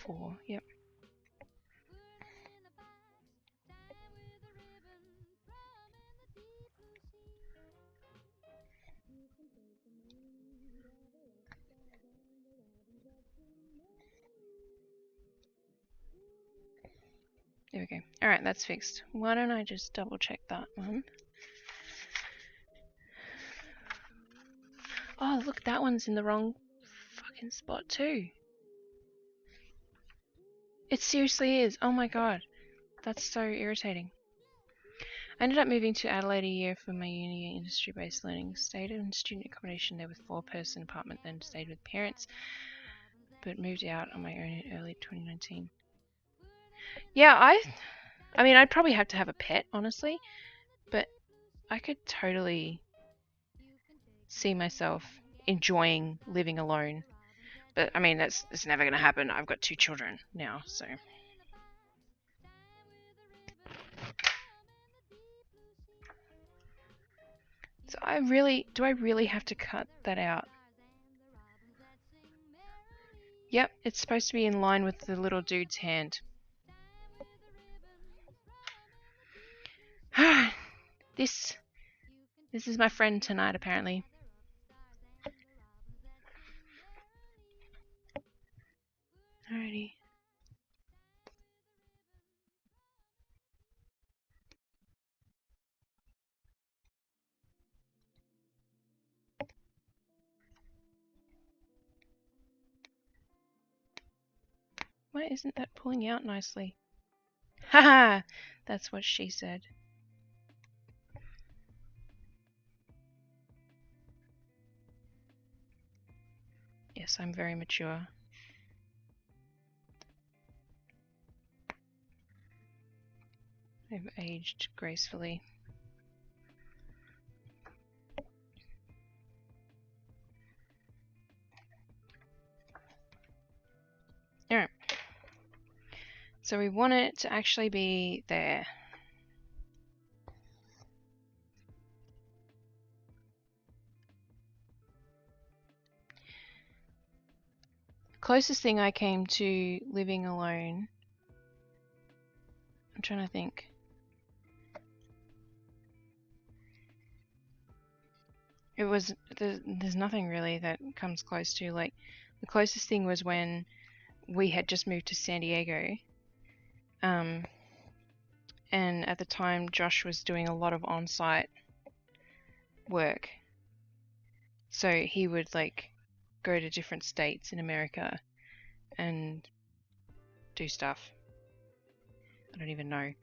4, yep. There we go. Alright, that's fixed. Why don't I just double check that one? Oh, look, that one's in the wrong fucking spot too. It seriously is. Oh my god. That's so irritating. I ended up moving to Adelaide a year for my uni industry-based learning. Stayed in student accommodation there with 4-person apartment, then stayed with parents, but moved out on my own in early 2019. Yeah, I mean, I'd probably have to have a pet, honestly, but I could totally see myself enjoying living alone. But I mean, it's never going to happen. I've got 2 children now, so. So do I really have to cut that out? Yep, it's supposed to be in line with the little dude's hand. This is my friend tonight, apparently. Alrighty. Why isn't that pulling out nicely? Haha! That's what she said. Yes, I'm very mature. I've aged gracefully. Alright. So we want it to actually be there. Closest thing I came to living alone, I'm trying to think. There's nothing really that comes close to, like, the closest thing was when we had just moved to San Diego. And at the time Josh was doing a lot of on-site work. So he would, like, go to different states in America and do stuff. I don't even know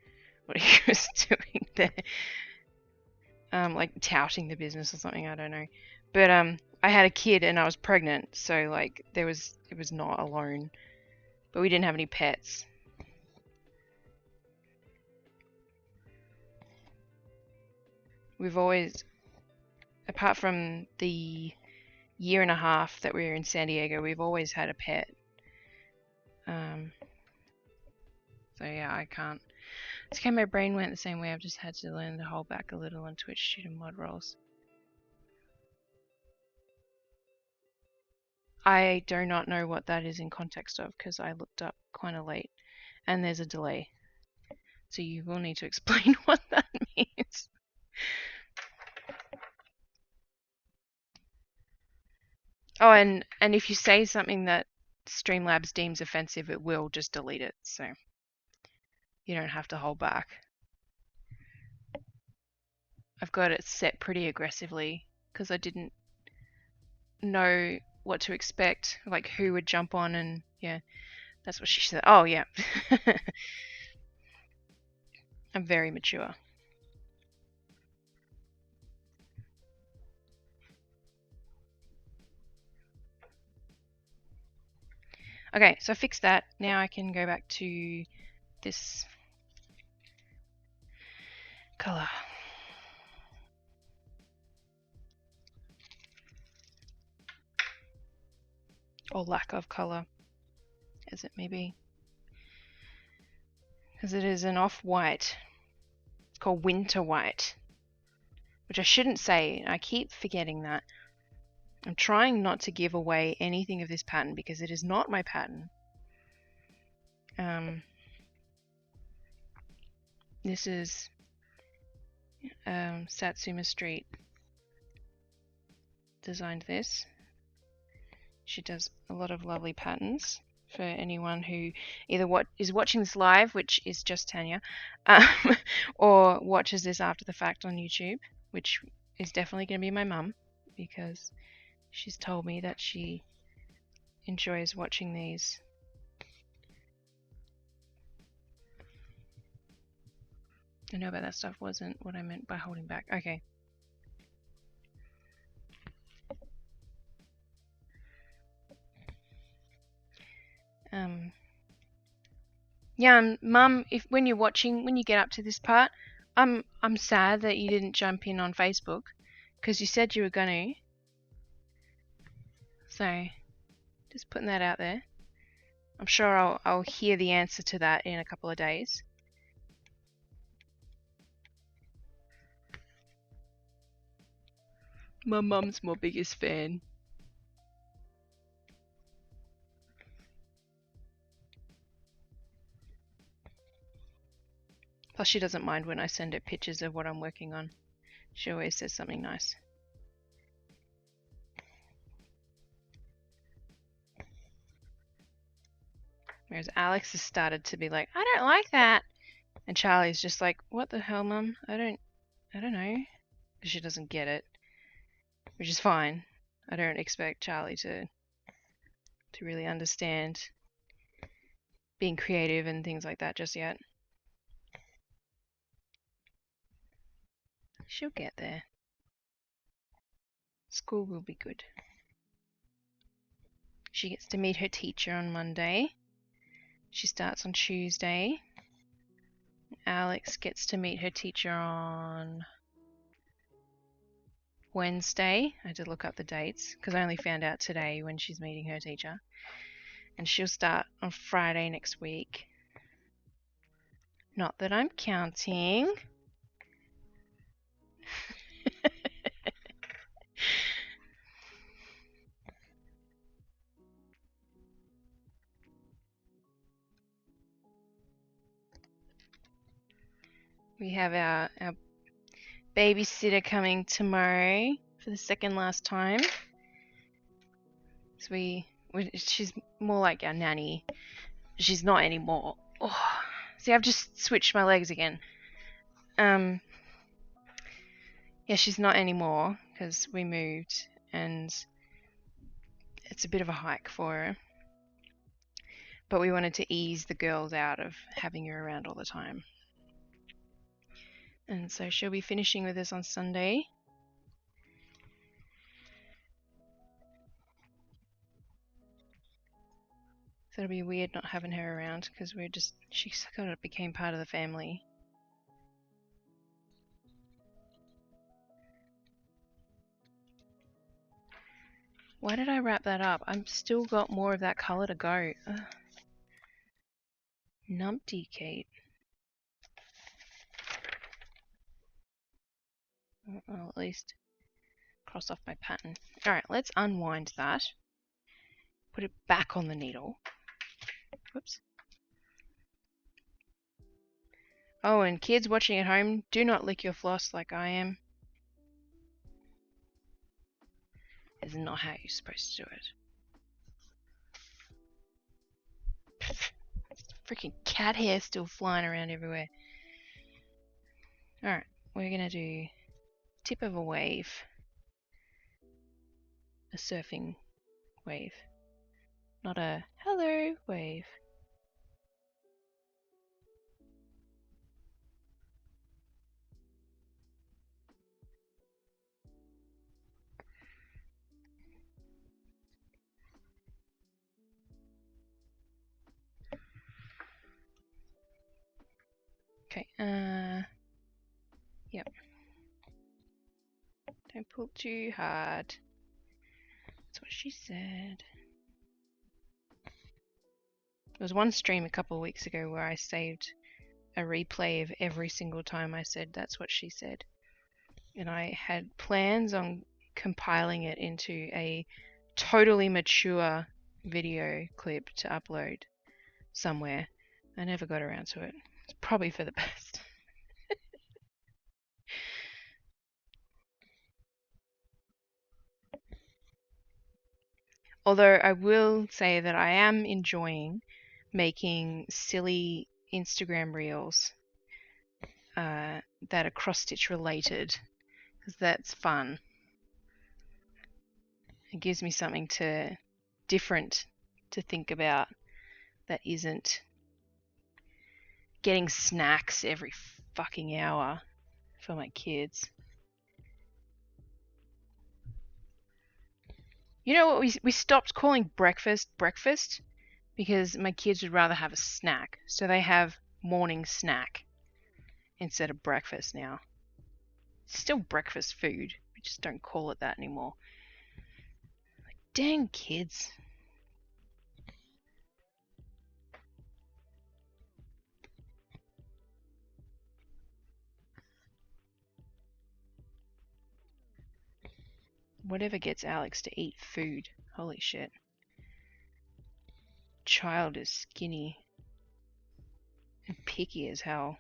what he was doing there. Like touting the business or something, I don't know. But I had a kid and I was pregnant, so like it was not alone. But we didn't have any pets. We've always, apart from the year and a half that we were in San Diego, we've always had a pet. So yeah, I can't. It's okay, my brain went the same way. I've just had to learn to hold back a little on Twitch due to mod rolls. I do not know what that is in context of because I looked up kind of late and there's a delay. So you will need to explain what that means. Oh, and if you say something that Streamlabs deems offensive, it will just delete it. So you don't have to hold back. I've got it set pretty aggressively because I didn't know what to expect, like who would jump on, and yeah, that's what she said. Oh yeah. I'm very mature. Okay, so I fixed that. Now I can go back to this color. Or lack of color, as it may be. Because it is an off-white. It's called winter white. Which I shouldn't say. I keep forgetting that. I'm trying not to give away anything of this pattern because it is not my pattern. This is Satsuma Street designed this. She does a lot of lovely patterns for anyone who either is watching this live, which is just Tanya, or watches this after the fact on YouTube, which is definitely going to be my mum because she's told me that she enjoys watching these. I know about that stuff wasn't what I meant by holding back. Okay. Yeah, Mum, if when you're watching, when you get up to this part, I'm sad that you didn't jump in on Facebook because you said you were gonna. So, just putting that out there. I'm sure I'll hear the answer to that in a couple of days. My mum's my biggest fan. Plus, she doesn't mind when I send her pictures of what I'm working on. She always says something nice. Whereas Alex has started to be like, I don't like that. And Charlie's just like, what the hell, Mum? I don't know. Because she doesn't get it. Which is fine. I don't expect Charlie to really understand being creative and things like that just yet. She'll get there. School will be good. She gets to meet her teacher on Monday. She starts on Tuesday. Alex gets to meet her teacher on Wednesday. I had to look up the dates because I only found out today when she's meeting her teacher. And she'll start on Friday next week. Not that I'm counting. We have our babysitter coming tomorrow for the second last time. So she's more like our nanny. She's not anymore. Oh, see, I've just switched my legs again. Yeah, she's not anymore because we moved and it's a bit of a hike for her. But we wanted to ease the girls out of having her around all the time. And so she'll be finishing with us on Sunday. So it'll be weird not having her around because she kind of became part of the family. Why did I wrap that up? I've still got more of that colour to go. Ugh. Numpty Kate. I'll at least cross off my pattern. Alright, let's unwind that. put it back on the needle. Whoops. Oh, and kids watching at home, do not lick your floss like I am. It's not how you're supposed to do it. Freaking cat hair still flying around everywhere. Alright, we're gonna do tip of a wave. A surfing wave. Not a hello wave. Okay, yep. Don't pull too hard. That's what she said. There was one stream a couple of weeks ago where I saved a replay of every single time I said that's what she said. And I had plans on compiling it into a totally mature video clip to upload somewhere. I never got around to it. It's probably for the best. Although I will say that I am enjoying making silly Instagram reels that are cross-stitch related, because that's fun. It gives me something different to think about that isn't getting snacks every fucking hour for my kids. You know what, we stopped calling breakfast because my kids would rather have a snack, so they have morning snack instead of breakfast now. It's still breakfast food, we just don't call it that anymore. Like, dang kids. Whatever gets Alex to eat food. Holy shit. Child is skinny and picky as hell.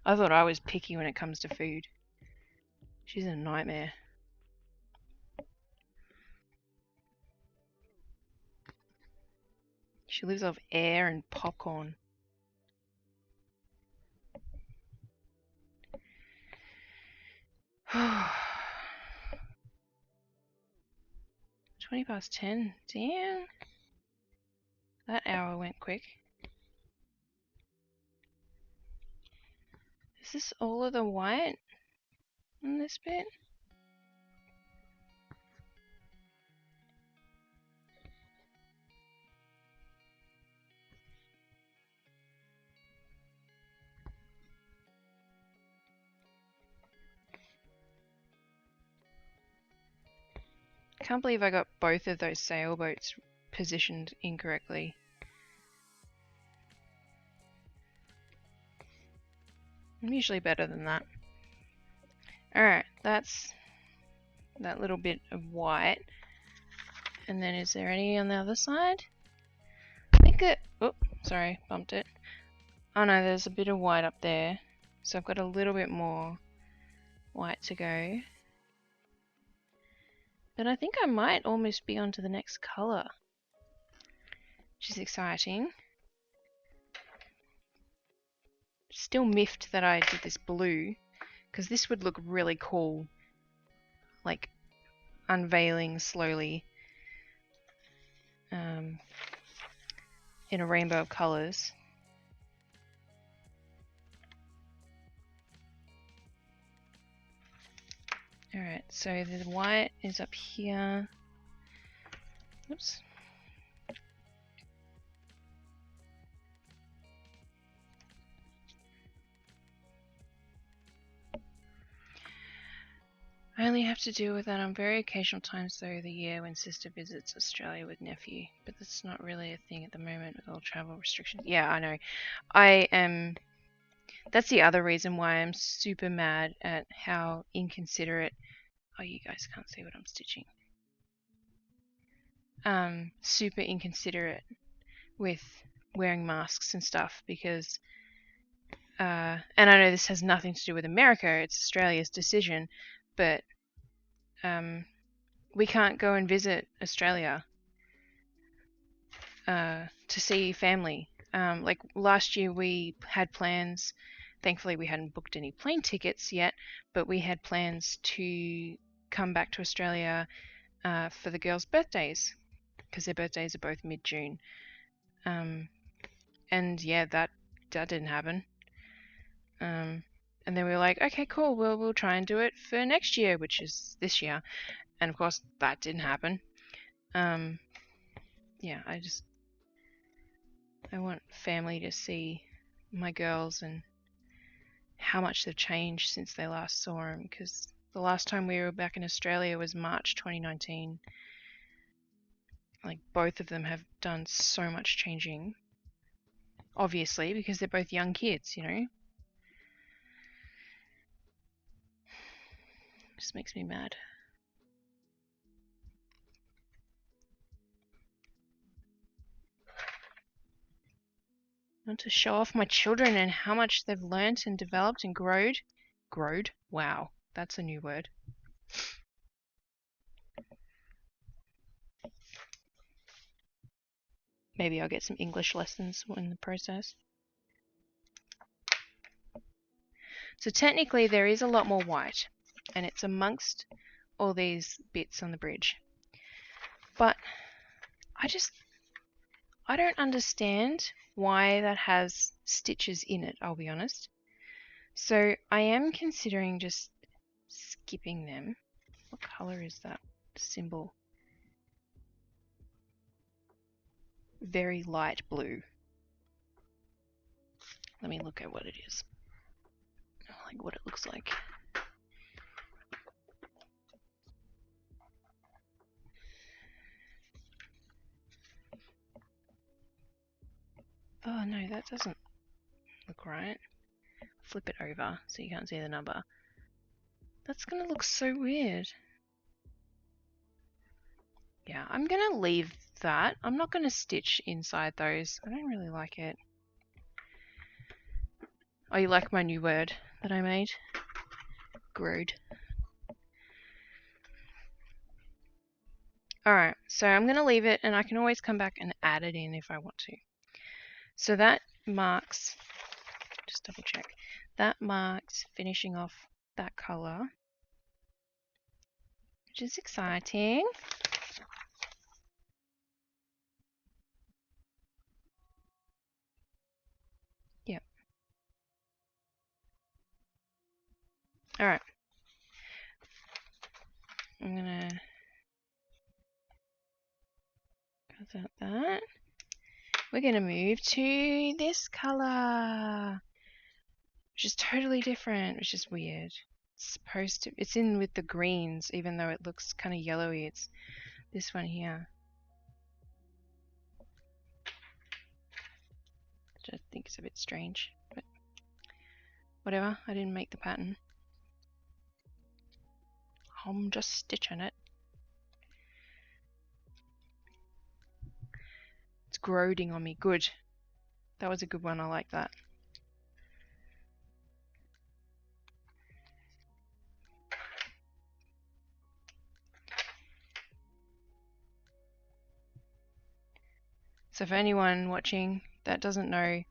I thought I was picky when it comes to food. She's a nightmare. She lives off air and popcorn. $20 past 10. Damn. That hour went quick. Is this all of the white on this bit? Can't believe I got both of those sailboats positioned incorrectly. I'm usually better than that. Alright, that's that little bit of white. And then is there any on the other side? I think it... Oh, sorry, bumped it. Oh no, there's a bit of white up there. So I've got a little bit more white to go. But I think I might almost be onto the next colour, which is exciting. Still miffed that I did this blue, because this would look really cool, like unveiling slowly in a rainbow of colours. Alright, so the white is up here. Oops. I only have to deal with that on very occasional times though the year when sister visits Australia with nephew, but that's not really a thing at the moment with all travel restrictions. Yeah, I know. That's the other reason why I'm super mad at how inconsiderate... Oh, you guys can't see what I'm stitching. super inconsiderate with wearing masks and stuff because, and I know this has nothing to do with America, it's Australia's decision, but we can't go and visit Australia to see family. Like last year we had plans, thankfully we hadn't booked any plane tickets yet, but we had plans to come back to Australia for the girls' birthdays, because their birthdays are both mid-June. And yeah, that didn't happen. And then we were like, okay, cool, we'll try and do it for next year, which is this year. And of course, that didn't happen. Yeah, I want family to see my girls and how much they've changed since they last saw them, because the last time we were back in Australia was March 2019. Like, both of them have done so much changing, obviously, because they're both young kids, you know? Just makes me mad. I want to show off my children and how much they've learnt and developed and growed. Growed? Wow, that's a new word. Maybe I'll get some English lessons in the process. So technically there is a lot more white, and it's amongst all these bits on the bridge. But I don't understand why that has stitches in it, I'll be honest. So I am considering just skipping them. What colour is that symbol? Very light blue. Let me look at what it is. Like what it looks like. Oh no, that doesn't look right. Flip it over so you can't see the number. That's gonna look so weird. Yeah, I'm gonna leave that. I'm not gonna stitch inside those. I don't really like it. Oh, you like my new word that I made? Growed. Alright, so I'm gonna leave it, and I can always come back and add it in if I want to. So that marks, just double check, that marks finishing off that colour, which is exciting. Yep. Alright. I'm gonna cut out that. We're gonna move to this colour, which is totally different, which is weird. It's in with the greens, even though it looks kind of yellowy. It's this one here, which I think is a bit strange, but whatever. I didn't make the pattern. I'm just stitching it. It's growing on me. Good. That was a good one. I like that. So for anyone watching that doesn't know,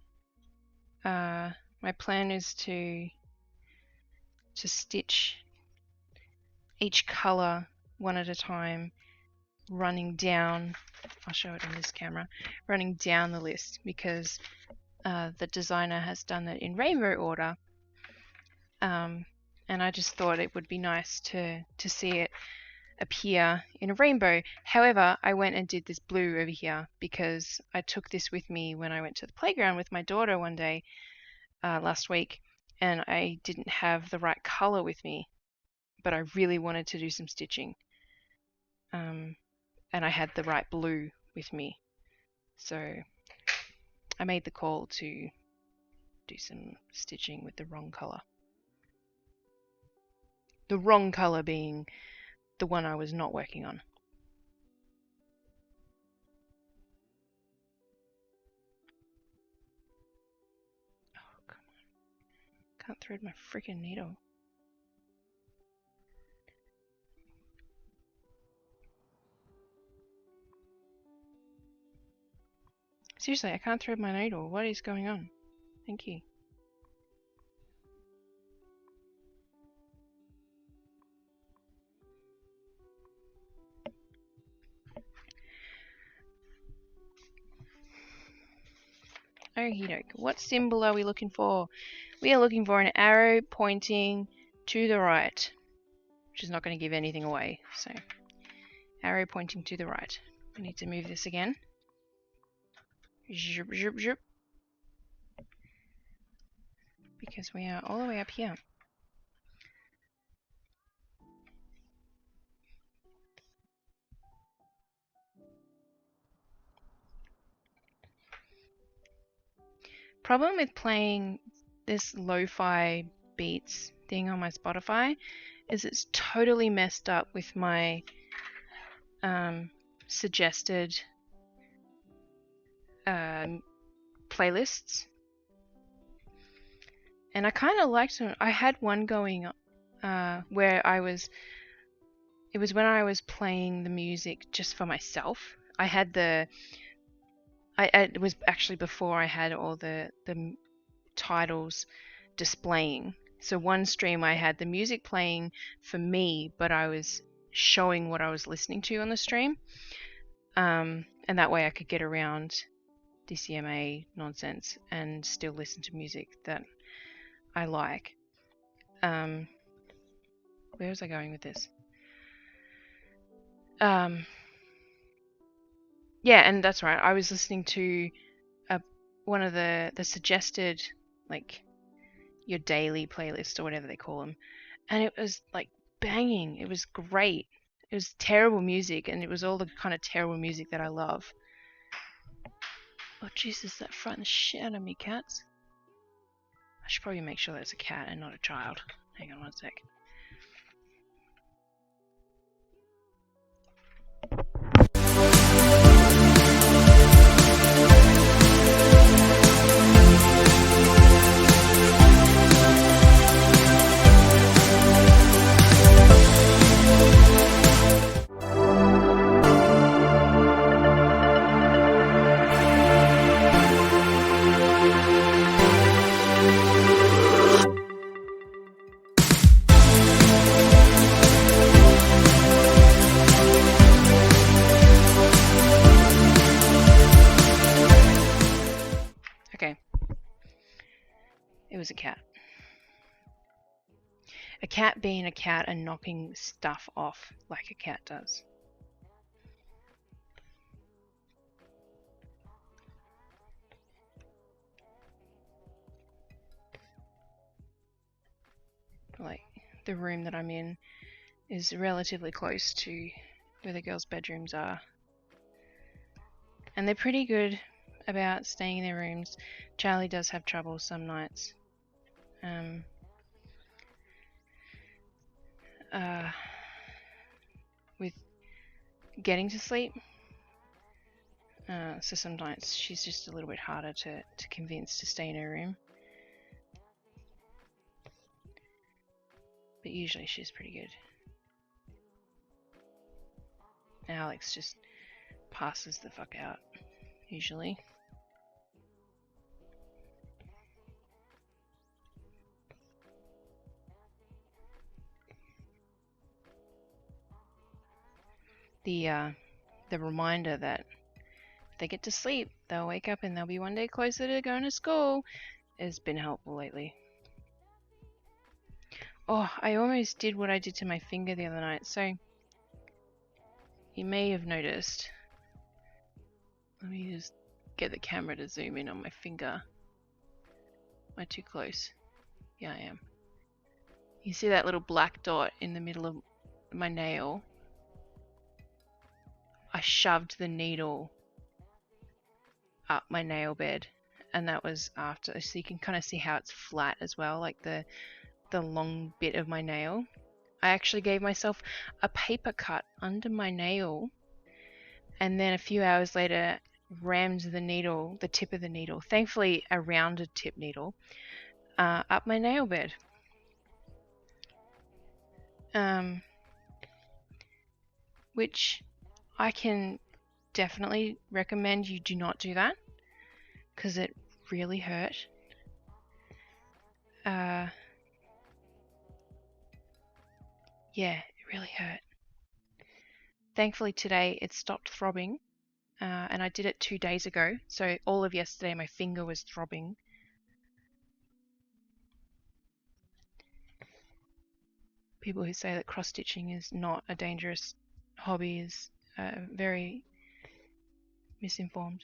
my plan is to stitch each color one at a time, running down, I'll show it in this camera, running down the list, because the designer has done it in rainbow order, and I just thought it would be nice to see it appear in a rainbow. However, I went and did this blue over here because I took this with me when I went to the playground with my daughter one day last week, and I didn't have the right color with me, but I really wanted to do some stitching, and I had the right blue with me, so I made the call to do some stitching with the wrong color. The wrong color being the one I was not working on. Can't thread my freaking needle. Seriously, I can't thread my needle. What is going on? Thank you. Okie doke. What symbol are we looking for? We are looking for an arrow pointing to the right, which is not going to give anything away. So, arrow pointing to the right. I need to move this again. Zhup, zhup, zhup. Because we are all the way up here. Problem with playing this lo-fi beats thing on my Spotify is it's totally messed up with my suggested playlists. And I kind of liked them. I had one going where it was when I was playing the music just for myself. I had it was actually before I had all the titles displaying. So one stream I had the music playing for me, but I was showing what I was listening to on the stream. And that way I could get around DCMA nonsense and still listen to music that I like. Where was I going with this? Yeah, and that's right. I was listening to one of the suggested, like, your daily playlist or whatever they call them, and it was like banging. It was great. It was terrible music, and it was all the kind of terrible music that I love. Oh Jesus, that frightens the shit out of me, cats. I should probably make sure that's a cat and not a child. Hang on one sec. Okay. It was a cat. A cat being a cat and knocking stuff off like a cat does. Like, the room that I'm in is relatively close to where the girls' bedrooms are. And they're pretty good about staying in their rooms. Charlie does have trouble some nights. With getting to sleep. So some nights she's just a little bit harder to convince to stay in her room. But usually she's pretty good. Alex just passes the fuck out, usually. The reminder that if they get to sleep, they'll wake up and they'll be one day closer to going to school has been helpful lately. Oh, I almost did what I did to my finger the other night, so you may have noticed. Let me just get the camera to zoom in on my finger. Am I too close? Yeah, I am. You see that little black dot in the middle of my nail? I shoved the needle up my nail bed, and that was after, so you can kind of see how it's flat as well, like the long bit of my nail. I actually gave myself a paper cut under my nail, and then a few hours later rammed the needle, the tip of the needle, thankfully a rounded tip needle, up my nail bed. Which I can definitely recommend you do not do that, because it really hurt. Yeah, it really hurt. Thankfully today it stopped throbbing, and I did it 2 days ago, so all of yesterday my finger was throbbing. People who say that cross-stitching is not a dangerous hobby is very misinformed.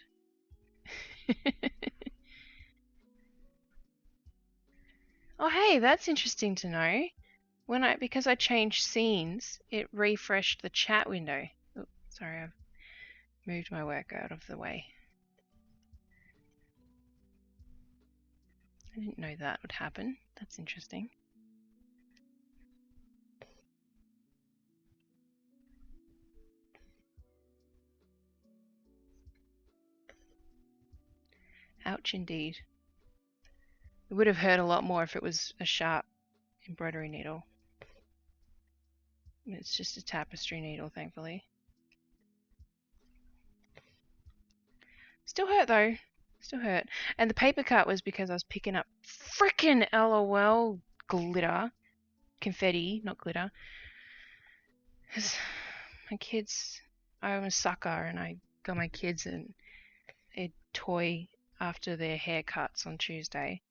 Oh hey, that's interesting to know. Because I changed scenes, it refreshed the chat window. Oh, sorry, I've moved my work out of the way. I didn't know that would happen. That's interesting. Ouch indeed. It would have hurt a lot more if it was a sharp embroidery needle. It's just a tapestry needle, thankfully. Still hurt though. Still hurt. And the paper cut was because I was picking up frickin' LOL glitter. Confetti, not glitter. Because my kids, I'm a sucker and I got my kids a toy after their haircuts on Tuesday.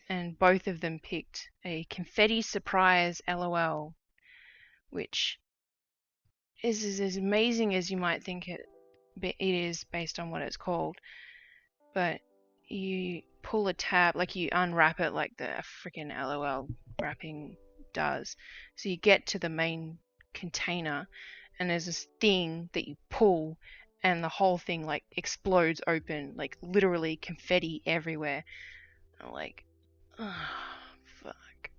And both of them picked a confetti surprise LOL, which is as amazing as you might think it is based on what it's called. But you pull a tab, like you unwrap it like the freaking LOL wrapping does. So you get to the main container and there's this thing that you pull and the whole thing like explodes open, like literally confetti everywhere. I'm like, oh, fuck.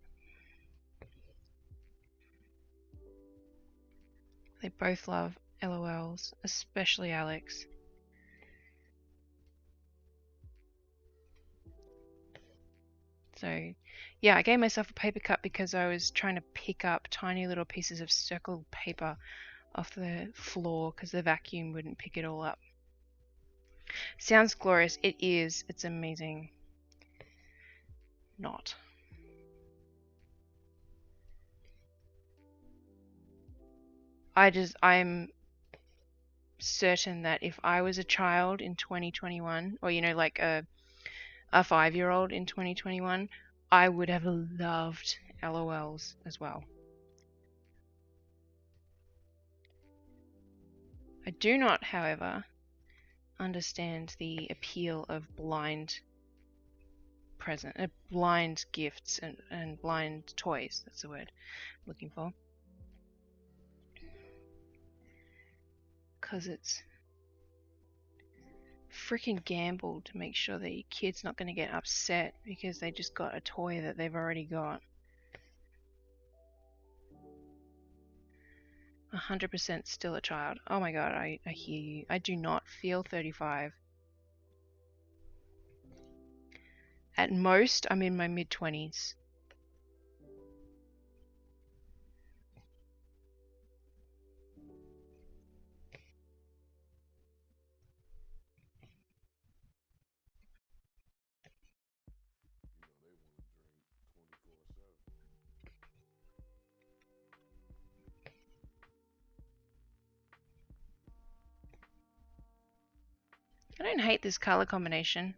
They both love LOLs, especially Alex. So, yeah, I gave myself a paper cut because I was trying to pick up tiny little pieces of circled paper off the floor because the vacuum wouldn't pick it all up. Sounds glorious. It is. It's amazing. Not. I'm certain that if I was a child in 2021, or like a 5-year-old in 2021, I would have loved LOLs as well. I do not, however, understand the appeal of blind gifts and blind toys. That's the word I'm looking for. Because it's freaking gamble to make sure that your kid's not going to get upset because they just got a toy that they've already got. 100% still a child. Oh my god, I hear you. I do not feel 35. At most, I'm in my mid-20s. I don't hate this color combination.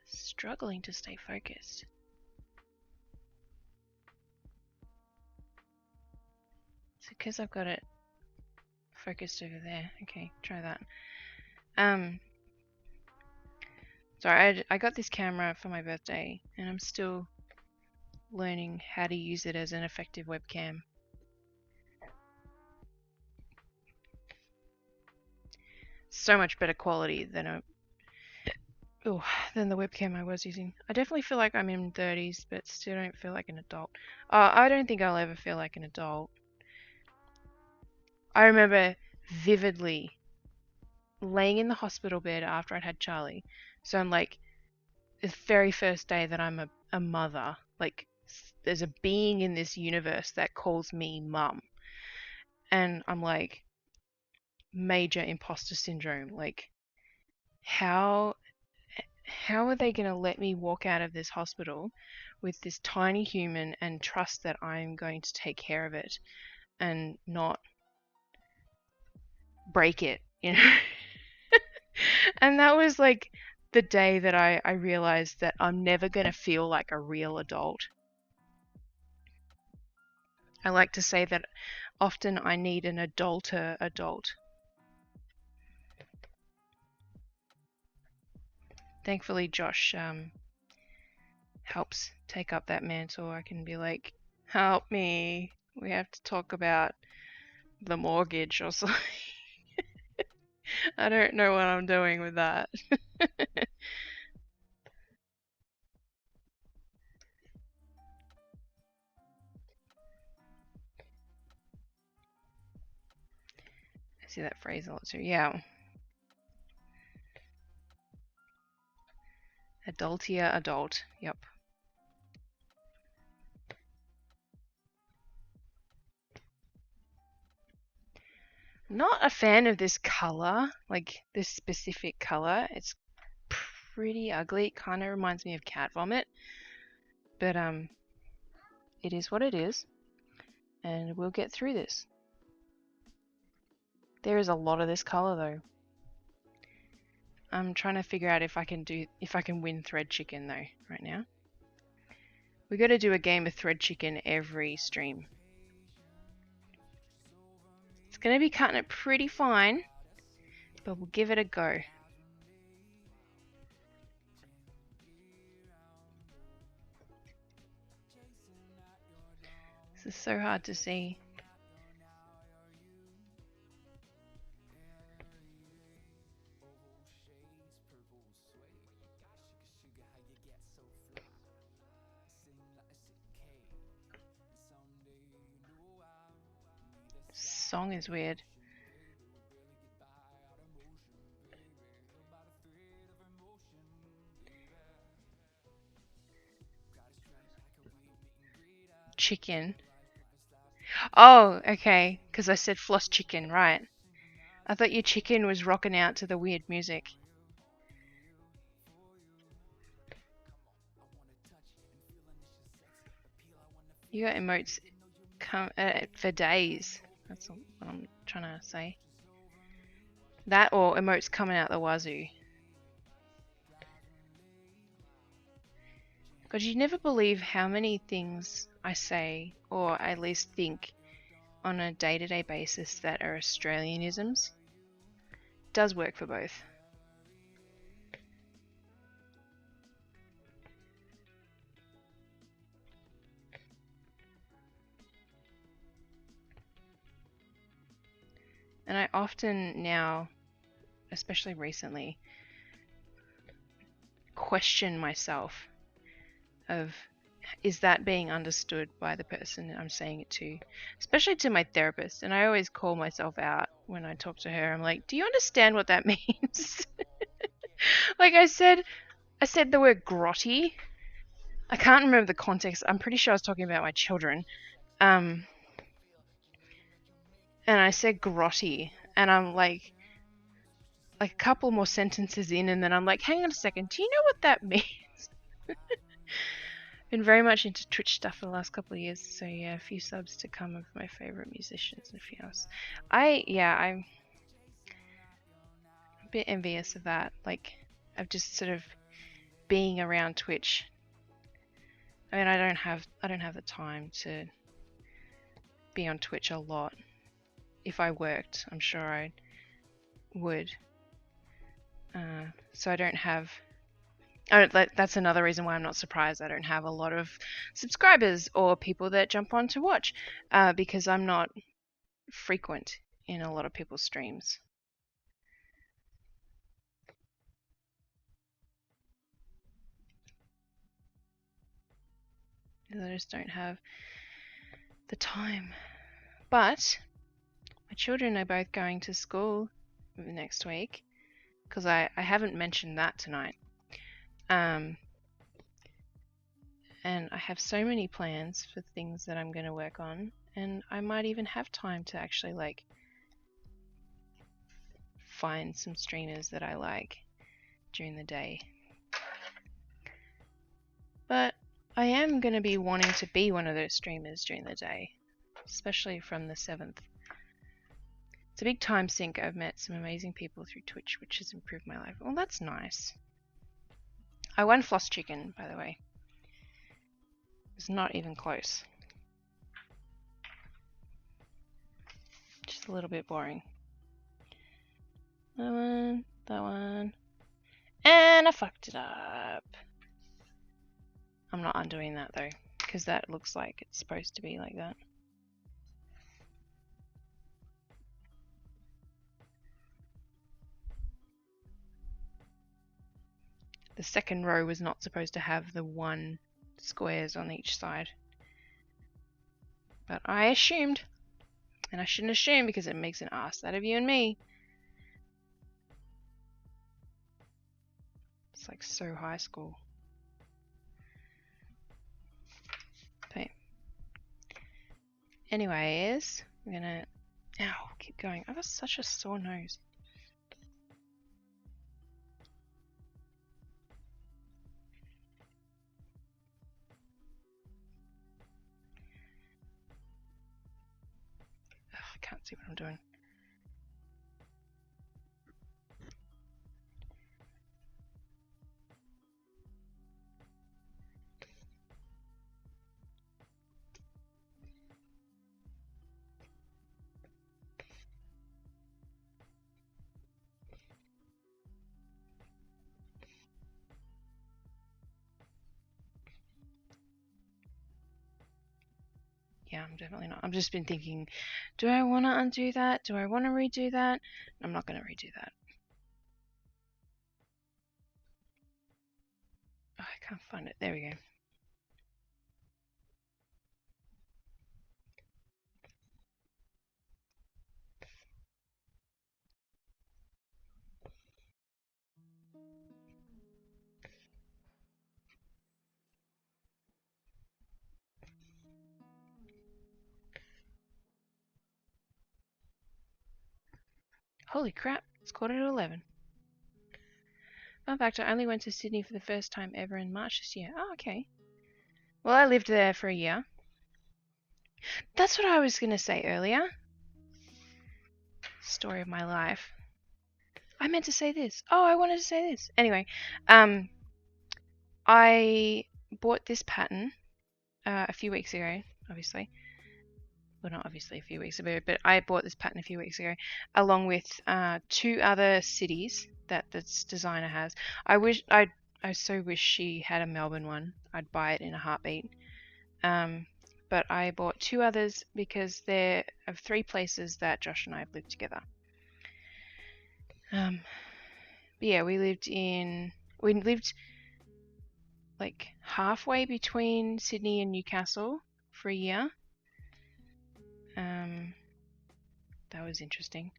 Struggling to stay focused. It's because I've got it focused over there. Okay, try that. Sorry, I got this camera for my birthday and I'm still learning how to use it as an effective webcam. So much better quality than the webcam I was using. I definitely feel like I'm in 30s, but still don't feel like an adult. I don't think I'll ever feel like an adult. I remember vividly laying in the hospital bed after I'd had Charlie. So I'm like, the very first day that I'm a mother, like, there's a being in this universe that calls me mum. And I'm like, major imposter syndrome. Like, how how are they going to let me walk out of this hospital with this tiny human and trust that I'm going to take care of it and not break it, you know? And that was like the day that I realized that I'm never going to feel like a real adult. I like to say that often I need an adulter adult. Thankfully, Josh helps take up that mantle. I can be like, help me. We have to talk about the mortgage or something. I don't know what I'm doing with that. I see that phrase a lot too. Yeah. Adultia adult. Yep. Not a fan of this color, like this specific color. It's pretty ugly. It kind of reminds me of cat vomit. But it is what it is, and we'll get through this. There is a lot of this color though. I'm trying to figure out if I can win thread chicken though right now. We got to do a game of thread chicken every stream. It's going to be cutting it pretty fine, but we'll give it a go. This is so hard to see. Song is weird. Chicken. Oh, okay, because I said floss chicken, right. I thought your chicken was rocking out to the weird music. You got emotes for days. That's what I'm trying to say. That or emotes coming out the wazoo. God, you never believe how many things I say, or at least think, on a day-to-day basis that are Australianisms. It does work for both. And I often now, especially recently, question myself of, is that being understood by the person I'm saying it to? Especially to my therapist. And I always call myself out when I talk to her. I'm like, do you understand what that means? Like I said the word grotty. I can't remember the context. I'm pretty sure I was talking about my children. And I said grotty. And I'm like a couple more sentences in, and then I'm like, hang on a second, do you know what that means? Been very much into Twitch stuff for the last couple of years, so yeah, a few subs to come of my favorite musicians and a few else. I'm a bit envious of that, like, of just sort of being around Twitch. I mean, I don't have the time to be on Twitch a lot. If I worked, I'm sure I would. So I don't have. That's another reason why I'm not surprised I don't have a lot of subscribers or people that jump on to watch, because I'm not frequent in a lot of people's streams. I just don't have the time. But my children are both going to school next week, because I haven't mentioned that tonight. And I have so many plans for things that I'm going to work on, and I might even have time to actually like find some streamers that I like during the day. But I am going to be wanting to be one of those streamers during the day, especially from the 7th. It's a big time sink. I've met some amazing people through Twitch, which has improved my life. Well, that's nice. I won Floss Chicken, by the way. It's not even close. Just a little bit boring. That one. And I fucked it up. I'm not undoing that though, because that looks like it's supposed to be like that. The second row was not supposed to have the 1 squares on each side. But I assumed, and I shouldn't assume because it makes an ass out of you and me. It's like so high school. Okay. Anyways, I'm gonna... Ow, keep going. I've got such a sore nose. Ugh, I can't see what I'm doing. Yeah, I'm definitely not. I've just been thinking, do I want to undo that? Do I want to redo that? I'm not going to redo that. Oh, I can't find it. There we go. Holy crap, it's 11:15. Fun fact, I only went to Sydney for the first time ever in March this year. Oh, okay. Well, I lived there for a year. That's what I was going to say earlier. Story of my life. I meant to say this. Oh, I wanted to say this. Anyway, I bought this pattern a few weeks ago, obviously. Well, not obviously a few weeks ago, but I bought this pattern a few weeks ago, along with 2 other cities that this designer has. I so wish she had a Melbourne one. I'd buy it in a heartbeat. But I bought 2 others because they're of 3 places that Josh and I have lived together. But yeah, we lived like halfway between Sydney and Newcastle for a year. That was interesting.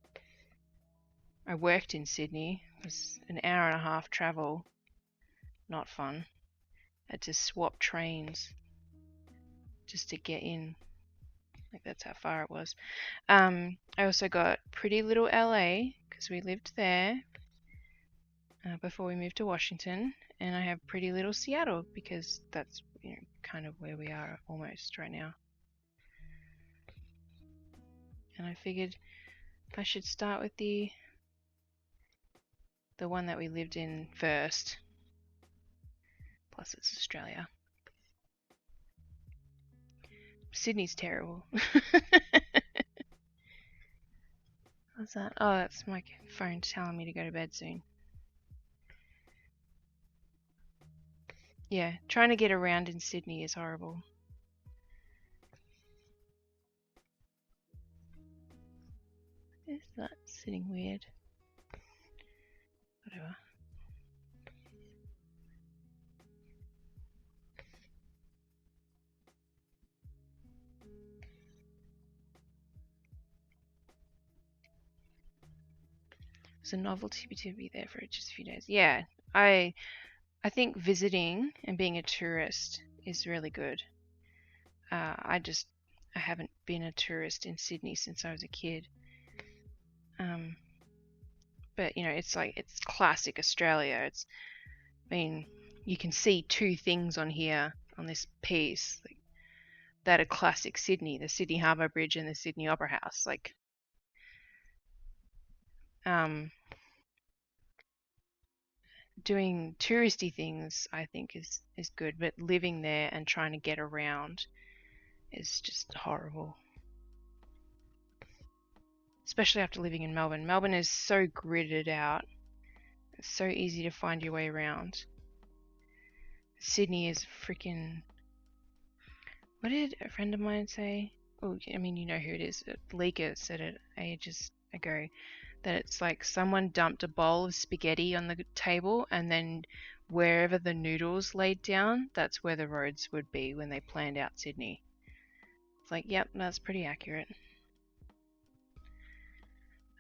I worked in Sydney. It was an hour and a half travel. Not fun. Had to swap trains just to get in. Like that's how far it was. I also got Pretty Little LA because we lived there before we moved to Washington, and I have Pretty Little Seattle because that's kind of where we are almost right now. And I figured I should start with the one that we lived in first. Plus it's Australia. Sydney's terrible. What's that? Oh, that's my phone telling me to go to bed soon. Yeah, trying to get around in Sydney is horrible. Is that sitting weird? Whatever. It's a novelty to be there for just a few days. Yeah, I think visiting and being a tourist is really good. I haven't been a tourist in Sydney since I was a kid. But you know, it's classic Australia. You can see two things on here on this piece that are classic Sydney: the Sydney Harbour Bridge and the Sydney Opera House. Doing touristy things, I think, is good, but living there and trying to get around is just horrible. Especially after living in Melbourne. Melbourne is so gridded out. It's so easy to find your way around. Sydney is freaking... What did a friend of mine say? Oh, I mean, you know who it is. Leaker said it ages ago. That it's like someone dumped a bowl of spaghetti on the table, and then wherever the noodles laid down, that's where the roads would be when they planned out Sydney. It's like, yep, that's pretty accurate.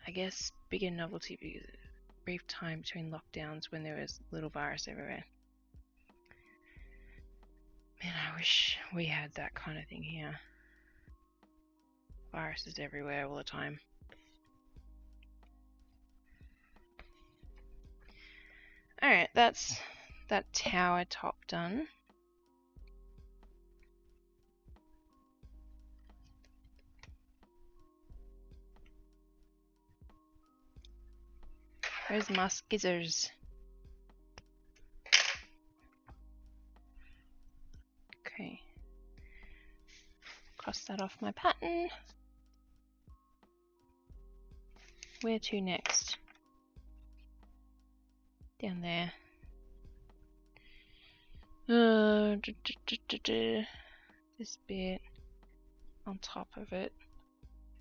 I guess bigger novelty because of a brief time between lockdowns when there was little virus everywhere. Man, I wish we had that kind of thing here. Viruses everywhere all the time. Alright, that's that tower top done. Where's my skizzers? Okay. Cross that off my pattern. Where to next? Down there. This bit on top of it.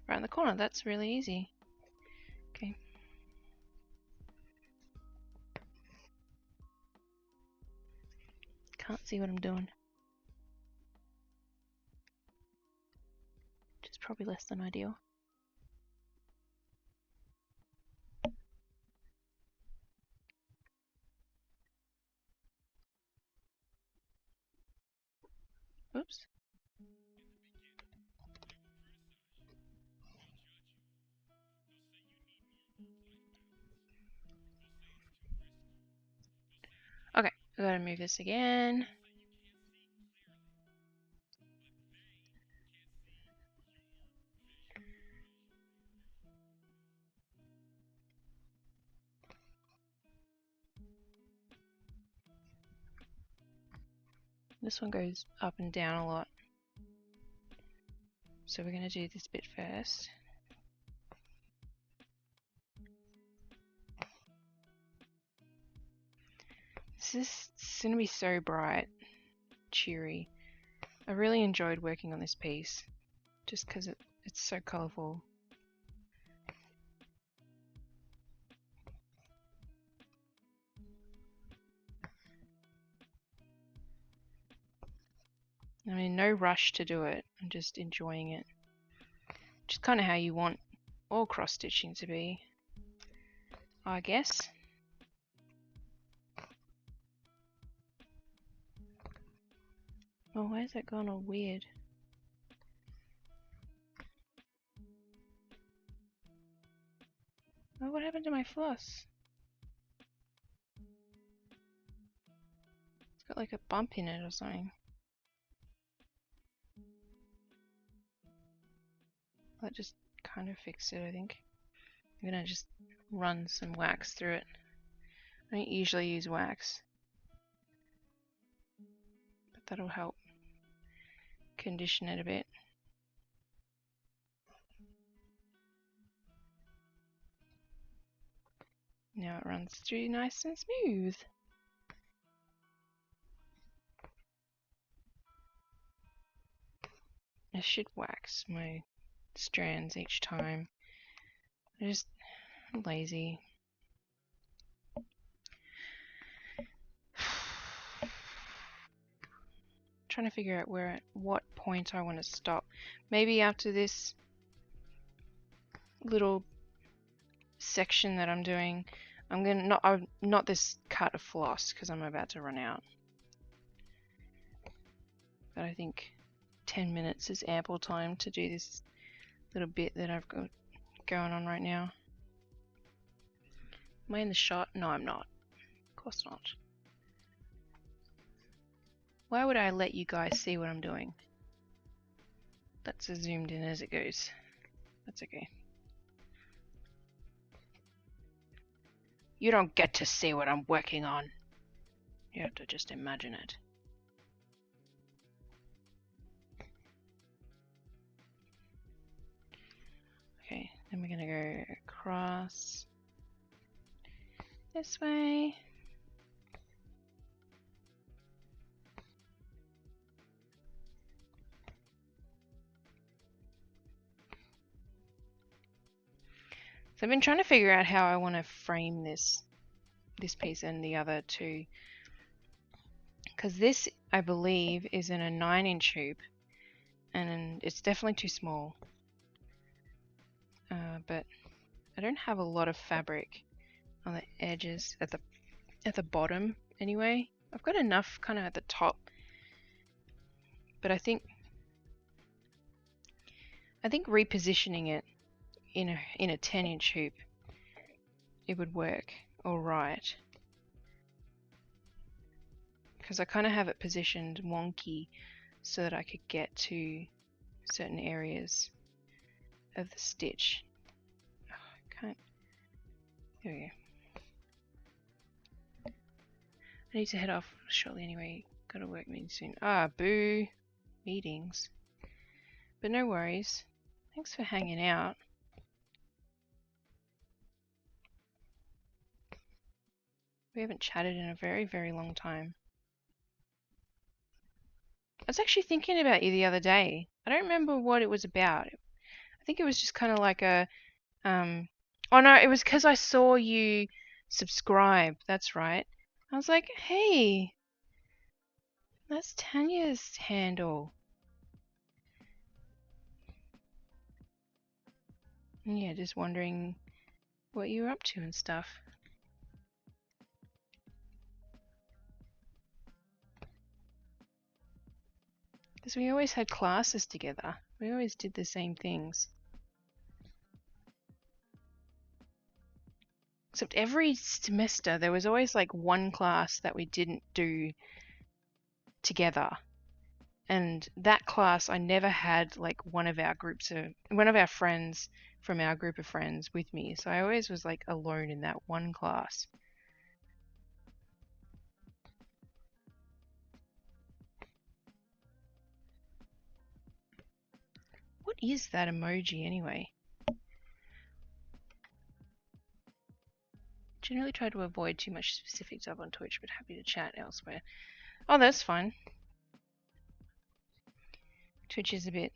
Right in the corner, that's really easy. Okay. Can't see what I'm doing. Which is probably less than ideal. Oops. Okay, I gotta move this again. This one goes up and down a lot. So we're gonna do this bit first. This is gonna be so bright, cheery. I really enjoyed working on this piece, just because it's so colourful. I mean, no rush to do it. I'm just enjoying it. Which is kind of how you want all cross stitching to be, I guess. Oh, why is that going all weird? Oh, what happened to my floss? It's got like a bump in it or something. That just kind of fixed it, I think. I'm gonna just run some wax through it. I don't usually use wax, but that'll help condition it a bit. Now it runs through nice and smooth. I should wax my strands each time. I'm just lazy. Trying to figure out at what point I want to stop. Maybe after this little section that I'm doing, I'm gonna not this cut of floss because I'm about to run out. But I think 10 minutes is ample time to do this little bit that I've got going on right now. Am I in the shot? No, I'm not. Of course not. Why would I let you guys see what I'm doing? That's as zoomed in as it goes. That's okay. You don't get to see what I'm working on. You have to just imagine it. Okay, then we're gonna go across this way. So I've been trying to figure out how I want to frame this piece and the other two, because this, I believe, is in a 9-inch hoop, and it's definitely too small. But I don't have a lot of fabric on the edges at the bottom anyway. I've got enough kind of at the top, but I think repositioning it in a 10-inch hoop, it would work all right. Because I kind of have it positioned wonky so that I could get to certain areas of the stitch. Oh, I can't. There we go. I need to head off shortly anyway. Got a work meeting soon. Ah, boo. Meetings. But no worries. Thanks for hanging out. We haven't chatted in a very, very long time. I was actually thinking about you the other day. I don't remember what it was about. I think it was just kind of like a, oh no, it was because I saw you subscribe. That's right. I was like, hey, that's Tanya's handle. And yeah, just wondering what you were up to and stuff. Because we always had classes together. We always did the same things. Except every semester there was always like one class that we didn't do together. And that class, I never had like one of our friends from our group of friends with me. So I always was like alone in that one class. What is that emoji anyway? Generally try to avoid too much specific stuff on Twitch, but happy to chat elsewhere. Oh, that's fine. Twitch is a bit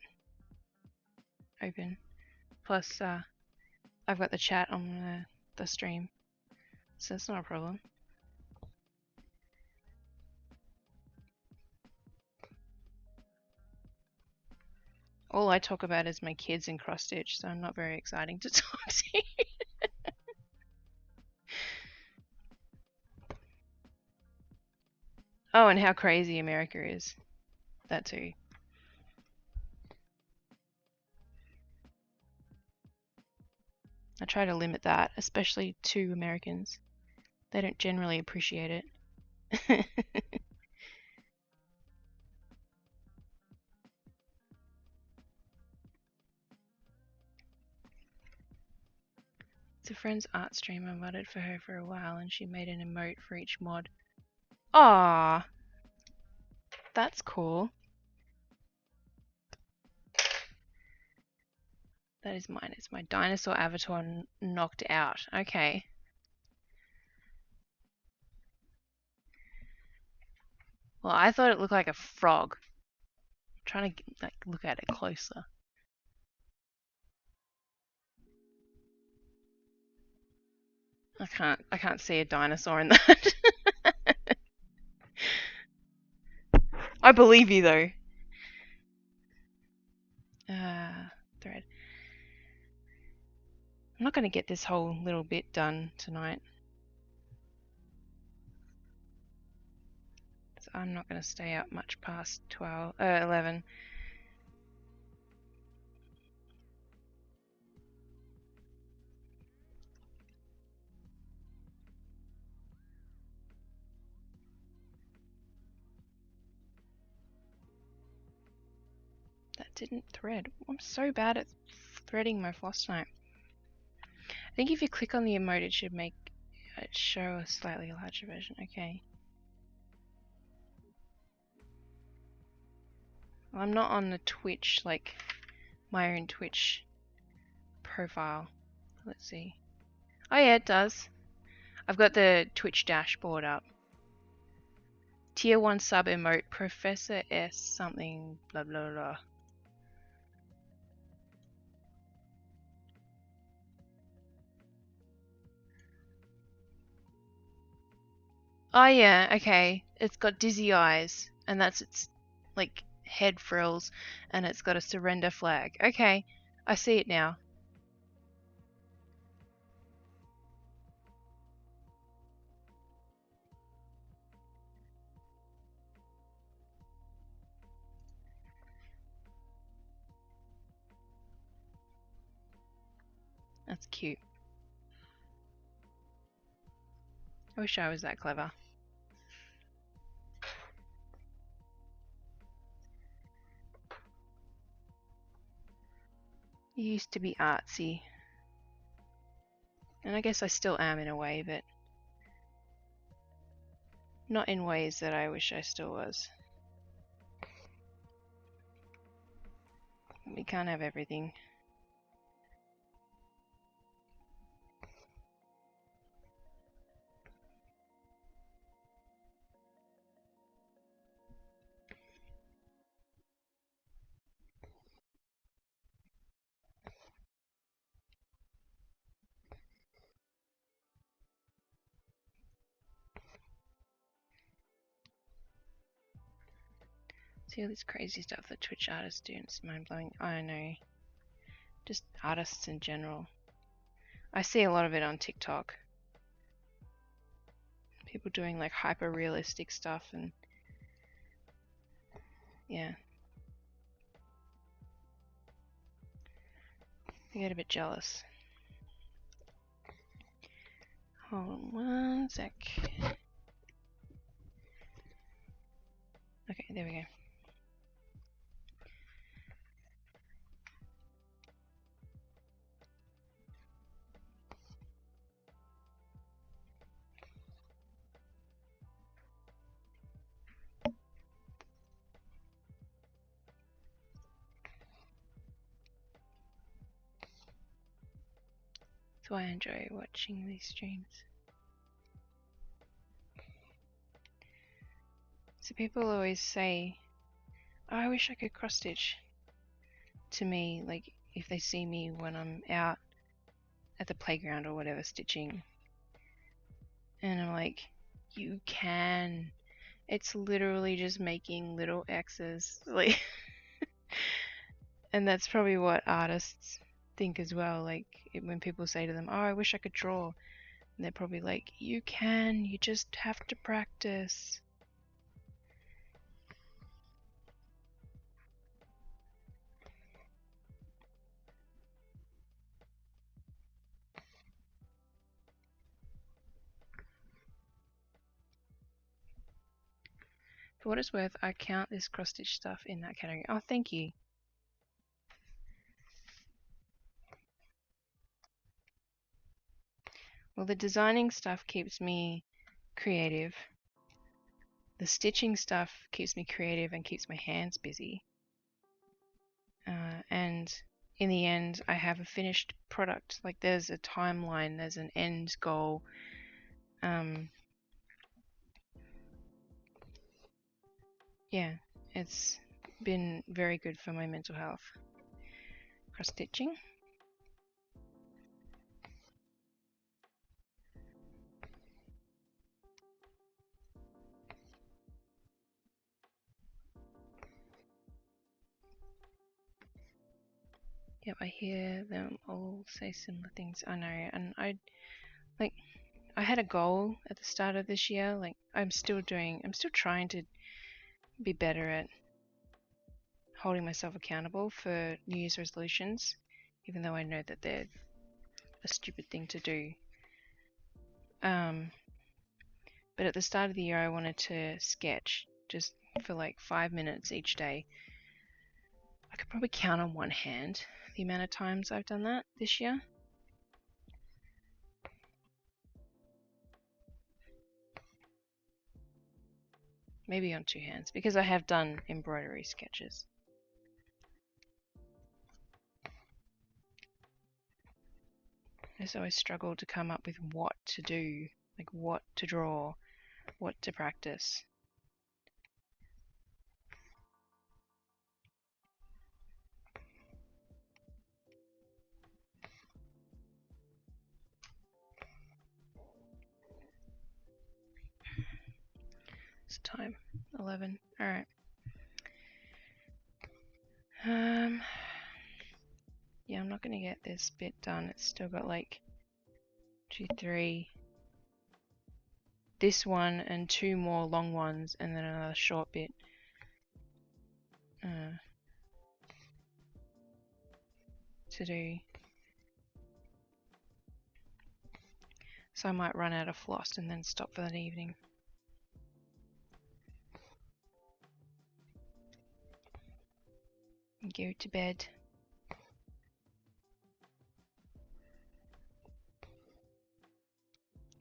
open. Plus, I've got the chat on the stream, so that's not a problem. All I talk about is my kids and cross stitch, so I'm not very exciting to talk to you. Oh, and how crazy America is. That too. I try to limit that, especially to Americans. They don't generally appreciate it. It's a friend's art stream. I modded for her for a while and she made an emote for each mod. Ah, that's cool. That is mine. It's my dinosaur avatar knocked out. Okay. Well, I thought it looked like a frog. I'm trying to like look at it closer. I can't see a dinosaur in that. I believe you though. Thread. I'm not going to get this whole little bit done tonight. So I'm not going to stay up much past 11. That didn't thread. I'm so bad at threading my floss knife. I think if you click on the emote, it should make it show a slightly larger version. Okay. Well, I'm not on the Twitch, like my own Twitch profile. Let's see. Oh yeah, it does. I've got the Twitch dashboard up. Tier 1 sub emote, Professor S something, blah blah blah. Oh yeah, okay. It's got dizzy eyes, and that's its like head frills, and it's got a surrender flag. Okay, I see it now. That's cute. I wish I was that clever. You used to be artsy. And I guess I still am in a way, but not in ways that I wish I still was. We can't have everything. See all this crazy stuff that Twitch artists do, it's mind-blowing. I know. Just artists in general. I see a lot of it on TikTok. People doing like hyper-realistic stuff and yeah. I get a bit jealous. Hold on one sec. Okay, there we go. So I enjoy watching these streams. So people always say, oh, I wish I could cross stitch to me, like if they see me when I'm out at the playground or whatever stitching. And I'm like, you can. It's literally just making little X's. Like and that's probably what artists think as well. Like when people say to them, oh, I wish I could draw. And they're probably like, you can, you just have to practice. For what it's worth, I count this cross-stitch stuff in that category. Oh, thank you. Well, the designing stuff keeps me creative. The stitching stuff keeps me creative and keeps my hands busy. And in the end, I have a finished product. Like there's a timeline, there's an end goal. Yeah, it's been very good for my mental health. Cross stitching. Yep, I hear them all say similar things. I know, and I had a goal at the start of this year. Like, I'm still trying to be better at holding myself accountable for New Year's resolutions, even though I know that they're a stupid thing to do. But at the start of the year, I wanted to sketch just for like 5 minutes each day. I could probably count on one hand the amount of times I've done that this year. Maybe on 2 hands, because I have done embroidery sketches. I just always struggle to come up with what to do, like what to draw, what to practice. It's time, 11. All right. Yeah, I'm not gonna get this bit done. It's still got like 2, 3. This one and 2 more long ones, and then another short bit. To do. So I might run out of floss and then stop for that evening. And go to bed.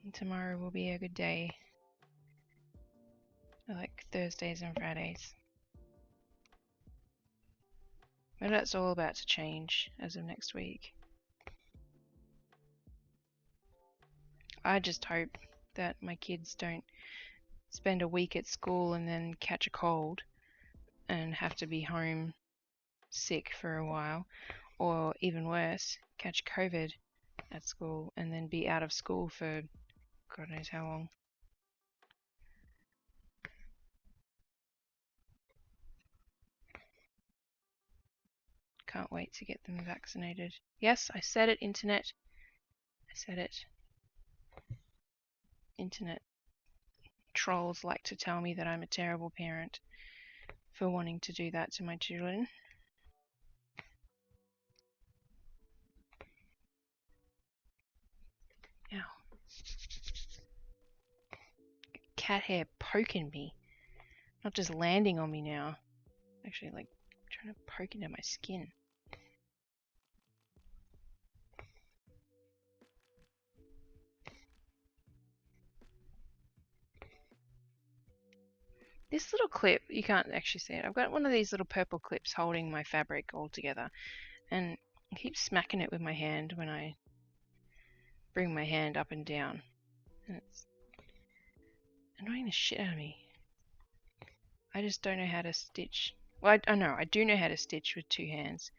And tomorrow will be a good day. Like Thursdays and Fridays. But that's all about to change as of next week. I just hope that my kids don't spend a week at school and then catch a cold and have to be home sick for a while, or even worse, catch COVID at school and then be out of school for God knows how long. Can't wait to get them vaccinated. Yes, I said it, internet. I said it. Internet trolls like to tell me that I'm a terrible parent for wanting to do that to my children. Ow. Cat hair poking me. Not just landing on me now. Actually, like, trying to poke into my skin. This little clip, you can't actually see it. I've got one of these little purple clips holding my fabric all together, and I keep smacking it with my hand when I bring my hand up and down. And it's annoying the shit out of me. I just don't know how to stitch. Well, I know, I do know how to stitch with 2 hands.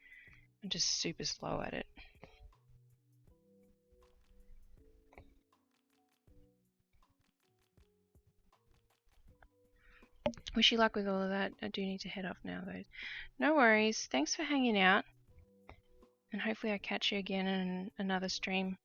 I'm just super slow at it. Wish you luck with all of that. I do need to head off now, though. No worries. Thanks for hanging out. And hopefully I catch you again in another stream.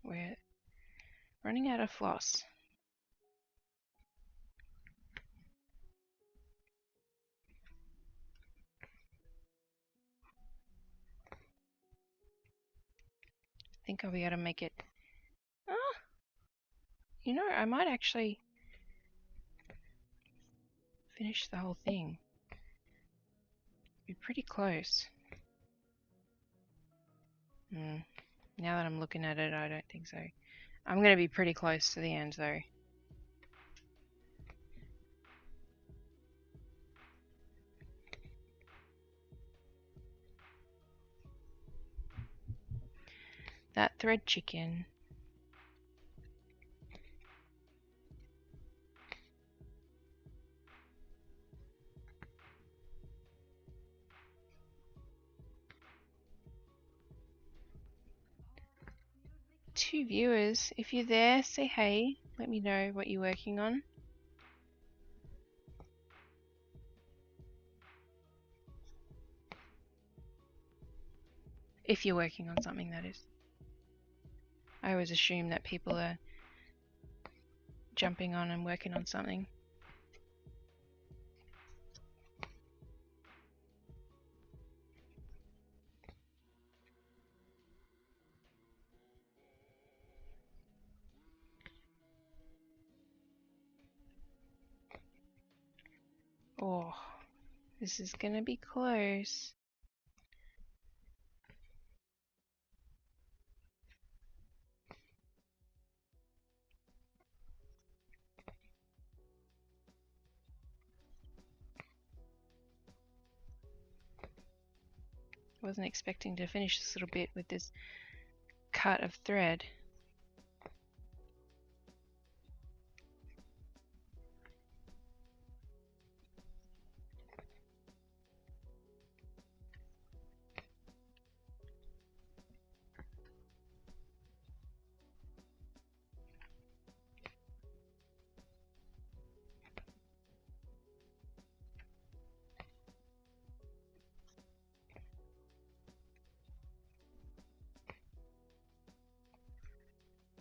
We're running out of floss. I think I'll be able to make it. Oh, you know, I might actually finish the whole thing. Be pretty close. Now that I'm looking at it, I don't think so. I'm going to be pretty close to the end, though. That thread chicken. 2 viewers. If you're there, say hey. Let me know what you're working on. If you're working on something, that is. I always assume that people are jumping on and working on something. Oh, this is gonna be close. Wasn't expecting to finish this little bit with this cut of thread.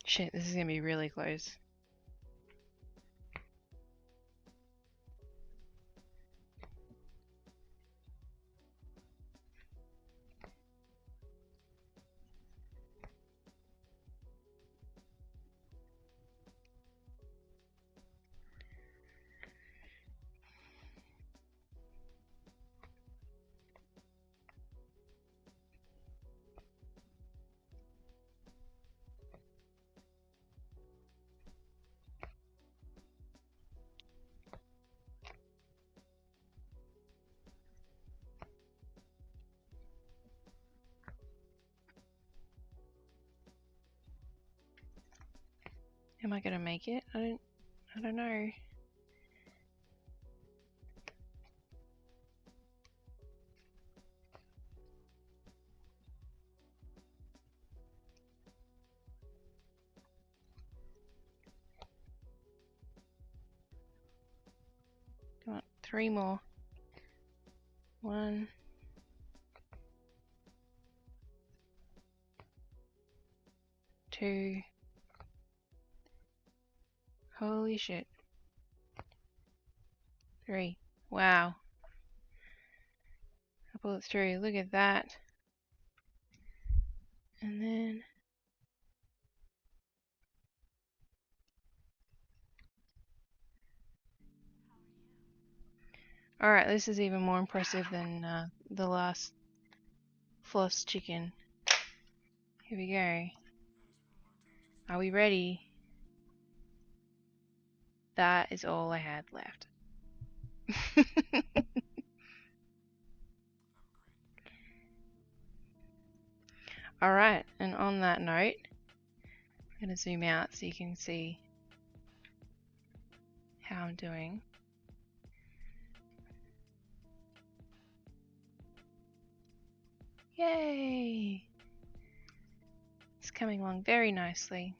Shit, this is gonna be really close. Am I gonna make it? I don't know. Come on, 3 more. 1, 2. Holy shit. 3. Wow. I pull it through. Look at that. And then alright, this is even more impressive than the last floss chicken. Here we go. Are we ready? That is all I had left. Alright, and on that note, I'm going to zoom out so you can see how I'm doing. Yay! It's coming along very nicely.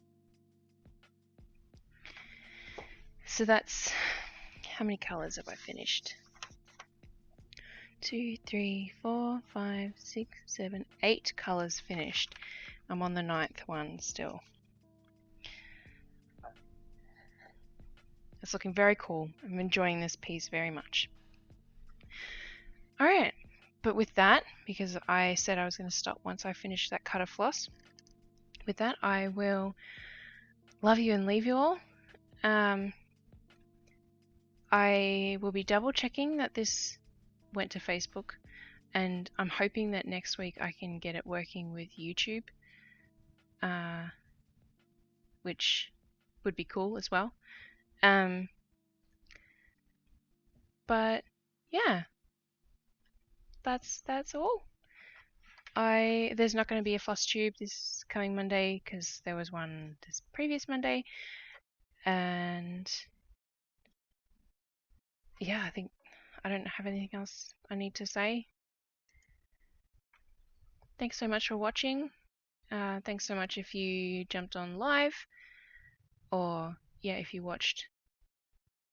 So that's how many colors have I finished? 2, 3, 4, 5, 6, 7, 8 colors finished. I'm on the 9th one still. It's looking very cool. I'm enjoying this piece very much. Alright, but with that, because I said I was going to stop once I finished that cut of floss, with that I will love you and leave you all. I will be double checking that this went to Facebook, and I'm hoping that next week I can get it working with YouTube, which would be cool as well. But yeah, that's all. There's not going to be a floss tube this coming Monday because there was one this previous Monday, and yeah, I think I don't have anything else I need to say. Thanks so much for watching, Thanks so much if you jumped on live, or yeah, if you watched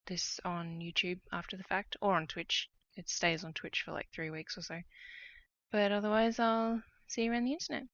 this on YouTube after the fact, or on Twitch. It stays on Twitch for like 3 weeks or so. But otherwise, I'll see you around the internet.